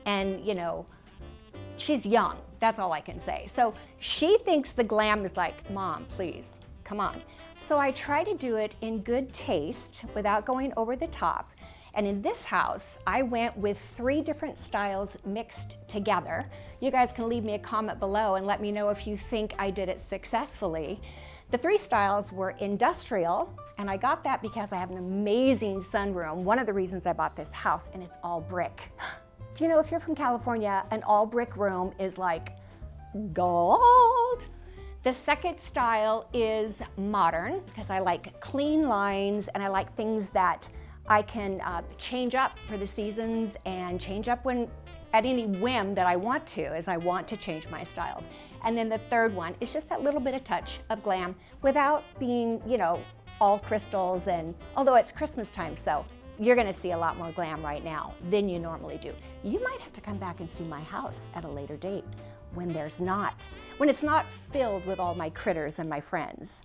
and you know, she's young. That's all I can say. So she thinks the glam is like, Mom, please, come on. So I try to do it in good taste without going over the top. And in this house, I went with 3 different styles mixed together. You guys can leave me a comment below and let me know if you think I did it successfully. The 3 styles were industrial, and I got that because I have an amazing sunroom. One of the reasons I bought this house, and it's all brick. Do you know, if you're from California, an all brick room is like gold. The second style is modern, because I like clean lines and I like things that I can change up for the seasons and change up when at any whim that I want to, as I want to change my styles. And then the third one is just that little bit of touch of glam without being, you know, all crystals, and although it's Christmas time, so you're gonna see a lot more glam right now than you normally do. You might have to come back and see my house at a later date when it's not filled with all my critters and my friends.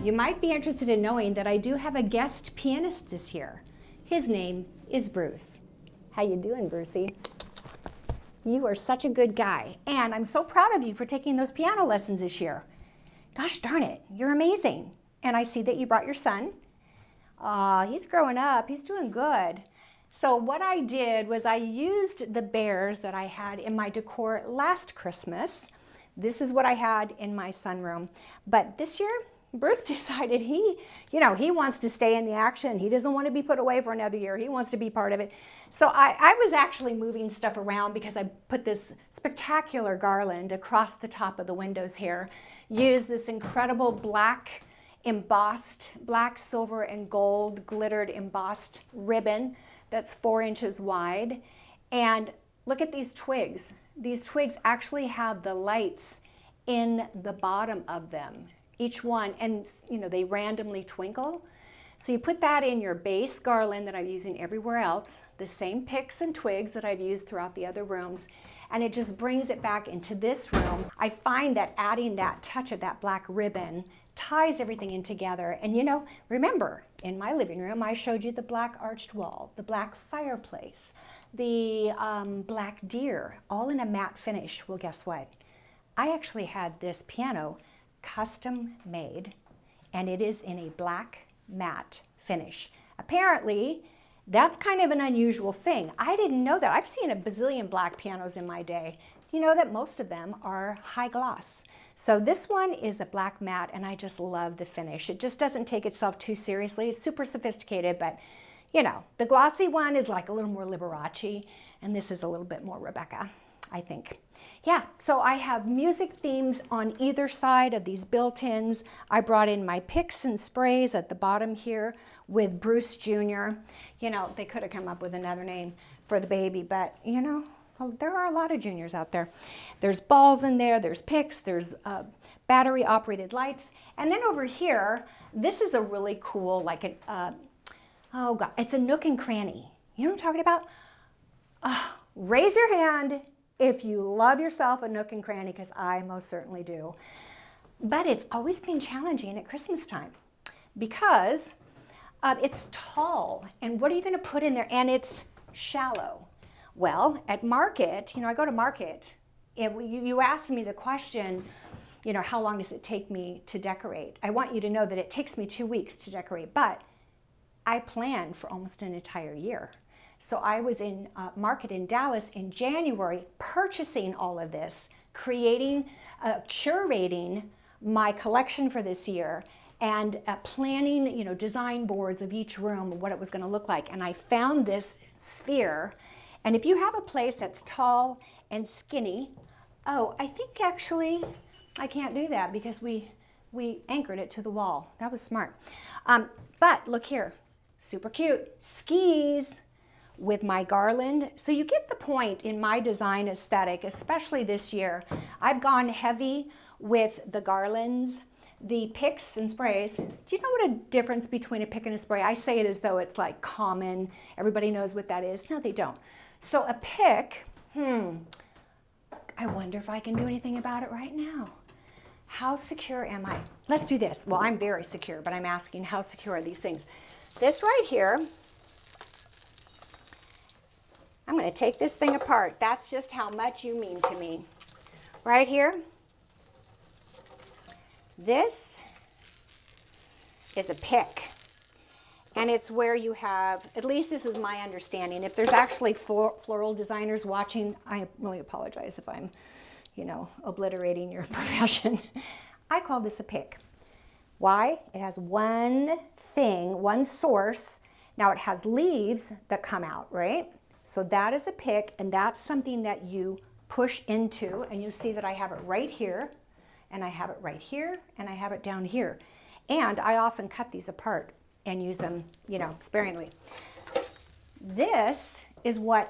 You might be interested in knowing that I do have a guest pianist this year. His name is Bruce. How you doing, Brucey? You are such a good guy, and I'm so proud of you for taking those piano lessons this year. Gosh darn it, you're amazing. And I see that you brought your son. He's growing up, he's doing good. So what I did was I used the bears that I had in my decor last Christmas. This is what I had in my sunroom. But this year, Bruce decided he wants to stay in the action. He doesn't want to be put away for another year. He wants to be part of it. So I was actually moving stuff around because I put this spectacular garland across the top of the windows here. Used this incredible black embossed, black, silver, and gold glittered embossed ribbon that's 4 inches wide. And look at these twigs. These twigs actually have the lights in the bottom of them, each one, and they randomly twinkle. So you put that in your base garland that I'm using everywhere else, the same picks and twigs that I've used throughout the other rooms, and it just brings it back into this room. I find that adding that touch of that black ribbon ties everything in together. And remember, in my living room, I showed you the black arched wall, the black fireplace, the black deer, all in a matte finish. Well, guess what? I actually had this piano custom made, and it is in a black matte finish. Apparently, that's kind of an unusual thing. I didn't know that. I've seen a bazillion black pianos in my day. You know that most of them are high gloss. So this one is a black matte, and I just love the finish. It just doesn't take itself too seriously. It's super sophisticated, but the glossy one is like a little more Liberace, and this is a little bit more Rebecca, I think. Yeah, so I have music themes on either side of these built-ins. I brought in my picks and sprays at the bottom here with Bruce Jr. They could have come up with another name for the baby, but there are a lot of juniors out there. There's balls in there, there's picks, there's battery operated lights. And then over here, this is a really cool, it's a nook and cranny. You know what I'm talking about? Raise your hand if you love yourself a nook and cranny, because I most certainly do. But it's always been challenging at Christmas time because it's tall. And what are you going to put in there? And it's shallow. Well, at market, I go to market. You asked me the question, how long does it take me to decorate? I want you to know that it takes me 2 weeks to decorate, but I plan for almost an entire year. So I was in market in Dallas in January, purchasing all of this, curating my collection for this year, and planning, design boards of each room, what it was going to look like. And I found this sphere. And if you have a place that's tall and skinny, I think actually I can't do that because we anchored it to the wall. That was smart. But look here, super cute skis with my garland. So you get the point in my design aesthetic, especially this year. I've gone heavy with the garlands, the picks and sprays. Do you know what a difference between a pick and a spray? I say it as though it's like common. Everybody knows what that is. No, they don't. So a pick, I wonder if I can do anything about it right now. How secure am I? Let's do this. Well, I'm very secure, but I'm asking how secure are these things? This right here, I'm going to take this thing apart. That's just how much you mean to me. Right here, this is a pick. And it's where you have, at least this is my understanding. If there's actually floral designers watching, I really apologize if I'm, obliterating your profession. I call this a pick. Why? It has one thing, one source. Now it has leaves that come out, right? So that is a pick, and that's something that you push into, and you'll see that I have it right here, and I have it right here, and I have it down here. And I often cut these apart and use them, sparingly. This is what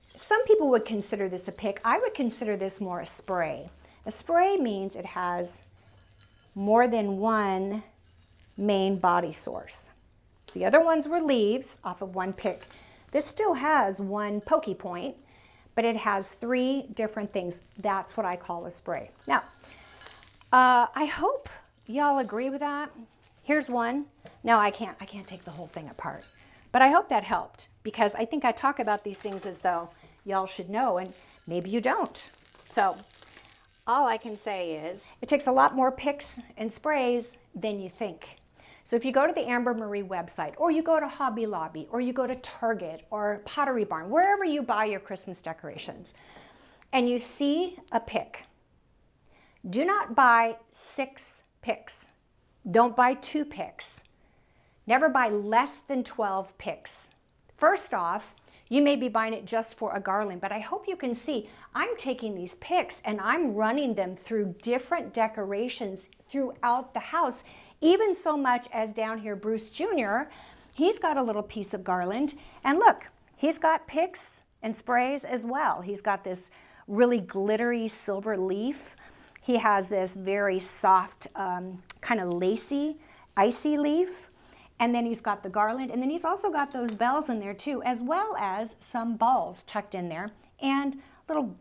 some people would consider this a pick. I would consider this more a spray. A spray means it has more than one main body source. The other ones were leaves off of one pick. This still has one pokey point, but it has 3 different things. That's what I call a spray. Now, I hope y'all agree with that. Here's one. No, I can't take the whole thing apart. But I hope that helped, because I think I talk about these things as though y'all should know, and maybe you don't. So all I can say is it takes a lot more picks and sprays than you think. So if you go to the Amber Marie website, or you go to Hobby Lobby, or you go to Target or Pottery Barn, wherever you buy your Christmas decorations, and you see a pick, do not buy 6 picks. Don't buy 2 picks. Never buy less than 12 picks. First off, you may be buying it just for a garland, but I hope you can see I'm taking these picks and I'm running them through different decorations throughout the house, even so much as down here, Bruce Jr., he's got a little piece of garland, and look, he's got picks and sprays as well. He's got this really glittery silver leaf. He has this very soft, kind of lacy, icy leaf. And then he's got the garland, and then he's also got those bells in there too, as well as some balls tucked in there, and a little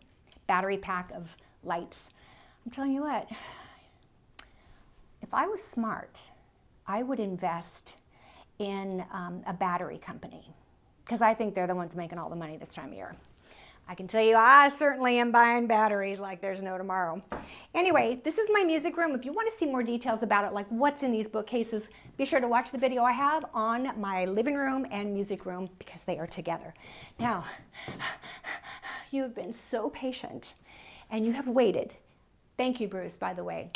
battery pack of lights. I'm telling you what, if I was smart, I would invest in a battery company, because I think they're the ones making all the money this time of year. I can tell you, I certainly am buying batteries like there's no tomorrow. Anyway, this is my music room. If you want to see more details about it, like what's in these bookcases, be sure to watch the video I have on my living room and music room, because they are together. Now, you have been so patient and you have waited. Thank you, Bruce, by the way.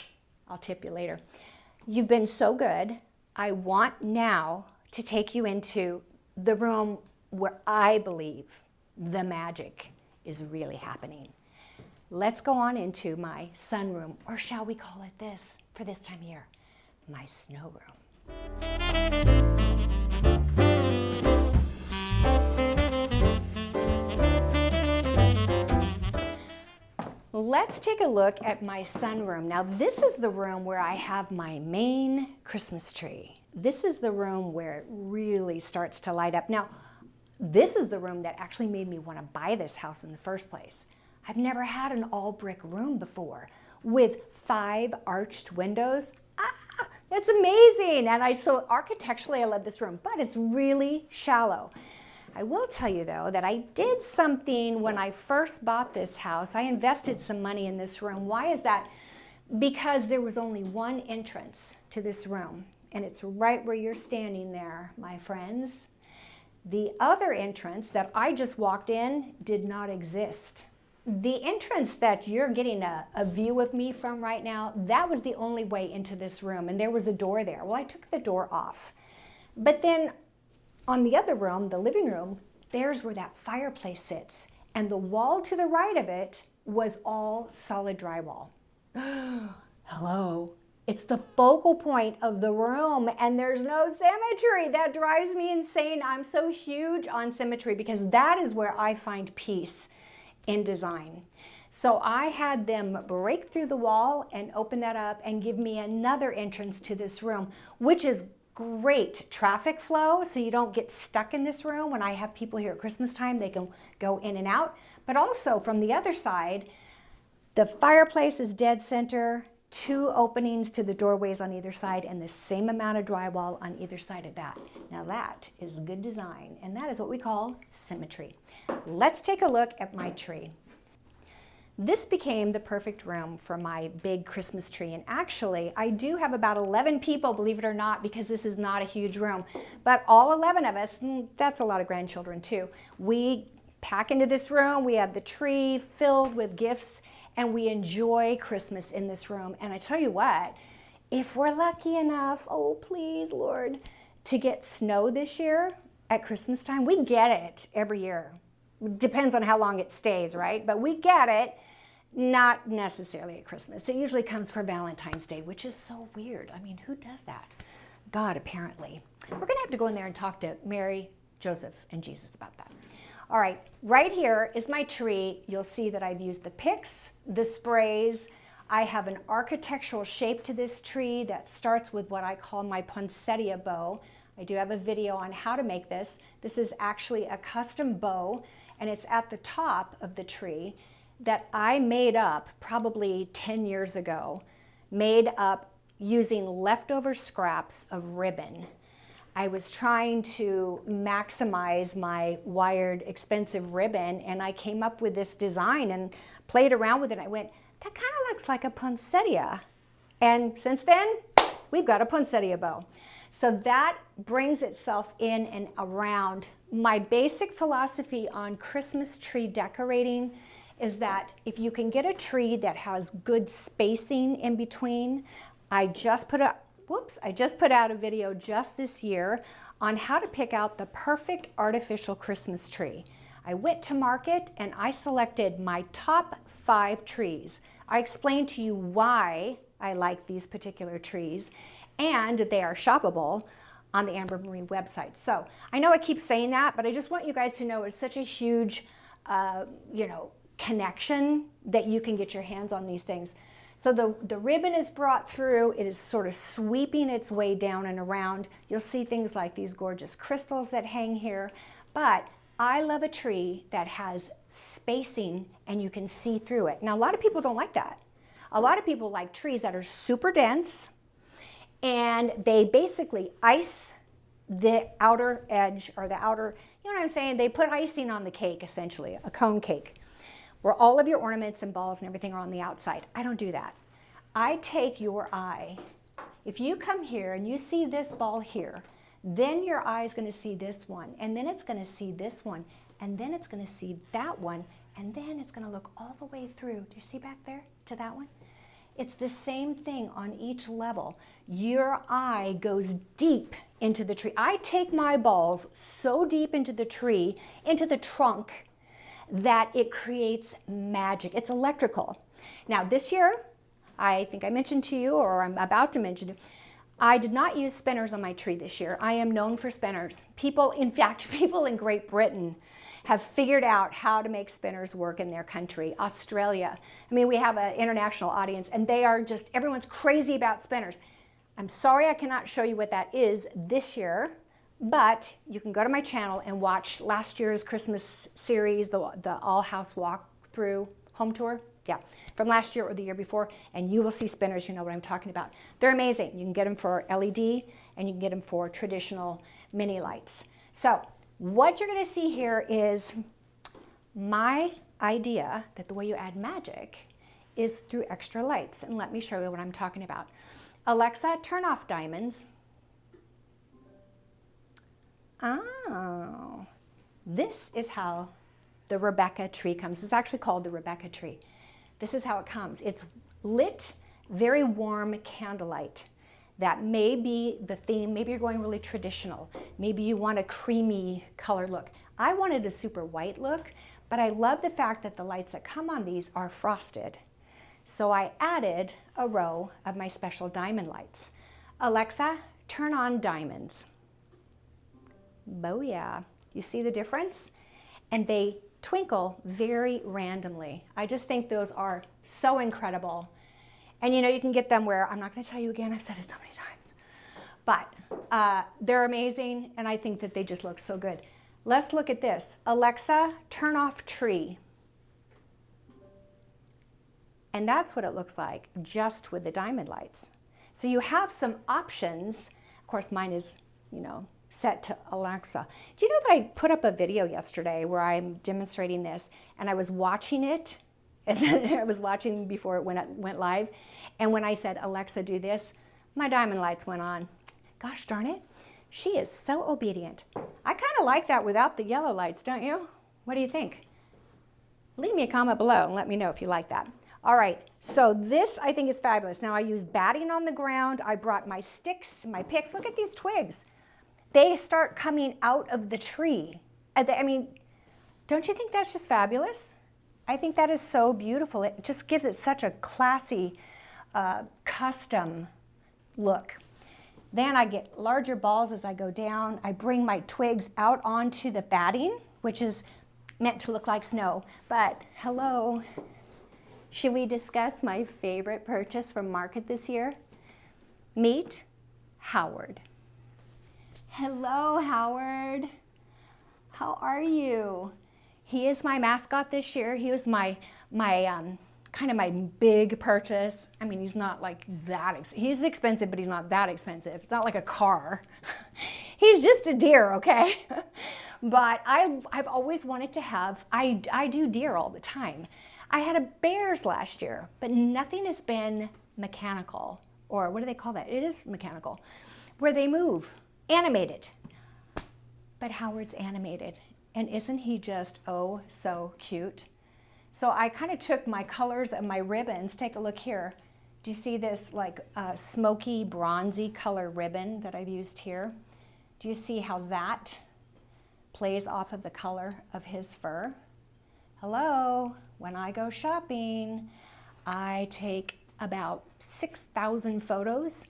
I'll tip you later. You've been so good. I want now to take you into the room where I believe the magic is really happening. Let's go on into my sunroom, or shall we call it this for this time of year, my snow room. Let's take a look at my sunroom. Now, this is the room where I have my main Christmas tree. This is the room where it really starts to light up. Now, this is the room that actually made me want to buy this house in the first place. I've never had an all brick room before with 5 arched windows. That's amazing. And so architecturally, I love this room, but it's really shallow. I will tell you though that I did something when I first bought this house. I invested some money in this room. Why is that? Because there was only one entrance to this room, and it's right where you're standing there, my friends. The other entrance that I just walked in did not exist. The entrance that you're getting a view of me from right now, that was the only way into this room, and there was a door there. Well, I took the door off. But then on the other room, the living room, there's where that fireplace sits, and the wall to the right of it was all solid drywall. Hello. It's the focal point of the room, and there's no symmetry. That drives me insane. I'm so huge on symmetry because that is where I find peace in design. So I had them break through the wall and open that up and give me another entrance to this room, which is great traffic flow, so you don't get stuck in this room. When I have people here at Christmas time, they can go in and out. But also from the other side, the fireplace is dead center, 2 openings to the doorways on either side, and the same amount of drywall on either side of that. Now that is good design, and that is what we call symmetry. Let's take a look at my tree. This became the perfect room for my big Christmas tree, and actually I do have about 11 people, believe it or not, because this is not a huge room, but all 11 of us, that's a lot of grandchildren too, we pack into this room. We have the tree filled with gifts, and we enjoy Christmas in this room. And I tell you what, if we're lucky enough, oh please Lord, to get snow this year at Christmas time, we get it every year. Depends on how long it stays, right? But we get it, not necessarily at Christmas. It usually comes for Valentine's Day, which is so weird. I mean, who does that? God, apparently. We're gonna have to go in there and talk to Mary, Joseph, and Jesus about that. All right, right here is my tree. You'll see that I've used the picks, the sprays. I have an architectural shape to this tree that starts with what I call my poinsettia bow. I do have a video on how to make this. This is actually a custom bow, and it's at the top of the tree that I made up probably 10 years ago, made up using leftover scraps of ribbon. I was trying to maximize my wired expensive ribbon, and I came up with this design and played around with it. I went, that kind of looks like a poinsettia. And since then, we've got a poinsettia bow. So that brings itself in and around. My basic philosophy on Christmas tree decorating is that if you can get a tree that has good spacing in between, I just put out a video just this year on how to pick out the perfect artificial Christmas tree. I went to market and I selected my top 5 trees. I explained to you why I like these particular trees, and they are shoppable on the Amber Marie website. So I know I keep saying that, but I just want you guys to know it's such a huge, connection that you can get your hands on these things. So the ribbon is brought through, it is sort of sweeping its way down and around. You'll see things like these gorgeous crystals that hang here, but I love a tree that has spacing and you can see through it. Now, a lot of people don't like that. A lot of people like trees that are super dense, and they basically ice the outer edge, or the outer, you know what I'm saying? They put icing on the cake, essentially, a cone cake, where all of your ornaments and balls and everything are on the outside. I don't do that. I take your eye. If you come here and you see this ball here, then your eye is going to see this one, and then it's going to see this one, and then it's going to see that one, and then it's going to look all the way through. Do you see back there to that one? It's the same thing on each level. Your eye goes deep into the tree. I take my balls so deep into the tree, into the trunk, that it creates magic. It's electrical. Now this year, I think I mentioned to you, or I'm about to mention it, I did not use spinners on my tree this year. I am known for spinners. People, in fact, people in Great Britain have figured out how to make spinners work in their country. Australia, I mean, we have an international audience, and they are just, everyone's crazy about spinners. I'm sorry I cannot show you what that is this year, but you can go to my channel and watch last year's Christmas series, the all-house walkthrough home tour. Yeah, from last year or the year before, and you will see spinners. You know what I'm talking about. They're amazing. You can get them for LED, and you can get them for traditional mini lights. So what you're going to see here is my idea that the way you add magic is through extra lights. And let me show you what I'm talking about. Alexa, turn off diamonds. Oh, this is how the Rebecca tree comes. It's actually called the Rebecca tree. This is how it comes. It's lit, very warm candlelight. That may be the theme. Maybe you're going really traditional. Maybe you want a creamy color look. I wanted a super white look, but I love the fact that the lights that come on these are frosted. So I added a row of my special diamond lights. Alexa, turn on diamonds. Booyah. You see the difference? And they twinkle very randomly. I just think those are so incredible. And you know, you can get them where, I'm not going to tell you again, I've said it so many times, but they're amazing, and I think that they just look so good. Let's look at this. Alexa, turn off tree. And that's what it looks like just with the diamond lights. So you have some options. Of course, mine is, you know, set to Alexa. Do you know that I put up a video yesterday where I'm demonstrating this, and I was watching it, and then I was watching before it went live, and when I said, Alexa, do this, my diamond lights went on. Gosh darn it, she is so obedient. I kind of like that without the yellow lights, don't you? What do you think? Leave me a comment below and let me know if you like that. All right, so this I think is fabulous. Now I use batting on the ground. I brought my sticks, my picks. Look at these twigs. They start coming out of the tree. I mean, don't you think that's just fabulous? I think that is so beautiful. It just gives it such a classy, custom look. Then I get larger balls as I go down. I bring my twigs out onto the batting, which is meant to look like snow. But hello, should we discuss my favorite purchase from market this year? Meet Howard. Hello, Howard. How are you? He is my mascot this year. He was my kind of my big purchase. I mean, he's not like that. He's expensive, but he's not that expensive. It's not like a car. He's just a deer, okay? But I've always wanted to have, I do deer all the time. I had a bears last year, but nothing has been mechanical, or what do they call that? It is mechanical. where they move, animated. But Howard's animated, and isn't he just oh so cute? So I kind of took my colors and my ribbons. Take a look here. Do you see this like smoky, bronzy color ribbon that I've used here? Do you see how that plays off of the color of his fur? Hello, when I go shopping, I take about 6,000 photos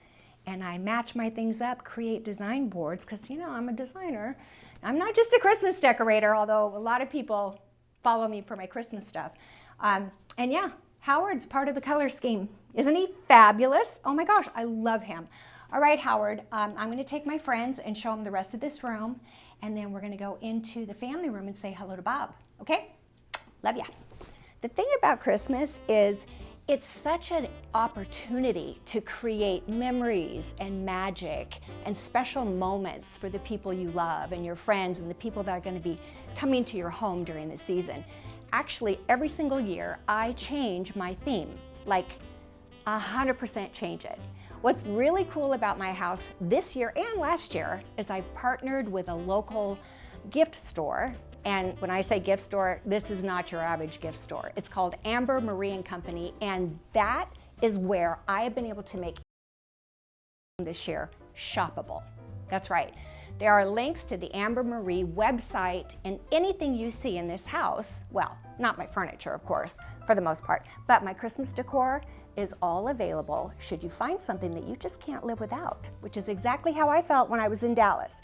and I match my things up, create design boards, because you know, I'm a designer. I'm not just a Christmas decorator, although a lot of people follow me for my Christmas stuff. And yeah, Howard's part of the color scheme. Isn't he fabulous? Oh my gosh, I love him. All right, Howard, I'm gonna take my friends and show them the rest of this room, and then we're gonna go into the family room and say hello to Bob, okay? Love ya. The thing about Christmas is it's such an opportunity to create memories and magic and special moments for the people you love and your friends and the people that are going to be coming to your home during the season. Actually, every single year, I change my theme, like 100% change it. What's really cool about my house this year and last year is I've partnered with a local gift store. And when I say gift store, this is not your average gift store. It's called Amber Marie and Company, and that is where I have been able to make this year shoppable. That's right. There are links to the Amber Marie website, and anything you see in this house, well, not my furniture, of course, for the most part, but my Christmas decor is all available should you find something that you just can't live without, which is exactly how I felt when I was in Dallas.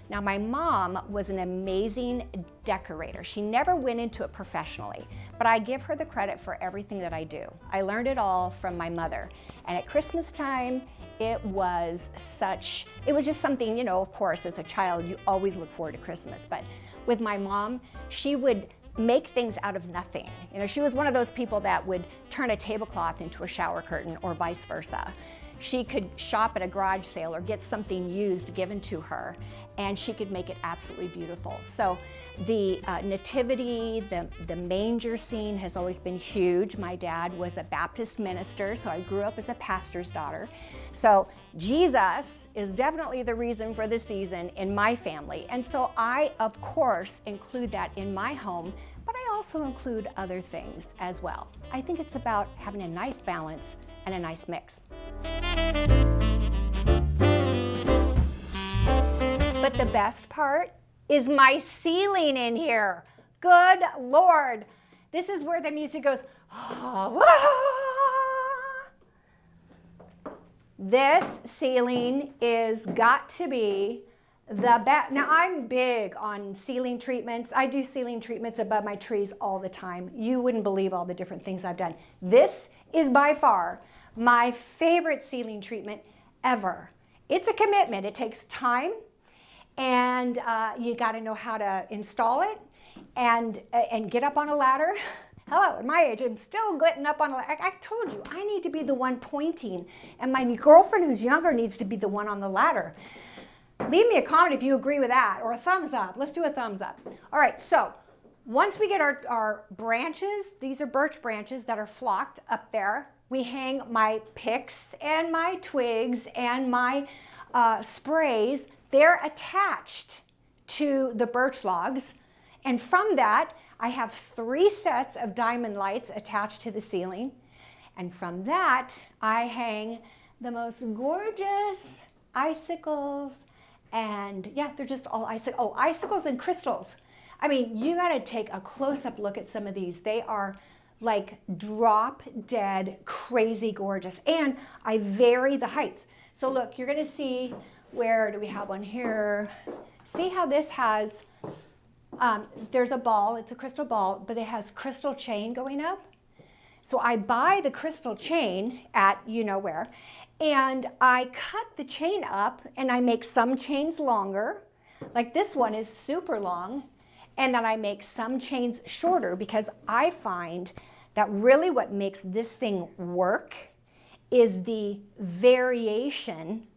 Now, my mom was an amazing decorator. She never went into it professionally, but I give her the credit for everything that I do. I learned it all from my mother. And at Christmas time, it was just something, you know, of course, as a child, you always look forward to Christmas. But with my mom, she would make things out of nothing. You know, she was one of those people that would turn a tablecloth into a shower curtain or vice versa. She could shop at a garage sale or get something used given to her, and she could make it absolutely beautiful. So the nativity, the manger scene has always been huge. My dad was a Baptist minister, so I grew up as a pastor's daughter. So Jesus is definitely the reason for the season in my family. And so I, of course, include that in my home, but I also include other things as well. I think it's about having a nice balance and a nice mix. But the best part is my ceiling in here. Good Lord. This is where the music goes. This ceiling is got to be the best. Now, I'm big on ceiling treatments. I do ceiling treatments above my trees all the time. You wouldn't believe all the different things I've done. This is by far my favorite ceiling treatment ever. It's a commitment. It takes time, and you got to know how to install it and get up on a ladder. Hello, at my age, I'm still getting up on a ladder. I told you, I need to be the one pointing, and my girlfriend who's younger needs to be the one on the ladder. Leave me a comment if you agree with that, or a thumbs up. Let's do a thumbs up. All right, so once we get our branches, these are birch branches that are flocked up there. We hang my picks and my twigs and my sprays. They're attached to the birch logs. And from that, I have 3 sets of diamond lights attached to the ceiling. And from that, I hang the most gorgeous icicles. And yeah, they're just all icicles and crystals. I mean, you gotta take a close-up look at some of these. They are like drop dead crazy gorgeous, and I vary the heights. So look, you're gonna see, where do we have one here? See how this has, there's a ball, it's a crystal ball, but it has crystal chain going up. So I buy the crystal chain at you know where, and I cut the chain up and I make some chains longer, like this one is super long, and then I make some chains shorter because I find that really what makes this thing work is the variation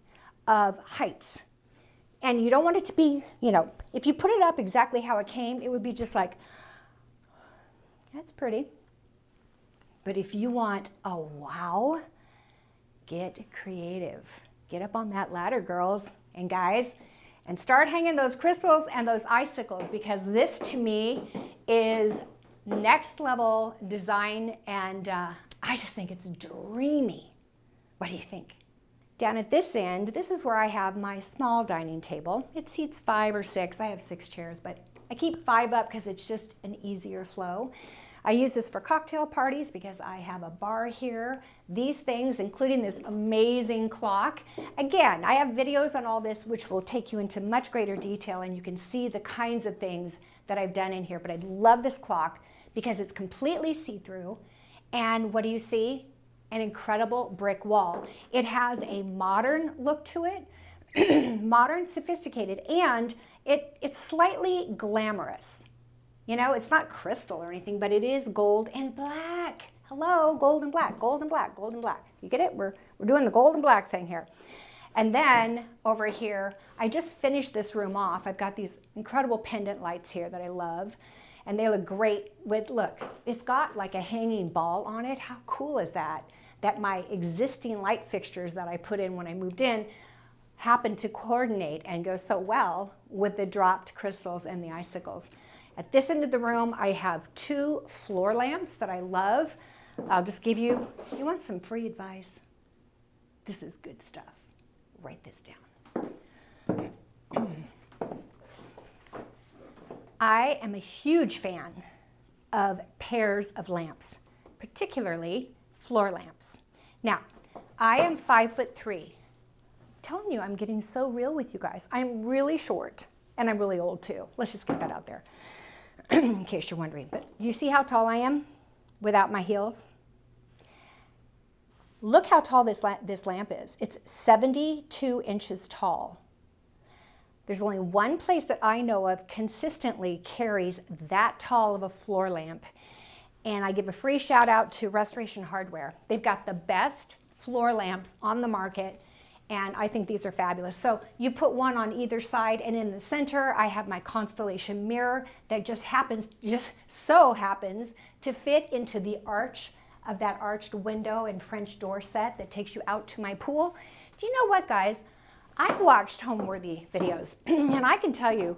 of heights. And you don't want it to be, you know, if you put it up exactly how it came, it would be just like, that's pretty. But if you want a wow, get creative. Get up on that ladder, girls and guys, and start hanging those crystals and those icicles, because this to me is next level design, and I just think it's dreamy. What do you think? Down at this end, this is where I have my small dining table. It seats 5 or 6. I have 6 chairs, but I keep 5 up because it's just an easier flow. I use this for cocktail parties because I have a bar here. These things, including this amazing clock. Again, I have videos on all this which will take you into much greater detail, and you can see the kinds of things that I've done in here. But I love this clock because it's completely see-through. And what do you see? An incredible brick wall. It has a modern look to it, modern, sophisticated, and it's slightly glamorous. You know, it's not crystal or anything, but it is gold and black. Hello, gold and black, gold and black, gold and black. You get it? We're doing the gold and black thing here. And then over here, I just finished this room off. I've got these incredible pendant lights here that I love. And they look great with, look, it's got like a hanging ball on it. How cool is that? That my existing light fixtures that I put in when I moved in happen to coordinate and go so well with the dropped crystals and the icicles. At this end of the room, I have 2 floor lamps that I love. I'll just give you want some free advice? This is good stuff. Write this down. I am a huge fan of pairs of lamps, particularly floor lamps. Now, I am 5'3". I'm telling you, I'm getting so real with you guys. I'm really short, and I'm really old too. Let's just get that out there, in case you're wondering. But you see how tall I am without my heels? Look how tall this lamp is. It's 72 inches tall. There's only one place that I know of consistently carries that tall of a floor lamp. And I give a free shout out to Restoration Hardware. They've got the best floor lamps on the market, and I think these are fabulous. So you put one on either side, and in the center I have my Constellation mirror that just so happens to fit into the arch of that arched window and French door set that takes you out to my pool. Do you know what, guys? I've watched Homeworthy videos, and I can tell you,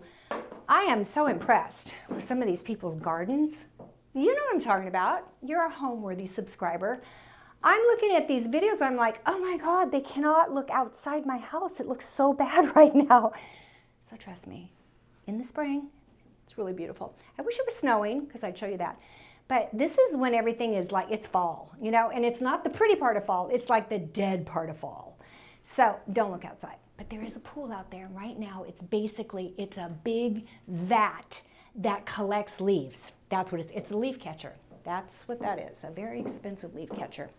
I am so impressed with some of these people's gardens. You know what I'm talking about. You're a Homeworthy subscriber. I'm looking at these videos, and I'm like, oh my God, they cannot look outside my house. It looks so bad right now. So trust me, in the spring, it's really beautiful. I wish it was snowing, because I'd show you that. But this is when everything is like, it's fall, you know, and it's not the pretty part of fall, it's like the dead part of fall. So don't look outside. But there is a pool out there, and right now it's a big vat that collects leaves. That's what it's a leaf catcher. That's what that is, a very expensive leaf catcher.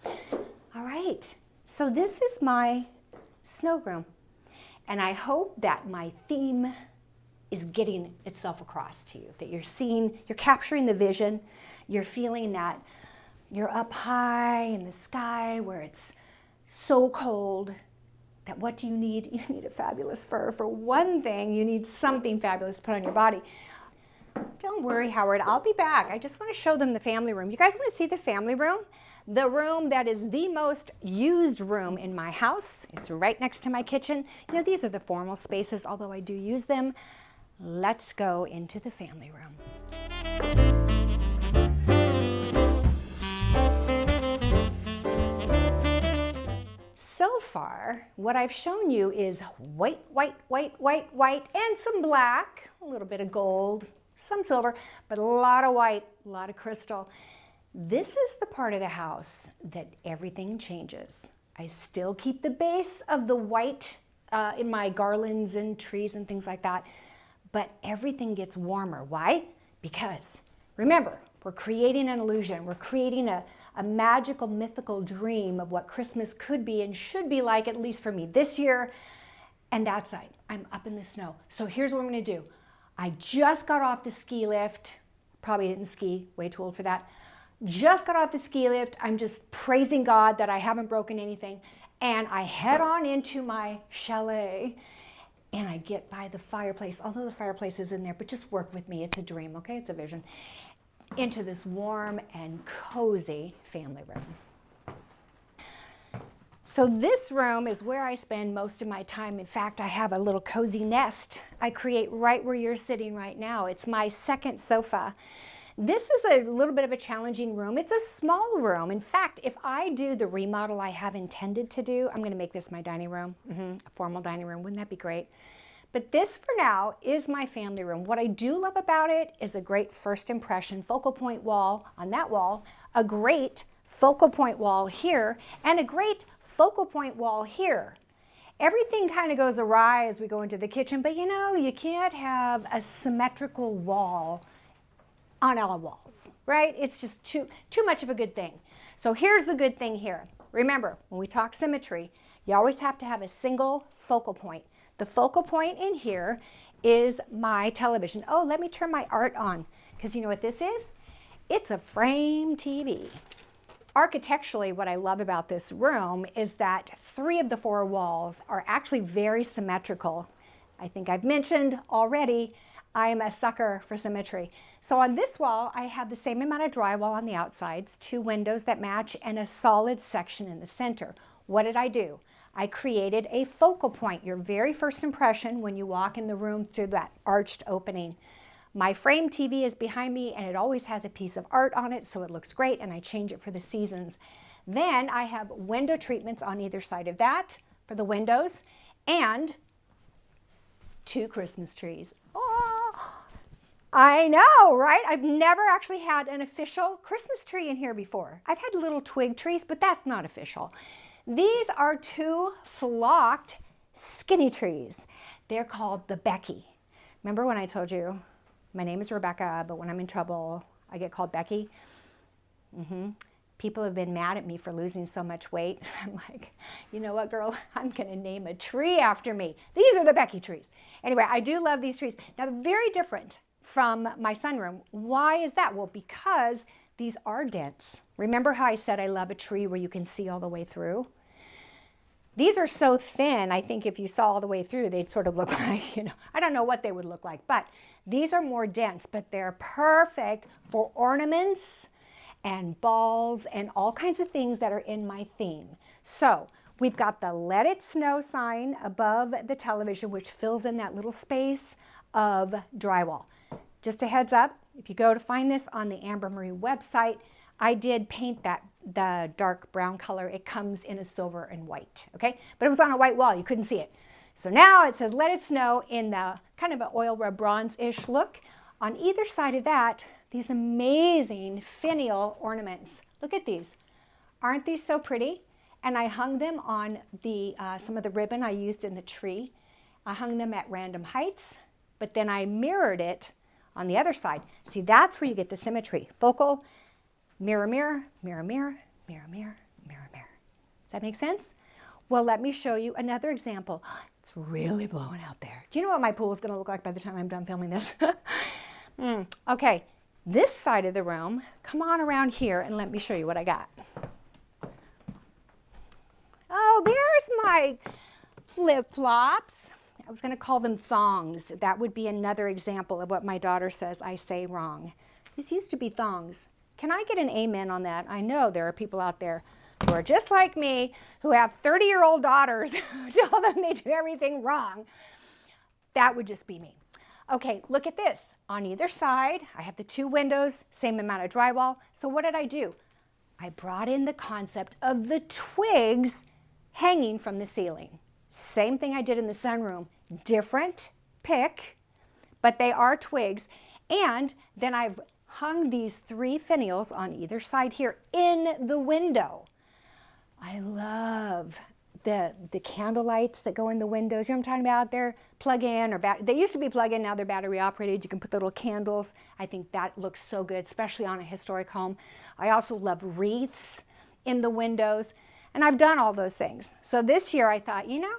All right, so this is my snow room. And I hope that my theme is getting itself across to you, that you're capturing the vision, you're feeling that you're up high in the sky where it's so cold, that what do you need? You need a fabulous fur. For one thing, you need something fabulous to put on your body. Don't worry, Howard, I'll be back. I just want to show them the family room. You guys want to see the family room? The room that is the most used room in my house. It's right next to my kitchen. You know, these are the formal spaces, although I do use them. Let's go into the family room. So far, what I've shown you is white, white, white, white, white, and some black, a little bit of gold, some silver, but a lot of white, a lot of crystal. This is the part of the house that everything changes. I still keep the base of the white in my garlands and trees and things like that, but everything gets warmer. Why? Because remember, we're creating an illusion. We're creating a magical, mythical dream of what Christmas could be and should be like, at least for me this year. And that side, I'm up in the snow. So here's what I'm gonna do. I just got off the ski lift. Probably didn't ski, way too old for that. Just got off the ski lift. I'm just praising God that I haven't broken anything. And I head on into my chalet, and I get by the fireplace, although the fireplace is in there, but just work with me. It's a dream, okay? It's a vision. Into this warm and cozy family room. So this room is where I spend most of my time. In fact, I have a little cozy nest I create right where you're sitting right now. It's my second sofa. This is a little bit of a challenging room. It's a small room. In fact, if I do the remodel I have intended to do, I'm going to make this my dining room, a formal dining room. Wouldn't that be great? But this for now is my family room. What I do love about it is a great first impression focal point wall on that wall, a great focal point wall here, and a great focal point wall here. Everything kind of goes awry as we go into the kitchen, but you know, you can't have a symmetrical wall on all walls, right? It's just too much of a good thing. So here's the good thing here. Remember, when we talk symmetry, you always have to have a single focal point. The focal point in here is my television. Oh, let me turn my art on, because you know what this is? It's a frame TV. Architecturally, what I love about this room is that 3 of the 4 walls are actually very symmetrical. I think I've mentioned already, I am a sucker for symmetry. So on this wall, I have the same amount of drywall on the outsides, 2 windows that match, and a solid section in the center. What did I do? I created a focal point, your very first impression when you walk in the room through that arched opening. My frame TV is behind me, and it always has a piece of art on it, so it looks great, and I change it for the seasons. Then I have window treatments on either side of that for the windows, and 2 Christmas trees. Oh, I know, right? I've never actually had an official Christmas tree in here before. I've had little twig trees, but that's not official. These are 2 flocked skinny trees. They're called the Becky. Remember when I told you my name is Rebecca, but when I'm in trouble, I get called Becky? People have been mad at me for losing so much weight. I'm like, you know what, girl? I'm going to name a tree after me. These are the Becky trees. Anyway, I do love these trees. Now, they're very different from my sunroom. Why is that? Well, because these are dense. Remember how I said I love a tree where you can see all the way through? These are so thin, I think if you saw all the way through, they'd sort of look like, you know, I don't know what they would look like, but these are more dense, but they're perfect for ornaments and balls and all kinds of things that are in my theme. So we've got the Let It Snow sign above the television, which fills in that little space of drywall. Just a heads up, if you go to find this on the Amber Marie website, I did paint the dark brown color. It comes in a silver and white, okay? But it was on a white wall, you couldn't see it. So now it says Let It Snow in the kind of an oil red bronze-ish look. On either side of that, these amazing finial ornaments. Look at these. Aren't these so pretty? And I hung them on the some of the ribbon I used in the tree. I hung them at random heights, but then I mirrored it on the other side. See, that's where you get the symmetry. Focal, mirror, mirror, mirror, mirror, mirror, mirror, mirror, mirror. Does that make sense? Well, let me show you another example. It's really blowing out there. Do you know what my pool is going to look like by the time I'm done filming this? Okay, this side of the room, come on around here and let me show you what I got. Oh, there's my flip-flops. I was going to call them thongs. That would be another example of what my daughter says I say wrong. These used to be thongs. Can I get an amen on that? I know there are people out there who are just like me, who have 30-year-old daughters who tell them they do everything wrong. That would just be me. Okay, look at this. On either side, I have the 2 windows, same amount of drywall. So what did I do? I brought in the concept of the twigs hanging from the ceiling. Same thing I did in the sunroom. Different pick, but they are twigs. And then I've hung these 3 finials on either side here in the window. I love the candle lights that go in the windows. You know what I'm talking about? They're plug-in or they used to be plug-in, now they're battery operated. You can put the little candles. I think that looks so good, especially on a historic home. I also love wreaths in the windows, and I've done all those things. So this year I thought, you know,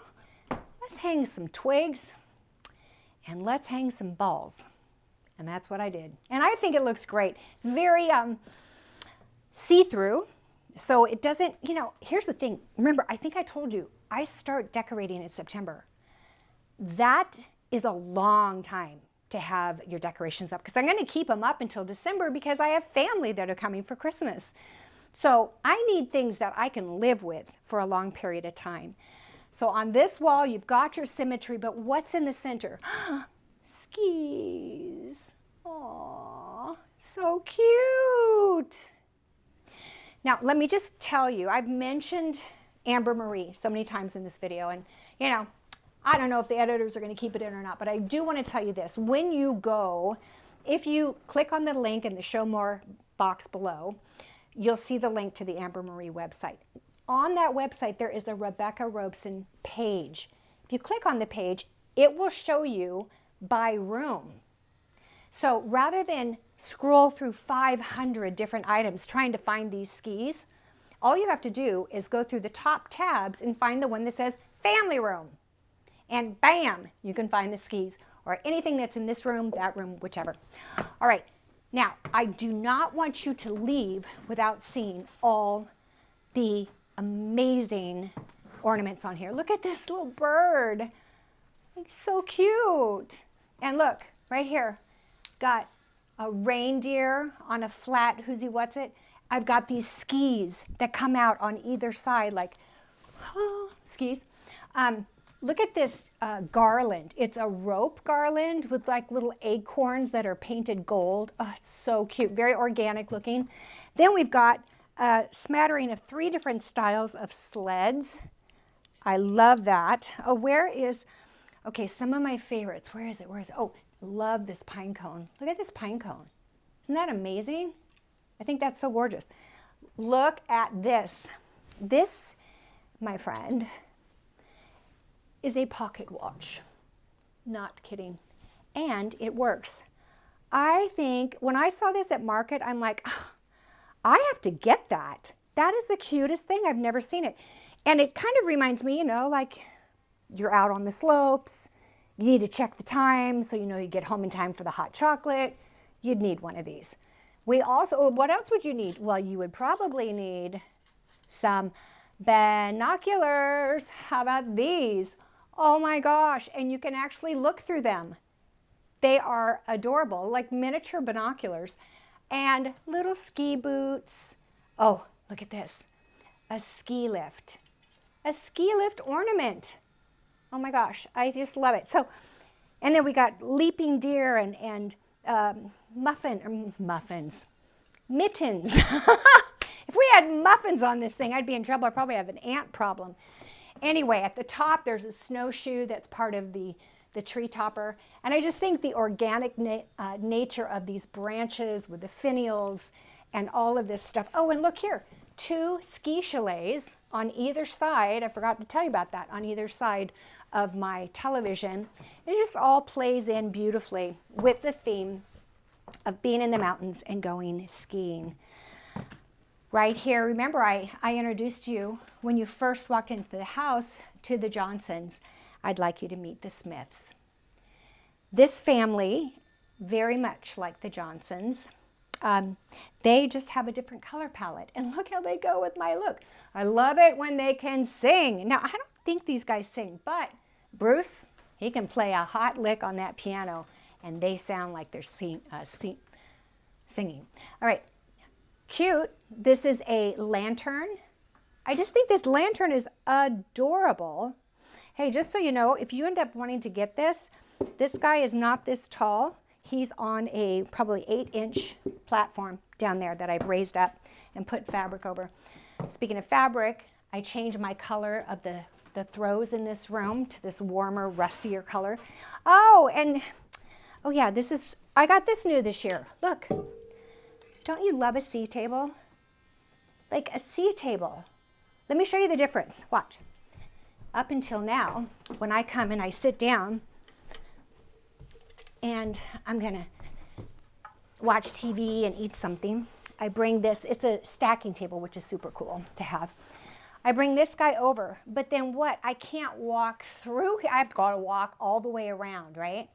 let's hang some twigs and let's hang some balls. And that's what I did. And I think it looks great. It's very see-through. So it doesn't, you know, here's the thing. Remember, I think I told you, I start decorating in September. That is a long time to have your decorations up because I'm going to keep them up until December because I have family that are coming for Christmas. So I need things that I can live with for a long period of time. So on this wall, you've got your symmetry, but what's in the center? Skis. Aww, so cute. Now, let me just tell you, I've mentioned Amber Marie so many times in this video, and you know, I don't know if the editors are going to keep it in or not, but I do want to tell you this. When you go, if you click on the link in the show more box below, you'll see the link to the Amber Marie website. On that website, there is a Rebecca Robeson page. If you click on the page, it will show you by room. So rather than scroll through 500 different items trying to find these skis, all you have to do is go through the top tabs and find the one that says family room. And bam, you can find the skis or anything that's in this room, that room, whichever. All right, now I do not want you to leave without seeing all the amazing ornaments on here. Look at this little bird. It's so cute. And look, right here, got a reindeer on a flat who's-y what's it. I've got these skis that come out on either side like, oh, skis. Look at this garland. It's a rope garland with like little acorns that are painted gold. Oh, it's so cute, very organic looking. Then we've got a smattering of 3 different styles of sleds. I love that. Oh, where is, okay, some of my favorites. Where is it? Where is it? Oh, love this pine cone. Look at this pine cone. Isn't that amazing? I think that's so gorgeous. Look at this. This, my friend, is a pocket watch. Not kidding. And it works. I think when I saw this at market, I'm like, oh, I have to get that. That is the cutest thing. I've never seen it. And it kind of reminds me, you know, like you're out on the slopes. You need to check the time so you know you get home in time for the hot chocolate. You'd need one of these. We also, what else would you need? Well, you would probably need some binoculars. How about these? Oh my gosh, and you can actually look through them. They are adorable, like miniature binoculars. And little ski boots. Oh, look at this. A ski lift. A ski lift ornament. Oh my gosh, I just love it. So, and then we got leaping deer and mittens. If we had muffins on this thing, I'd be in trouble. I'd probably have an ant problem. Anyway, at the top, there's a snowshoe that's part of the tree topper. And I just think the organic nature of these branches with the finials and all of this stuff. Oh, and look here, 2 ski chalets on either side. I forgot to tell you about that, on either side of my television. It just all plays in beautifully with the theme of being in the mountains and going skiing. Right here, remember I introduced you when you first walked into the house to the Johnsons. I'd like you to meet the Smiths. This family, very much like the Johnsons, they just have a different color palette. And look how they go with my look. I love it when they can sing. Now, I don't think these guys sing, but Bruce, he can play a hot lick on that piano, and they sound like they're singing. All right, cute. This is a lantern. I just think this lantern is adorable. Hey, just so you know, if you end up wanting to get this, this guy is not this tall. He's on a probably 8-inch platform down there that I've raised up and put fabric over. Speaking of fabric, I changed my color of the throws in this room to this warmer, rustier color. Oh, and oh yeah, I got this new this year. Look, don't you love a sea table? Like a sea table. Let me show you the difference. Watch. Up until now, when I come and I sit down and I'm gonna watch TV and eat something, I bring this, it's a stacking table, which is super cool to have. I bring this guy over, but then what? I can't walk through, I've got to walk all the way around, right?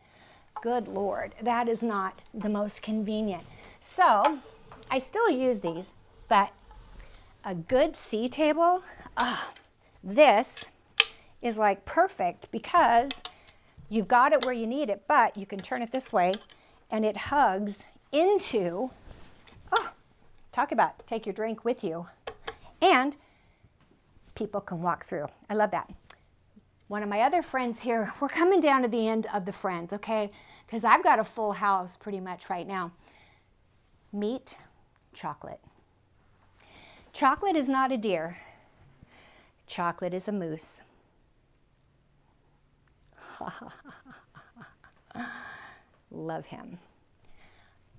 Good Lord, that is not the most convenient. So I still use these, but a good sea table, this is like perfect because you've got it where you need it, but you can turn it this way and it hugs into Talk about take your drink with you. And people can walk through. I love that. One of my other friends here, we're coming down to the end of the friends, okay? Because I've got a full house pretty much right now. Meet chocolate. Chocolate is not a deer. Chocolate is a moose. Love him.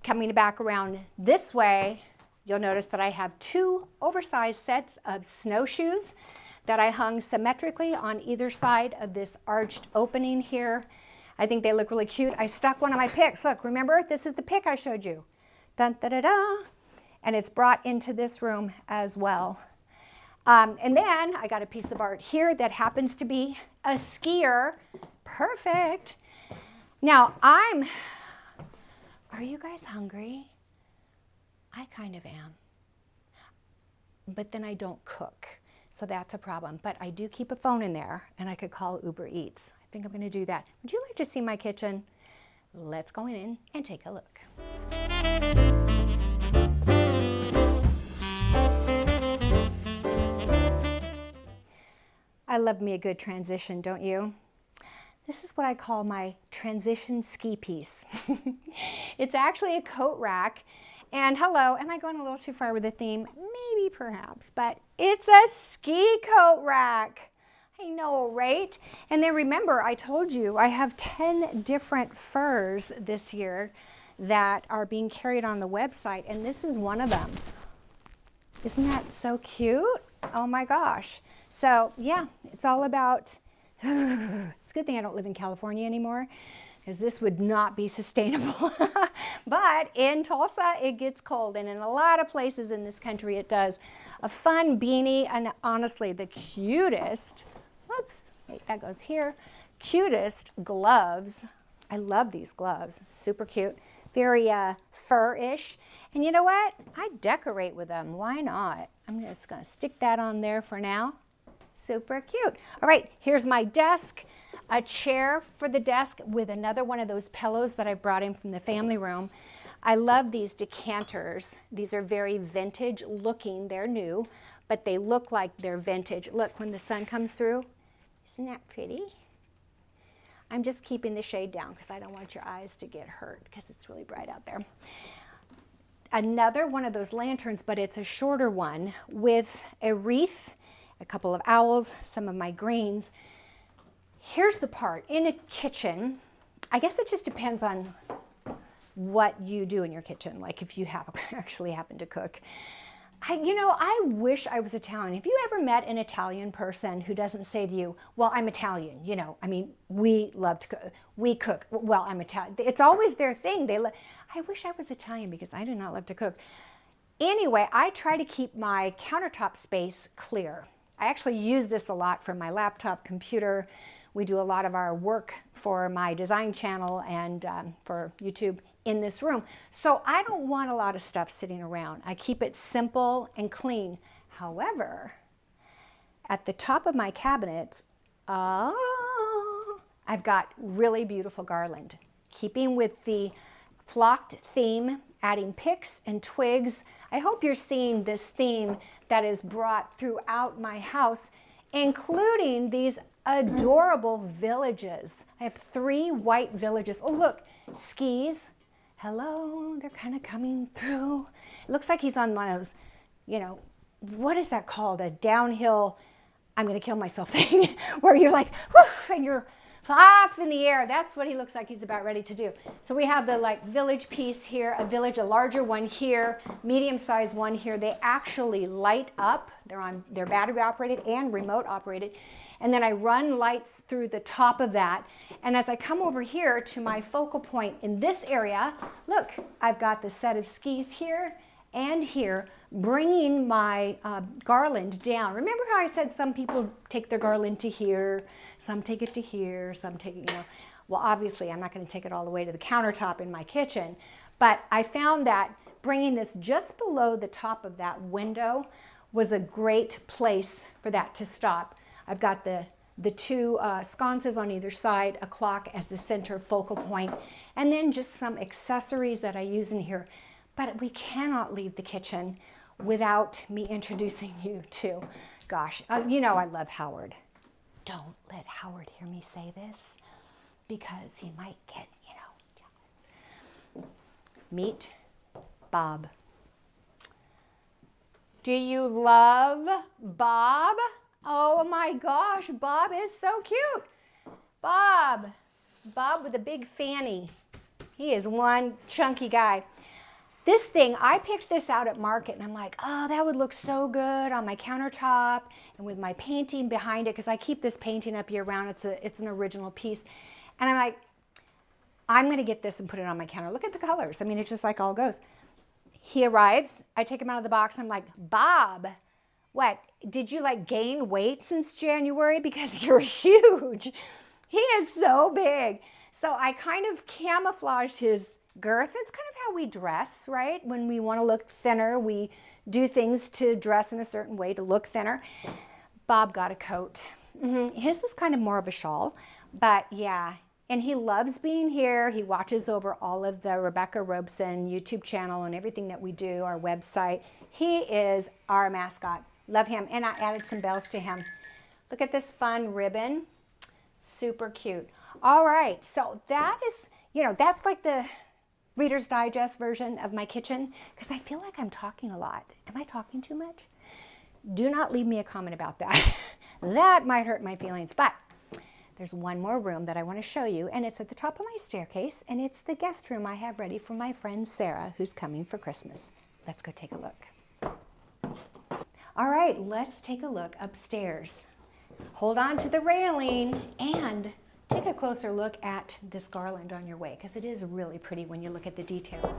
Coming back around this way, you'll notice that I have 2 oversized sets of snowshoes that I hung symmetrically on either side of this arched opening here. I think they look really cute. I stuck one of my picks. Look, remember, this is the pick I showed you. Dun, da, da, da. And it's brought into this room as well. And then I got a piece of art here that happens to be a skier. Perfect. Now are you guys hungry? I kind of am. But then I don't cook, so that's a problem. But I do keep a phone in there, and I could call Uber Eats. I think I'm gonna do that. Would you like to see my kitchen? Let's go in and take a look. I love me a good transition, don't you? This is what I call my transition ski piece. It's actually a coat rack. And hello, am I going a little too far with the theme? Maybe, perhaps, but it's a ski coat rack. I know, right? And then remember, I told you I have 10 different furs this year that are being carried on the website, and this is one of them. Isn't that so cute? Oh my gosh. So yeah, it's all about, it's a good thing I don't live in California anymore, because this would not be sustainable. But in Tulsa, it gets cold, and in a lot of places in this country it does. A fun beanie, and honestly, the cutest, whoops, wait, that goes here, cutest gloves. I love these gloves, super cute, very fur-ish. And you know what? I decorate with them, why not? I'm just gonna stick that on there for now. Super cute. All right, here's my desk. A chair for the desk with another one of those pillows that I brought in from the family room. I love these decanters. These are very vintage looking. They're new, but they look like they're vintage. Look, when the sun comes through, isn't that pretty? I'm just keeping the shade down because I don't want your eyes to get hurt because it's really bright out there. Another one of those lanterns, but it's a shorter one with a wreath, a couple of owls, some of my greens. Here's the part, in a kitchen, I guess it just depends on what you do in your kitchen, like if you actually happen to cook. I wish I was Italian. Have you ever met an Italian person who doesn't say to you, well, I'm Italian, we love to cook, we cook, well, I'm Italian. It's always their thing. I wish I was Italian because I do not love to cook. Anyway, I try to keep my countertop space clear. I actually use this a lot for my laptop computer. We do a lot of our work for my design channel and for YouTube in this room. So I don't want a lot of stuff sitting around. I keep it simple and clean. However, at the top of my cabinets, I've got really beautiful garland. Keeping with the flocked theme, adding picks and twigs. I hope you're seeing this theme that is brought throughout my house, including these adorable villages. I have 3 white villages. Oh, look, skis. Hello, they're kind of coming through. It looks like he's on one of those, what is that called? A downhill, I'm going to kill myself thing, where you're like, whoosh, and you're off in the air. That's what he looks like he's about ready to do. So we have the village piece here, a larger one here, medium-sized one here. They actually light up. They're battery operated and remote operated. And then I run lights through the top of that. And as I come over here to my focal point in this area, look, I've got the set of skis here and here, bringing my garland down. Remember how I said some people take their garland to here, some take it to here, some take it, well, obviously I'm not going to take it all the way to the countertop in my kitchen, but I found that bringing this just below the top of that window was a great place for that to stop. I've got the 2 sconces on either side, a clock as the center focal point, and then just some accessories that I use in here. But we cannot leave the kitchen without me introducing you to, gosh, you know I love Howard. Don't let Howard hear me say this because he might get, jealous. Meet Bob. Do you love Bob? Oh my gosh, Bob is so cute. Bob with a big fanny. He is one chunky guy. This thing, I picked this out at market and I'm like, oh, that would look so good on my countertop and with my painting behind it, because I keep this painting up year round. It's an original piece. And I'm like, I'm gonna get this and put it on my counter. Look at the colors. I mean, it's just like all goes. He arrives, I take him out of the box. I'm like, Bob, what? Did you like gain weight since January? Because you're huge. He is so big. So I kind of camouflaged his girth. It's kind of how we dress, right? When we want to look thinner, we do things to dress in a certain way to look thinner. Bob got a coat. His is kind of more of a shawl, but yeah. And he loves being here. He watches over all of the Rebecca Robeson YouTube channel and everything that we do, our website. He is our mascot. Love him. And I added some bells to him. Look at this fun ribbon. Super cute. All right. So that is, that's like the Reader's Digest version of my kitchen, because I feel like I'm talking a lot. Am I talking too much? Do not leave me a comment about that. That might hurt my feelings. But there's one more room that I want to show you, and it's at the top of my staircase, and it's the guest room I have ready for my friend Sarah, who's coming for Christmas. Let's go take a look. All right, let's take a look upstairs. Hold on to the railing and take a closer look at this garland on your way, because it is really pretty when you look at the details.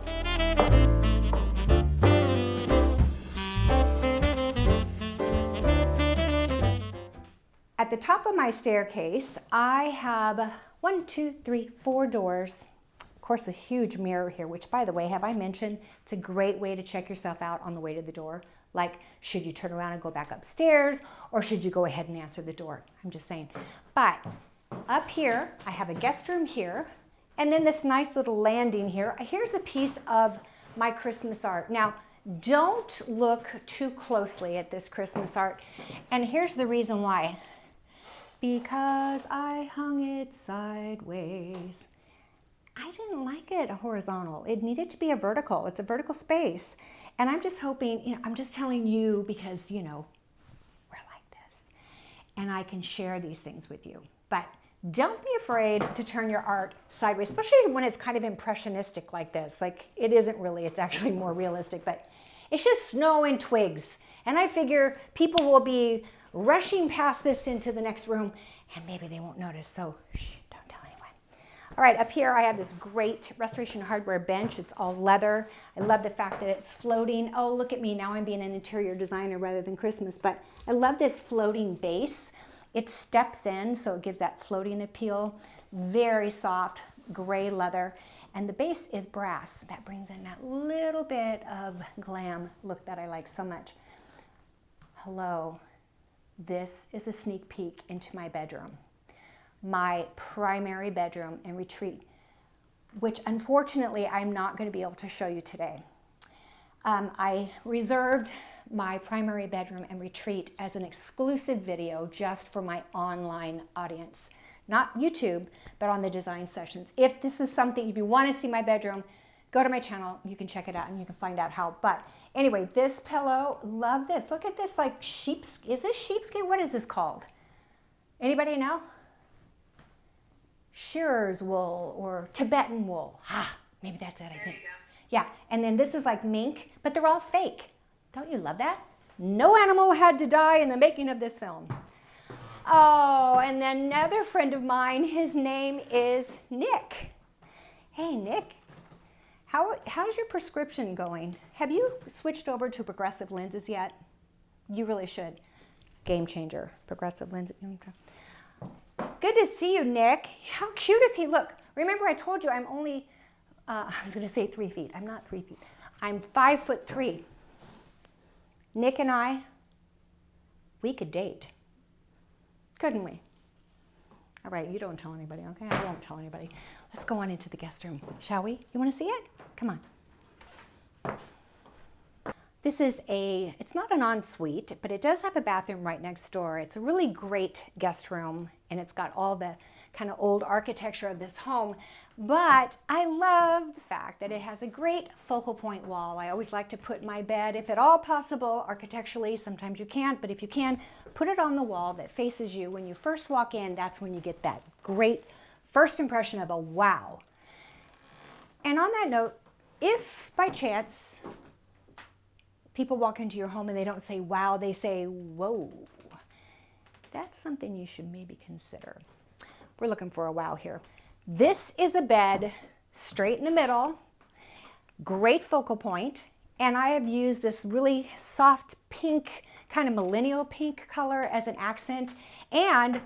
At the top of my staircase, I have 4 doors. Of course, a huge mirror here, which, by the way, have I mentioned, it's a great way to check yourself out on the way to the door. Like, should you turn around and go back upstairs, or should you go ahead and answer the door? I'm just saying. But up here, I have a guest room here, and then this nice little landing here. Here's a piece of my Christmas art. Now, don't look too closely at this Christmas art, and here's the reason why. Because I hung it sideways. I didn't like it horizontal. It needed to be a vertical. It's a vertical space. And I'm just hoping, I'm just telling you because, we're like this. And I can share these things with you. But don't be afraid to turn your art sideways, especially when it's kind of impressionistic like this. Like, it isn't really, it's actually more realistic, but it's just snow and twigs. And I figure people will be rushing past this into the next room, and maybe they won't notice, so shh, don't tell anyone. All right, up here I have this great Restoration Hardware bench. It's all leather. I love the fact that it's floating. Oh, look at me, now I'm being an interior designer rather than Christmas, but I love this floating base. It steps in, so it gives that floating appeal. Very soft gray leather, and the base is brass. That brings in that little bit of glam look that I like so much. Hello. This is a sneak peek into my bedroom, my primary bedroom and retreat, which unfortunately I'm not going to be able to show you today. I reserved my primary bedroom and retreat as an exclusive video just for my online audience, not YouTube, but on the design sessions. If this is something, if you want to see my bedroom, go to my channel, you can check it out and you can find out how. But anyway, this pillow, love this. Look at this, like sheepskin. Is this sheepskin? What is this called? Anybody know? Shearer's wool or Tibetan wool. Maybe that's it, I think. Yeah, and then this is like mink, but they're all fake. Don't you love that? No animal had to die in the making of this film. Oh, and then another friend of mine, his name is Nick. Hey, Nick. How's your prescription going? Have you switched over to progressive lenses yet? You really should. Game changer, progressive lenses. Good to see you, Nick. How cute does he look? Remember I told you I'm only, I was gonna say 3 feet. I'm not 3 feet. I'm 5'3". Nick and I, we could date. Couldn't we? All right, you don't tell anybody, okay? I won't tell anybody. Let's go on into the guest room, shall we? You wanna see it? Come on. This is it's not an ensuite, but it does have a bathroom right next door. It's a really great guest room, and it's got all the kind of old architecture of this home. But I love the fact that it has a great focal point wall. I always like to put my bed, if at all possible, architecturally. Sometimes you can't, but if you can, put it on the wall that faces you. When you first walk in, that's when you get that great first impression of a wow. And on that note, if by chance people walk into your home and they don't say wow, they say whoa, that's something you should maybe consider. We're looking for a wow here. This is a bed straight in the middle, great focal point, and I have used this really soft pink, kind of millennial pink color as an accent, and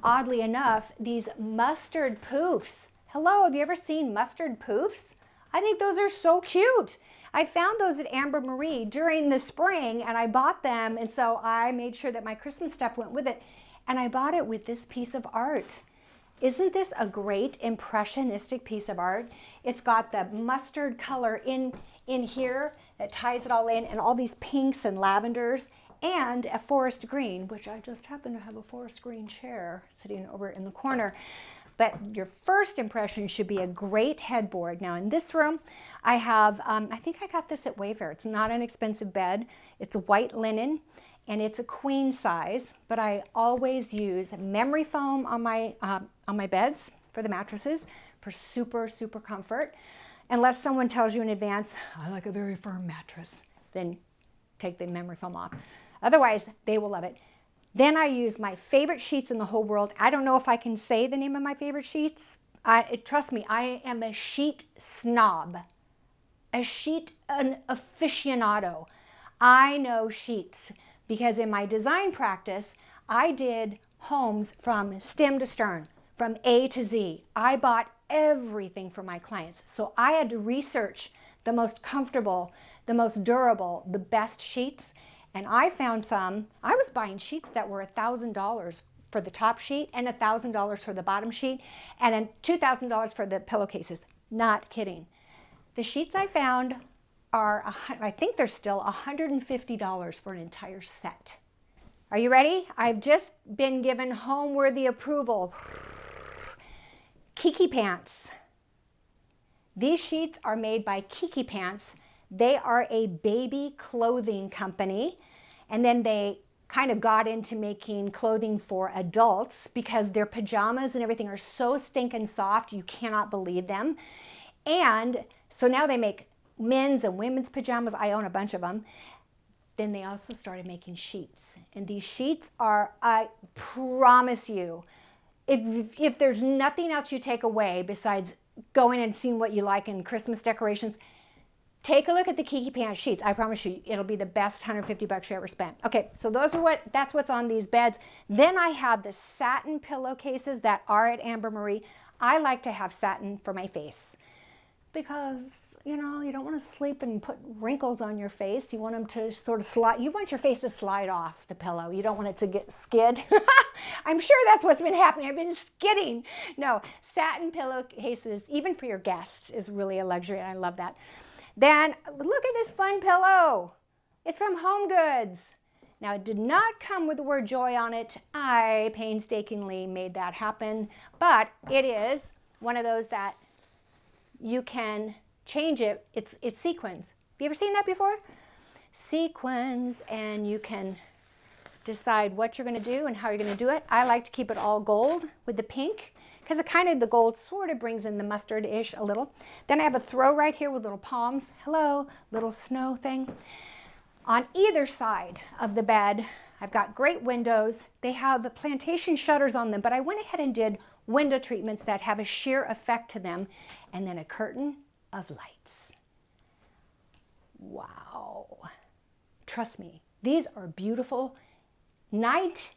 oddly enough, these mustard poofs. Hello, have you ever seen mustard poofs? I think those are so cute. I found those at Amber Marie during the spring, and I bought them, and so I made sure that my Christmas stuff went with it, and I bought it with this piece of art. Isn't this a great impressionistic piece of art? It's got the mustard color in here that ties it all in, and all these pinks and lavenders, and a forest green, which I just happen to have a forest green chair sitting over in the corner. But your first impression should be a great headboard. Now in this room, I have, I think I got this at Wayfair. It's not an expensive bed. It's white linen, and it's a queen size, but I always use memory foam on my beds for the mattresses for super, super comfort. Unless someone tells you in advance, I like a very firm mattress, then take the memory foam off. Otherwise, they will love it. Then I use my favorite sheets in the whole world. I don't know if I can say the name of my favorite sheets. Trust me, I am a sheet snob, an aficionado. I know sheets because in my design practice, I did homes from stem to stern, from A to Z. I bought everything for my clients. So I had to research the most comfortable, the most durable, the best sheets. And I found some, I was buying sheets that were $1,000 for the top sheet and $1,000 for the bottom sheet and then $2,000 for the pillowcases. Not kidding. The sheets I found are, I think they're still $150 for an entire set. Are you ready? I've just been given home-worthy approval. Kiki Pants. These sheets are made by Kiki Pants. They are a baby clothing company, and then they kind of got into making clothing for adults because their pajamas and everything are so stinking soft, you cannot believe them. And so now they make men's and women's pajamas. I own a bunch of them. Then they also started making sheets. And these sheets are, I promise you, if there's nothing else you take away besides going and seeing what you like in Christmas decorations, take a look at the Kiki Pants sheets. I promise you, it'll be the best $150 you ever spent. Okay, so that's what's on these beds. Then I have the satin pillowcases that are at Amber Marie. I like to have satin for my face because, you know, you don't want to sleep and put wrinkles on your face. You want them to sort of slide. You want your face to slide off the pillow. You don't want it to get skid. I'm sure that's what's been happening. I've been skidding. No, satin pillowcases, even for your guests, is really a luxury, and I love that. Then look at this fun pillow. It's from Home Goods. Now it did not come with the word joy on it. I painstakingly made that happen, but it is one of those that you can change it. It's sequins. Have you ever seen that before? Sequins, and you can decide what you're going to do and how you're going to do it. I like to keep it all gold with the pink, because it kind of, the gold sort of brings in the mustard-ish a little. Then I have a throw right here with little palms. Hello, little snow thing. On either side of the bed, I've got great windows. They have the plantation shutters on them, but I went ahead and did window treatments that have a sheer effect to them, and then a curtain of lights. Wow. Trust me, these are beautiful night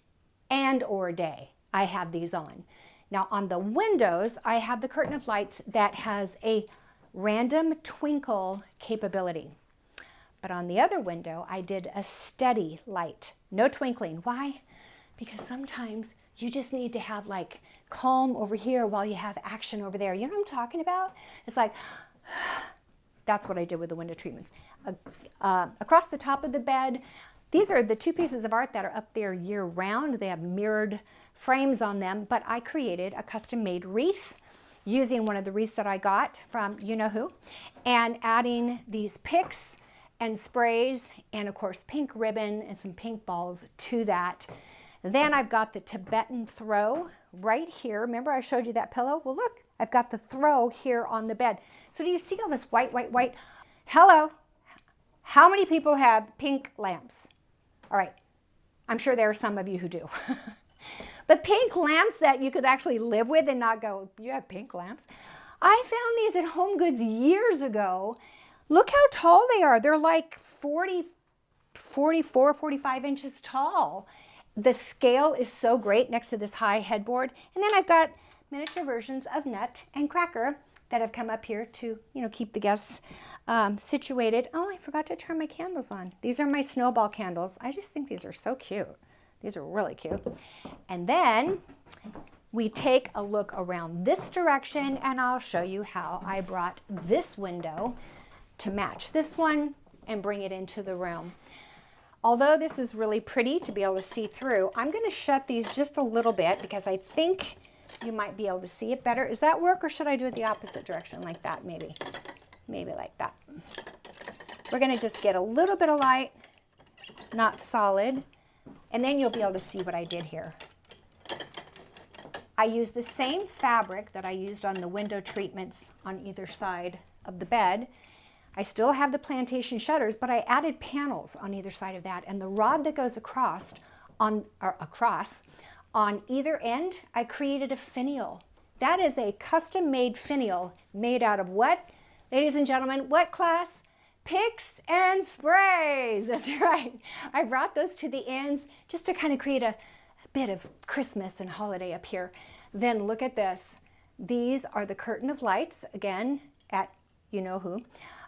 and or day. I have these on. Now on the windows, I have the curtain of lights that has a random twinkle capability. But on the other window, I did a steady light, no twinkling. Why? Because sometimes you just need to have like calm over here while you have action over there. You know what I'm talking about? It's like, That's what I did with the window treatments. Across the top of the bed, these are the 2 pieces of art that are up there year round. They have mirrored frames on them, but I created a custom-made wreath using one of the wreaths that I got from you-know-who, and adding these picks and sprays, and of course pink ribbon and some pink balls to that. Then I've got the Tibetan throw right here. Remember I showed you that pillow? Well, look, I've got the throw here on the bed. So do you see all this white, white, white? Hello, how many people have pink lamps? All right, I'm sure there are some of you who do. But pink lamps that you could actually live with and not go, you have pink lamps? I found these at Home Goods years ago. Look how tall they are. They're like 44, 45 inches tall. The scale is so great next to this high headboard. And then I've got miniature versions of Nut and Cracker that have come up here to, keep the guests situated. Oh, I forgot to turn my candles on. These are my snowball candles. I just think these are so cute. These are really cute. And then we take a look around this direction, and I'll show you how I brought this window to match this one and bring it into the room. Although this is really pretty to be able to see through, I'm going to shut these just a little bit because I think you might be able to see it better. Does that work, or should I do it the opposite direction like that maybe? Maybe like that. We're going to just get a little bit of light, not solid, and then you'll be able to see what I did here. I used the same fabric that I used on the window treatments on either side of the bed. I still have the plantation shutters, but I added panels on either side of that, and the rod that goes across on either end, I created a finial. That is a custom-made finial made out of what? Ladies and gentlemen, what class? Picks and sprays. That's right. I brought those to the ends just to kind of create a bit of Christmas and holiday up here. Then look at this. These are the curtain of lights, again, at you-know-who.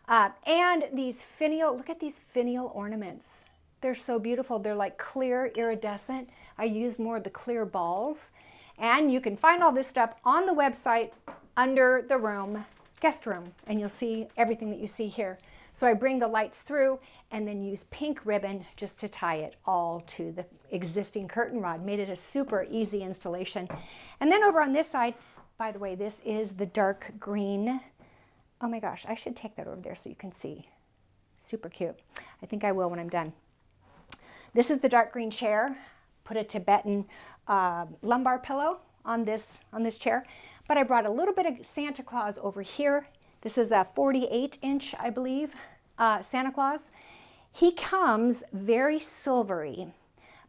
And these finial, look at these finial ornaments. They're so beautiful. They're like clear iridescent. I used more of the clear balls. And you can find all this stuff on the website under the room, guest room, and you'll see everything that you see here. So I bring the lights through and then use pink ribbon just to tie it all to the existing curtain rod. Made it a super easy installation. And then over on this side, by the way, this is the dark green. Oh my gosh, I should take that over there so you can see. Super cute. I think I will when I'm done. This is the dark green chair. Put a Tibetan lumbar pillow on this chair. But I brought a little bit of Santa Claus over here. This is a 48-inch, I believe, Santa Claus. He comes very silvery,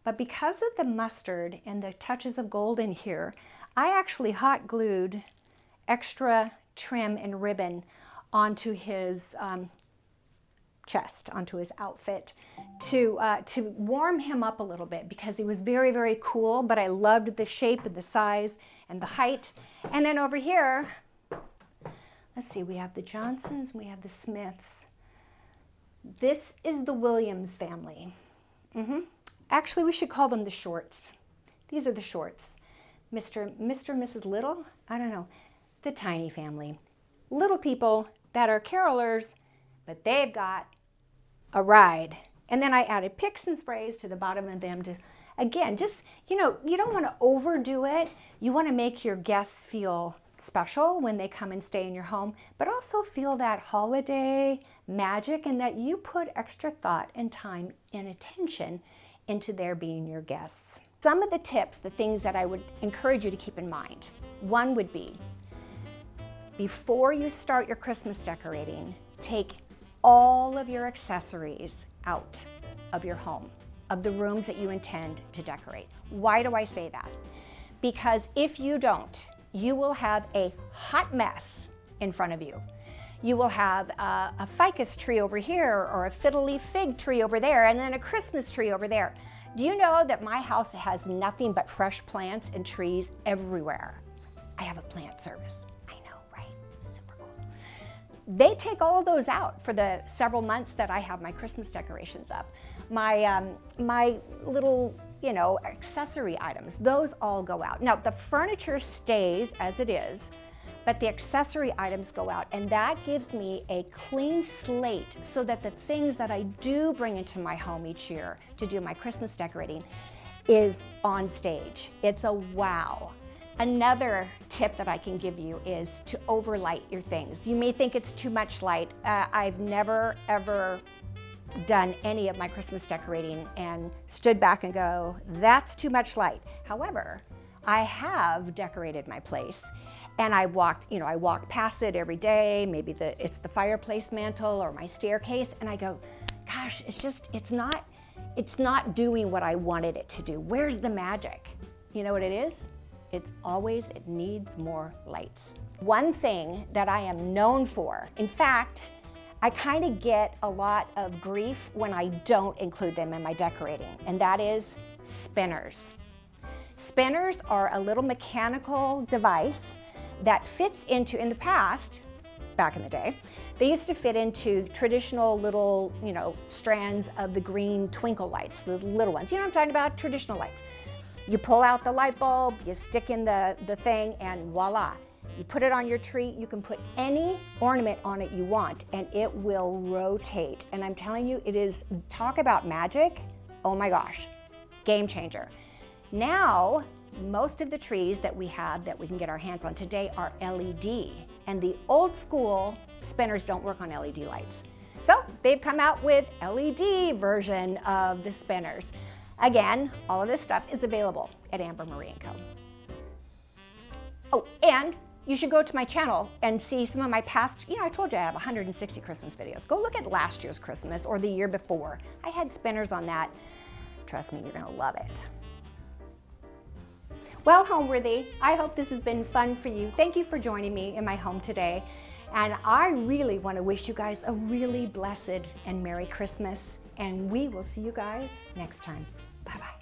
but because of the mustard and the touches of gold in here, I actually hot glued extra trim and ribbon onto his chest, onto his outfit to warm him up a little bit because he was very, very cool, but I loved the shape and the size and the height. And then over here, let's see, we have the Johnsons, we have the Smiths. This is the Williams family. Actually, we should call them the Shorts. These are the Shorts. Mr. and Mrs. Little, I don't know, the Tiny family. Little people that are carolers, but they've got a ride. And then I added picks and sprays to the bottom of them to, again, just, you don't want to overdo it. You want to make your guests feel special when they come and stay in your home, but also feel that holiday magic and that you put extra thought and time and attention into their being your guests. Some of the tips, the things that I would encourage you to keep in mind. One would be, before you start your Christmas decorating, take all of your accessories out of your home, of the rooms that you intend to decorate. Why do I say that? Because if you don't, you will have a hot mess in front of you. You will have a ficus tree over here or a fiddle leaf fig tree over there and then a Christmas tree over there. Do you know that my house has nothing but fresh plants and trees everywhere? I have a plant service. I know, right? Super cool. They take all of those out for the several months that I have my Christmas decorations up. My little, accessory items, those all go out. Now, the furniture stays as it is, but the accessory items go out, and that gives me a clean slate so that the things that I do bring into my home each year to do my Christmas decorating is on stage. It's a wow. Another tip that I can give you is to overlight your things. You may think it's too much light. I've never ever done any of my Christmas decorating and stood back and go, that's too much light. However, I have decorated my place, and I walk past it every day. Maybe it's the fireplace mantle or my staircase, and I go, gosh, it's not doing what I wanted it to do. Where's the magic? You know what it is? It needs more lights. One thing that I am known for, in fact, I kind of get a lot of grief when I don't include them in my decorating, and that is spinners. Spinners are a little mechanical device that fits into, in the past, back in the day, they used to fit into traditional little, strands of the green twinkle lights, the little ones. You know what I'm talking about? Traditional lights. You pull out the light bulb, you stick in the thing, and voila. You put it on your tree, you can put any ornament on it you want, and it will rotate. And I'm telling you, talk about magic, oh my gosh, game changer. Now, most of the trees that we have that we can get our hands on today are LED, and the old school spinners don't work on LED lights. So they've come out with LED version of the spinners. Again, all of this stuff is available at Amber Marie & Co. Oh, and you should go to my channel and see some of my past, I told you I have 160 Christmas videos. Go look at last year's Christmas or the year before. I had spinners on that. Trust me, you're gonna love it. Well, Homeworthy, I hope this has been fun for you. Thank you for joining me in my home today. And I really want to wish you guys a really blessed and Merry Christmas. And we will see you guys next time. Bye-bye.